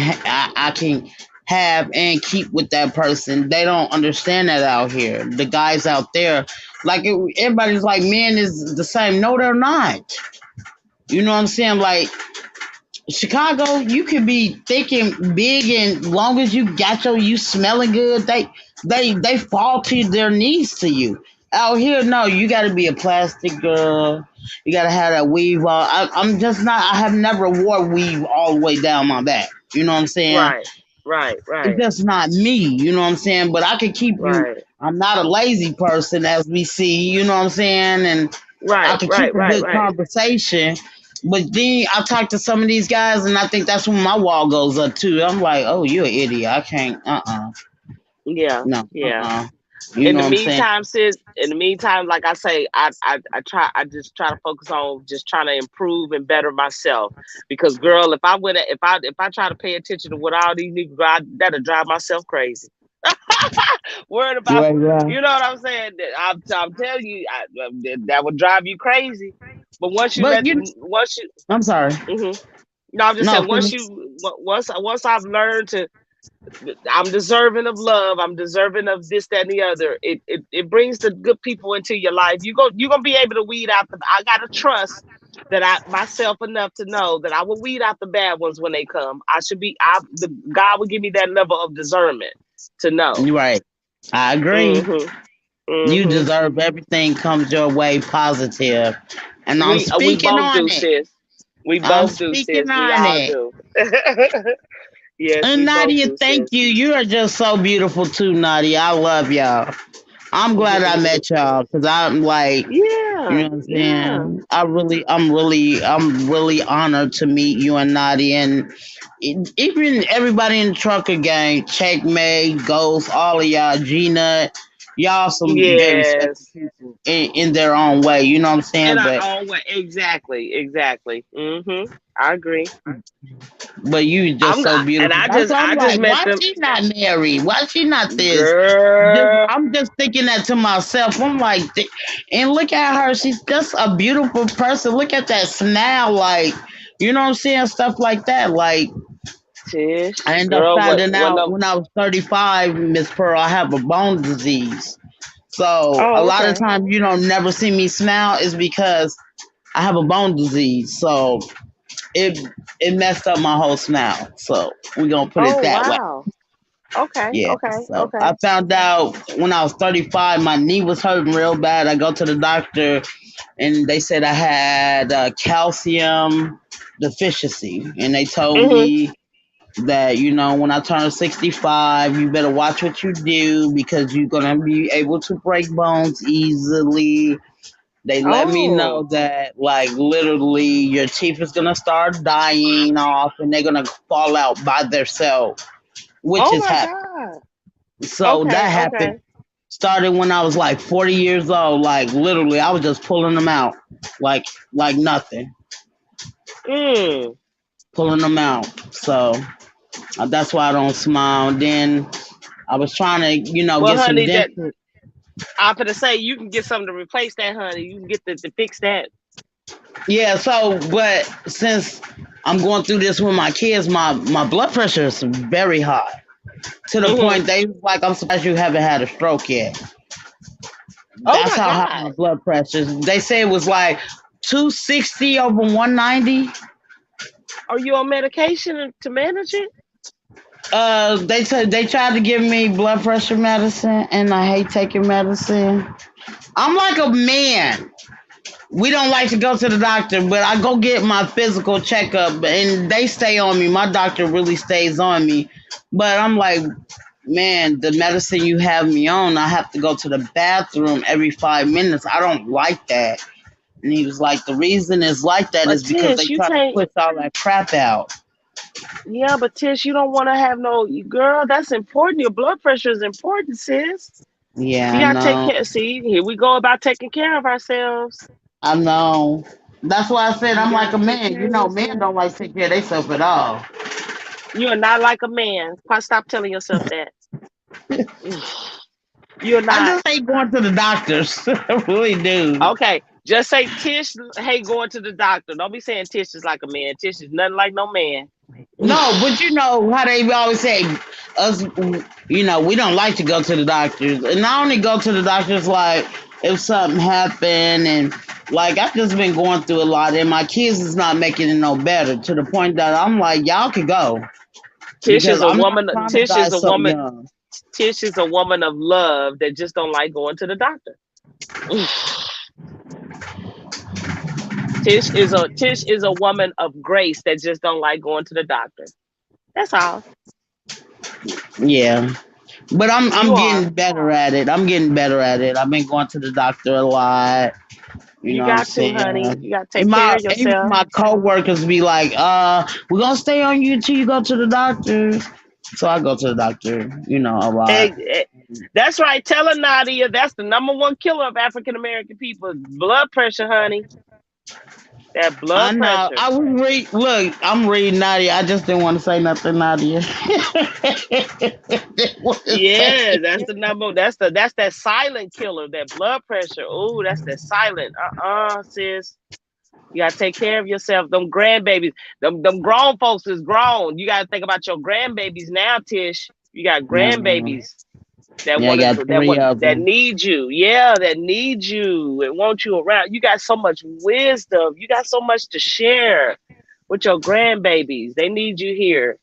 S2: have and keep with that person, they don't understand that out here. The guys out there, like everybody's like, men is the same. No, they're not. You know what I'm saying? Like Chicago, you could be thick and big, and long as you smelling good, they fall to their knees to you. Out here, no, you got to be a plastic girl. You got to have that weave on. I'm just not. I have never wore weave all the way down my back. You know what I'm saying?
S1: Right, right,
S2: It's
S1: right,
S2: just not me. You know what I'm saying? But I can keep you.
S1: right,
S2: I'm not a lazy person, as we see. You know what I'm saying? And I
S1: right,
S2: can keep
S1: right,
S2: a
S1: right,
S2: good
S1: right.
S2: conversation. But then I talk to some of these guys, and I think that's when my wall goes up too. I'm like, oh, you're an idiot. I can't.
S1: Yeah,
S2: No.
S1: yeah.
S2: You
S1: In
S2: know
S1: the
S2: what I'm saying?
S1: meantime, sis, in the meantime, like I say, I just try to focus on just trying to improve and better myself. Because girl, if I try to pay attention to what all these niggas that'll drive myself crazy. Worried about,
S2: Right, right.
S1: you know what I'm saying? I'm telling you, that would drive you crazy. But
S2: But I'm sorry.
S1: hmm no, I'm just
S2: No,
S1: saying
S2: finish.
S1: once I've learned to I'm deserving of love. I'm deserving of this, that, and the other. It brings the good people into your life. You're gonna be able to weed out the. I gotta trust that I myself enough to know that I will weed out the bad ones when they come. I should be. The God will give me that level of discernment to know.
S2: You're right. I agree.
S1: Mm-hmm.
S2: You
S1: Mm-hmm.
S2: deserve everything comes your way positive. And I'm
S1: We
S2: speaking
S1: both
S2: on
S1: do,
S2: it.
S1: sis. We
S2: I'm
S1: both do,
S2: speaking
S1: sis. We
S2: on
S1: all
S2: it.
S1: do. Yes,
S2: And
S1: we both
S2: Nadia,
S1: do,
S2: thank
S1: sis.
S2: you. You are just so beautiful too, Nadia. I love y'all. I'm glad I met y'all because I'm like, you
S1: Yeah,
S2: know what I'm
S1: yeah.
S2: saying? I'm really honored to meet you and Nadia, and even everybody in the trucker gang, Checkmate, Ghost, all of y'all, Gina, y'all some very special
S1: Yes.
S2: people in their own way. You know what I'm
S1: In
S2: saying?
S1: our
S2: But
S1: own way. Exactly. Exactly. I agree.
S2: you just so
S1: And
S2: beautiful. That's why I'm
S1: I just
S2: like,
S1: met
S2: why
S1: them.
S2: she not married? Why she not this?
S1: Girl.
S2: I'm just thinking that to myself. I'm like, and look at her. She's just a beautiful person. Look at that smile, like, you know what I'm saying? Stuff like that. Like,
S1: Tish,
S2: I ended up
S1: girl,
S2: finding
S1: what
S2: out
S1: no.
S2: when I was 35, Miss Pearl, I have a bone disease. So a
S1: Oh,
S2: lot of
S1: okay.
S2: times you don't never see me smile is because I have a bone disease. So it it messed up my whole smile. So we're gonna put it
S1: Oh,
S2: that way.
S1: wow. Okay,
S2: Yeah.
S1: okay,
S2: So
S1: okay.
S2: I found out when I was 35, my knee was hurting real bad. I go to the doctor and they said I had calcium deficiency, and they told
S1: Mm-hmm.
S2: me that when I turn 65, you better watch what you do because you're gonna be able to break bones easily. They let me know
S1: Oh.
S2: that like literally your teeth is gonna start dying off and they're gonna fall out by themselves, which
S1: Oh
S2: is
S1: my
S2: happening.
S1: God.
S2: So
S1: Okay,
S2: that happened.
S1: okay.
S2: Started when I was like 40 years old. Like literally, I was just pulling them out, like nothing,
S1: Mm.
S2: pulling them out. So that's why I don't smile. Then I was trying to,
S1: Well,
S2: get some
S1: honey, that
S2: dental.
S1: I'm gonna say you can get something to replace that, honey. You can get to fix that.
S2: Yeah. So, but since I'm going through this with my kids, my blood pressure is very high to the
S1: Mm-hmm.
S2: point they was like, I'm surprised you haven't had a stroke yet.
S1: Oh
S2: That's
S1: my
S2: how high
S1: God.
S2: my blood pressure is. They say it was like 260 over 190.
S1: Are you on medication to manage it?
S2: They tried to give me blood pressure medicine, and I hate taking medicine. I'm like a man. We don't like to go to the doctor, but I go get my physical checkup, and they stay on me. My doctor really stays on me, but I'm like, man, the medicine you have me on, I have to go to the bathroom every 5 minutes. I don't like that. And he was like, the reason it's like that
S1: But
S2: is because they
S1: Tish, you
S2: try to
S1: can't.
S2: push all that crap out.
S1: Yeah, but Tish, you don't want to have no girl. That's important. Your blood pressure is important, sis. You
S2: Yeah, I
S1: gotta take
S2: know.
S1: care. See, here we go about taking care of ourselves.
S2: I know. That's why I said
S1: You
S2: I'm like
S1: gotta
S2: a
S1: take
S2: man.
S1: care
S2: You
S1: of
S2: know, men
S1: yourself.
S2: don't like to take care of themselves at all.
S1: You are not like a man. Stop telling yourself that. You're
S2: I
S1: not.
S2: just hate going to the doctors. I really do.
S1: Okay, just say Tish. Hey, going to the doctor. Don't be saying Tish is like a man. Tish is nothing like no man.
S2: No, but you know how they always say us. We don't like to go to the doctors, and I only go to the doctors like if something happened, and like I've just been going through a lot, and my kids is not making it no better to the point that I'm like, y'all could go
S1: Tish
S2: because
S1: is a
S2: I'm not
S1: woman.
S2: trying to
S1: Tish
S2: die
S1: is a
S2: so
S1: woman.
S2: young.
S1: Tish is a woman of love that just don't like going to the doctor. Tish is a woman of grace that just don't like going to the doctor. That's all.
S2: Yeah. But I'm
S1: You are.
S2: getting better at it. I'm getting better at it. I've been going to the doctor a lot. You
S1: You
S2: know what I'm
S1: got to, honey.
S2: saying?
S1: You got to
S2: And
S1: take care
S2: my
S1: of
S2: even
S1: yourself.
S2: my coworkers be like, we're gonna stay on you till you go to the doctor. So I go to the doctor, a lot.
S1: That's right. Tell her, Nadia, that's the number one killer of African American people. Blood pressure, honey. That
S2: I
S1: blood
S2: know.
S1: pressure.
S2: I was look, I'm reading Nadia. I just didn't want to say nothing, Nadia. Didn't want to say
S1: Yeah, that's the number. That's that silent killer. That blood pressure. Oh, that's that silent. Sis. You gotta take care of yourself. Them grandbabies, them grown folks is grown. You gotta think about your grandbabies now, Tish. You got
S2: Yeah,
S1: grandbabies that
S2: yeah, I got three of
S1: that
S2: them.
S1: need you. Yeah, that need you and want you around. You got so much wisdom. You got so much to share with your grandbabies. They need you here.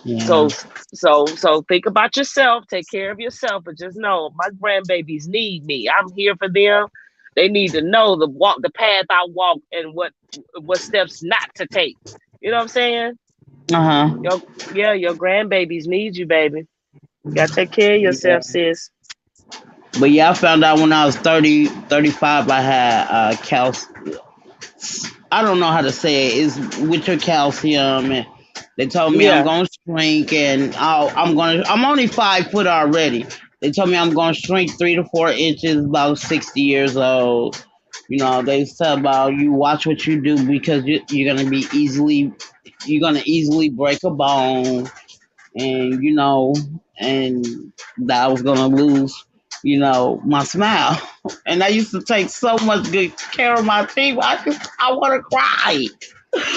S2: Yeah.
S1: So so think about yourself, take care of yourself, but just know my grandbabies need me. I'm here for them. They need to know the path I walk and what steps not to take. You know what I'm saying?
S2: Uh-huh.
S1: Your grandbabies need you, baby. You gotta take care of
S2: Yeah.
S1: yourself, sis.
S2: But yeah, I found out when I was 30, 35, I had I don't know how to say it. It's with your calcium, and they told me I'm
S1: Yeah.
S2: gonna shrink, and I'm only 5 foot already. They told me I'm gonna shrink 3 to 4 inches, about 60 years old. They said about you watch what you do because you're gonna easily break a bone, and and that I was gonna lose, my smile. And I used to take so much good care of my teeth. I want to cry.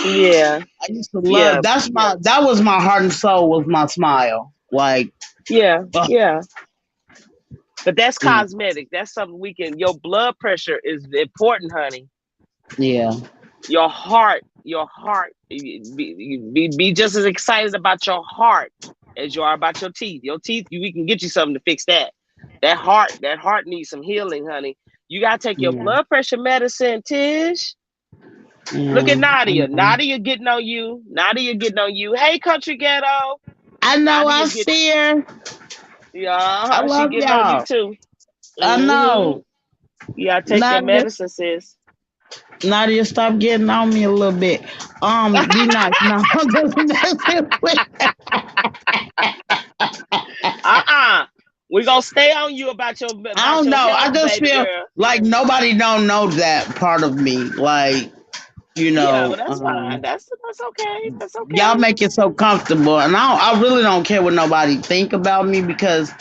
S1: Yeah.
S2: I used to love
S1: Yeah.
S2: that was my heart and soul was my smile. Like,
S1: Yeah.
S2: ugh,
S1: Yeah. But that's
S2: yeah,
S1: cosmetic. That's something we can. Your blood pressure is important, honey.
S2: yeah,
S1: Your heart, be just as excited about your heart as you are about your teeth. Your teeth, we can get you something to fix that. That heart needs some healing, honey. You gotta take your
S2: yeah,
S1: blood pressure medicine, Tish. Look at
S2: yeah. I
S1: Nadia.
S2: know.
S1: Nadia getting on you. Nadia getting on you. Hey, country ghetto.
S2: I know. I
S1: Nadia get
S2: see her. I
S1: yeah, she
S2: love
S1: getting on you
S2: y'all.
S1: too.
S2: I
S1: Mm-hmm.
S2: know.
S1: You gotta take your
S2: Nadia,
S1: medicine, sis.
S2: Nadia, stop getting on me a little bit. Be nice. No, I'm just messing with.
S1: Uh-uh. We're gonna stay on you about your
S2: I don't know. I
S1: health,
S2: just
S1: baby
S2: feel
S1: girl.
S2: like nobody don't know that part of me. Like,
S1: Yeah, but that's fine. That's okay. That's
S2: y'all
S1: okay.
S2: make it so comfortable, and I really don't care what nobody think about me because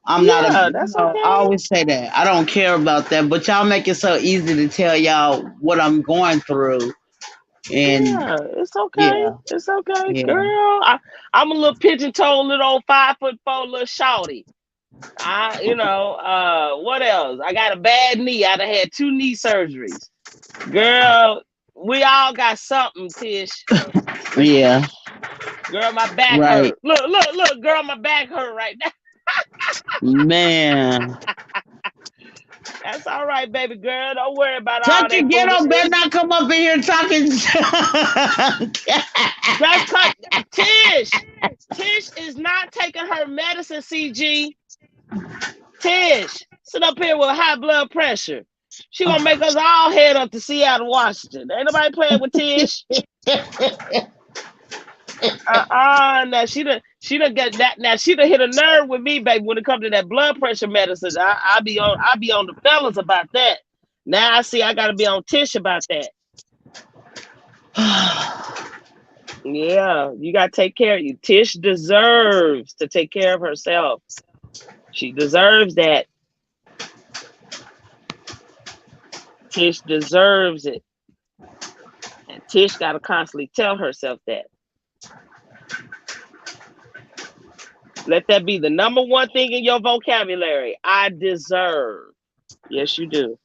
S2: I'm not a.
S1: Yeah, that's
S2: I
S1: okay.
S2: always say that I don't care about that, but y'all make it so easy to tell y'all what I'm going through, and
S1: Yeah, it's okay.
S2: yeah,
S1: It's okay,
S2: yeah.
S1: girl. I'm a little pigeon toed, little old 5'4" little shorty. What else? I got a bad knee. I done had 2 knee surgeries. Girl, we all got something, Tish.
S2: Yeah,
S1: Girl, my back
S2: right,
S1: hurt. Look, girl, my back hurt right now.
S2: man.
S1: That's all right, baby girl. Don't worry about all
S2: Tucker
S1: that
S2: Ghetto better
S1: foolishness.
S2: not come up in here talking.
S1: Just cut Tish. Tish is not taking her medicine, CG. Tish, sit up here with high blood pressure. She gonna make us all head up to Seattle, Washington. Ain't nobody playing with Tish. Now she done get that. Now she done hit a nerve with me, baby. When it comes to that blood pressure medicine, I be on the fellas about that. Now I see I gotta be on Tish about that. Yeah, you gotta take care of you. Tish deserves to take care of herself. She deserves that. Tish deserves it. And Tish gotta constantly tell herself that. Let that be the number one thing in your vocabulary. I deserve. Yes, you do.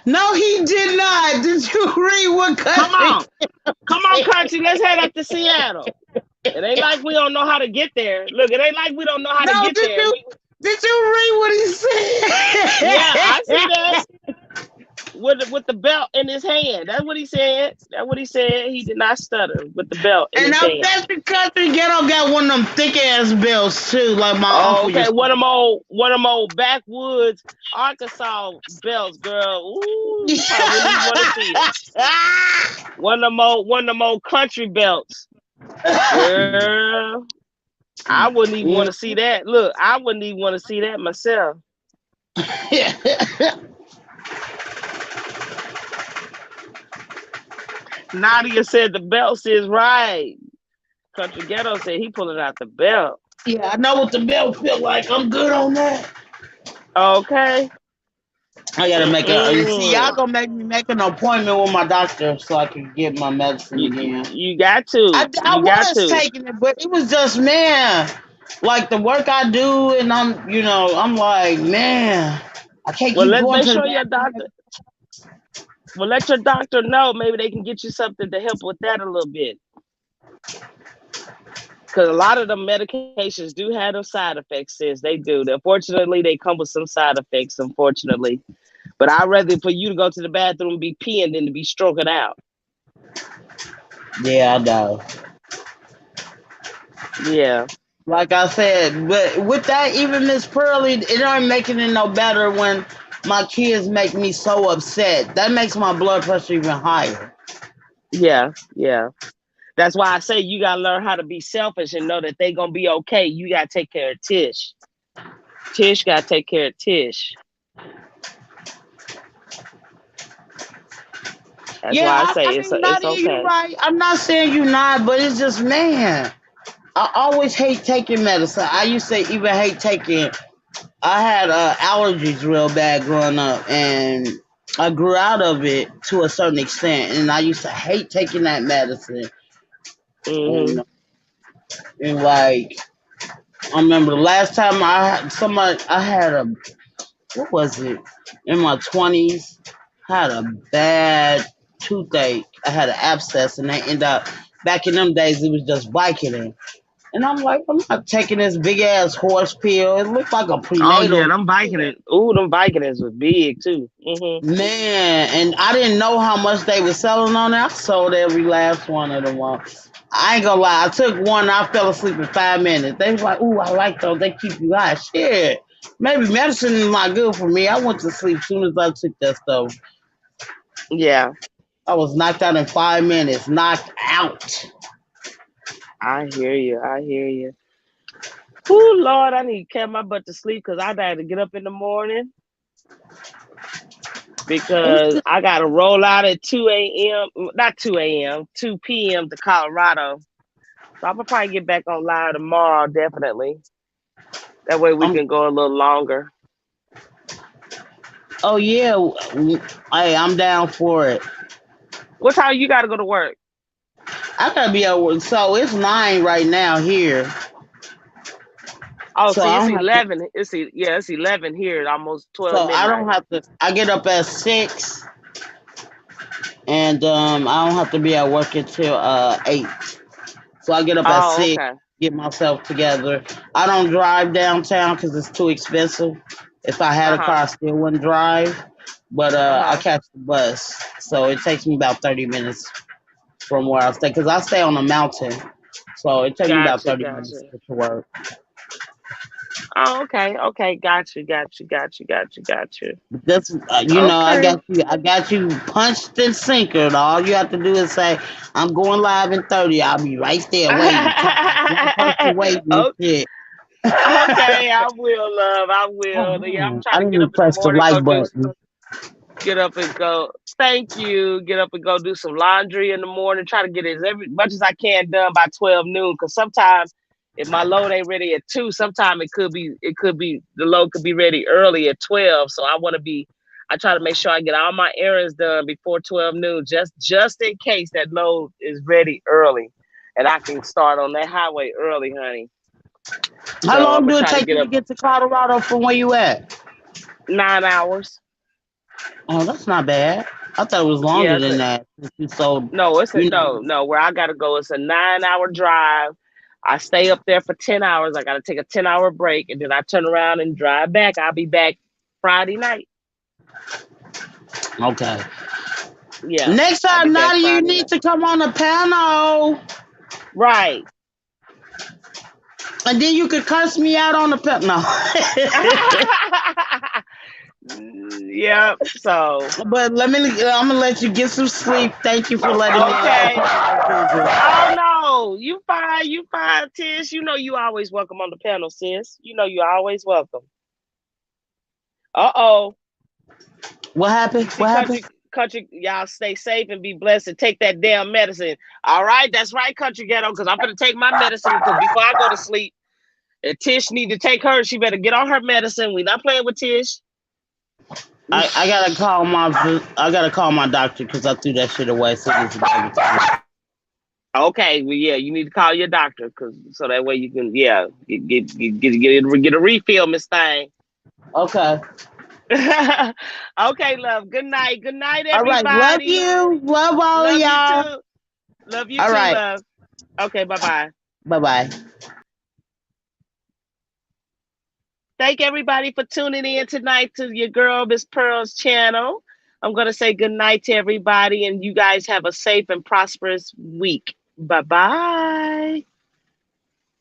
S2: No, he did not. Did you read what
S1: Come
S2: country?
S1: on. Come on, country. Let's head up to Seattle. It ain't like we don't know how to get there. Look, it ain't like we don't know how to
S2: No,
S1: get there.
S2: did you read what he said?
S1: Yeah, I see that. With the belt in his hand. That's what he said. That's what he said. He did not stutter with the belt in
S2: And
S1: his
S2: I
S1: hand.
S2: bet the country ghetto got one of them thick ass belts too, like my
S1: Oh,
S2: uncle
S1: okay.
S2: used to.
S1: One of them old backwoods Arkansas belts, girl. Ooh, you probably wouldn't even want to see it. One of them old country belts. Girl. I wouldn't even want to see that. Look, I wouldn't even want to see that myself. Nadia said the belt is right. Country Ghetto said he pulling out the belt.
S2: Yeah, I know what the belt feel like. I'm good on that.
S1: Okay.
S2: I gotta make a. You see, y'all
S1: Mm-mm.
S2: gonna make me make an appointment with my doctor so I can get my medicine again.
S1: You got to.
S2: I
S1: You got
S2: was
S1: to.
S2: taking it, but it was just man, like the work I do, and I'm like, man, I can't
S1: Well,
S2: keep
S1: let's
S2: going
S1: make
S2: to the
S1: sure your
S2: bathroom.
S1: doctor. Well, let your doctor know. Maybe they can get you something to help with that a little bit. Because a lot of the medications do have those side effects. Sis, they do. Unfortunately, they come with some side effects. Unfortunately, but I'd rather for you to go to the bathroom and be peeing than to be stroking out.
S2: Yeah, I know.
S1: Yeah.
S2: Like I said, but with that, even Miss Pearly, it ain't making it no better when my kids make me so upset. That makes my blood pressure even higher.
S1: Yeah. Yeah. That's why I say you gotta learn how to be selfish and know that they gonna be okay. You gotta take care of Tish. Tish gotta take care of Tish. That's
S2: Yeah,
S1: why I
S2: I
S1: say
S2: mean,
S1: it's
S2: Nadia, you're
S1: okay.
S2: right. I'm not saying you're not, but it's just, man, I always hate taking medicine. I used to even hate taking. I had allergies real bad growing up, and I grew out of it to a certain extent. And I used to hate taking that medicine.
S1: Hmm.
S2: And, and like, I remember the last time I had a, what was it? In my 20s, had a bad toothache. I had an abscess, and they ended up, back in them days, it was just Vicodin. And I'm like, I'm not taking this big ass horse pill. It looked like a
S1: Oh yeah,
S2: prenatal
S1: them Vicodins. Ooh, them Vicodins was big too. Hmm.
S2: man. And I didn't know how much they were selling on it. I sold every last one of them. I ain't gonna lie. I took one. And I fell asleep in 5 minutes. They was like, "Ooh, I like those. They keep you high." Shit. Maybe medicine is not good for me. I went to sleep as soon as I took that stuff.
S1: Yeah,
S2: I was knocked out in 5 minutes. Knocked out.
S1: I hear you. I hear you. Ooh, Lord, I need to carry my butt to sleep because I got to get up in the morning
S2: It's
S1: because
S2: just,
S1: I got to roll out at 2 a.m. Not 2 a.m., 2 p.m. to Colorado. So I'm gonna probably get back on live tomorrow, definitely. That way we
S2: I'm.
S1: can go a little longer.
S2: Oh yeah. Hey, I'm down for it.
S1: What time you got to go to work?
S2: I gotta be at work. So it's 9 right now here.
S1: Oh,
S2: So
S1: see,
S2: I
S1: it's
S2: don't have to.
S1: 11. It's 11 here. Almost 12
S2: So I
S1: midnight.
S2: don't have to. I get up at 6, and I don't have to be at work until 8. So I get up at
S1: Oh,
S2: 6,
S1: okay.
S2: get myself together. I don't drive downtown because it's too expensive. If I had
S1: Uh
S2: a car,
S1: huh.
S2: I still wouldn't drive. But
S1: Uh
S2: I
S1: huh.
S2: catch the bus, so it takes me about 30 minutes from where I stay because I stay on a mountain. So it takes me about
S1: Gotcha.
S2: 30 minutes
S1: Gotcha.
S2: to get to work.
S1: Oh, okay. Okay. Got you. Got you. Got you. Got you. Got you.
S2: That's I
S1: Okay.
S2: got you. I got you punched and sinkered. All you have to do is say, "I'm going live in 30." I'll be right there waiting. Talk like one person waiting and
S1: Oh,
S2: shit.
S1: okay. I will, love. I
S2: Oh
S1: will. Yeah, I'm
S2: man,
S1: trying
S2: I
S1: to
S2: didn't
S1: get
S2: even
S1: up in the
S2: press the
S1: morning, go
S2: like
S1: do,
S2: button.
S1: get up and go. Thank you. Get up and go do some laundry in the morning. Try to get as much as I can done by 12 noon. Because sometimes if my load ain't ready at 2, sometimes it could be the load could be ready early at 12. So I try to make sure I get all my errands done before 12 noon, just in case that load is ready early, and I can start on that highway early, honey.
S2: How
S1: So I'm
S2: long
S1: gonna
S2: do it
S1: try to
S2: take
S1: get
S2: you to
S1: up
S2: get to Colorado from where you at?
S1: 9 hours.
S2: Oh, that's not bad. I thought it was
S1: Yeah,
S2: longer than that. Since you sold,
S1: no,
S2: you know.
S1: no. Where I gotta go, it's a 9 hour drive. I stay up there for 10 hours. I gotta take a 10 hour break, and then I turn around and drive back. I'll be back Friday night.
S2: Okay.
S1: Yeah,
S2: Next
S1: I'll be
S2: time,
S1: back
S2: Nadia, you
S1: Friday
S2: need
S1: night.
S2: to come on the panel,
S1: Right.
S2: and then you could curse me out on the panel. No.
S1: Yep. So
S2: But I'm gonna let you get some sleep. Thank you for letting me
S1: okay.
S2: talk to
S1: Oh no, you fine. You fine, Tish. You know you always welcome on the panel, sis. You know you always welcome. Uh-oh.
S2: What happened?
S1: You see,
S2: What happened?
S1: country, y'all stay safe and be blessed and take that damn medicine. All right, that's right, country ghetto, because I'm gonna take my medicine because before I go to sleep, and Tish need to take hers. She better get on her medicine. We not playing with Tish.
S2: I gotta call my doctor because I threw that shit away as soon as the baby came.
S1: Okay, well, yeah, you need to call your doctor, cause so that way you can, yeah, get a refill, Miss Thing.
S2: Okay.
S1: Okay, love. Good night. Good night,
S2: All right. Love
S1: everybody.
S2: you. Love all of
S1: Love you
S2: y'all.
S1: too. Love you
S2: All
S1: too,
S2: right.
S1: love. Okay, bye bye.
S2: Bye bye.
S1: Thank everybody for tuning in tonight to your girl Miss Pearl's channel. I'm gonna say good night to everybody, and you guys have a safe and prosperous week. Bye bye.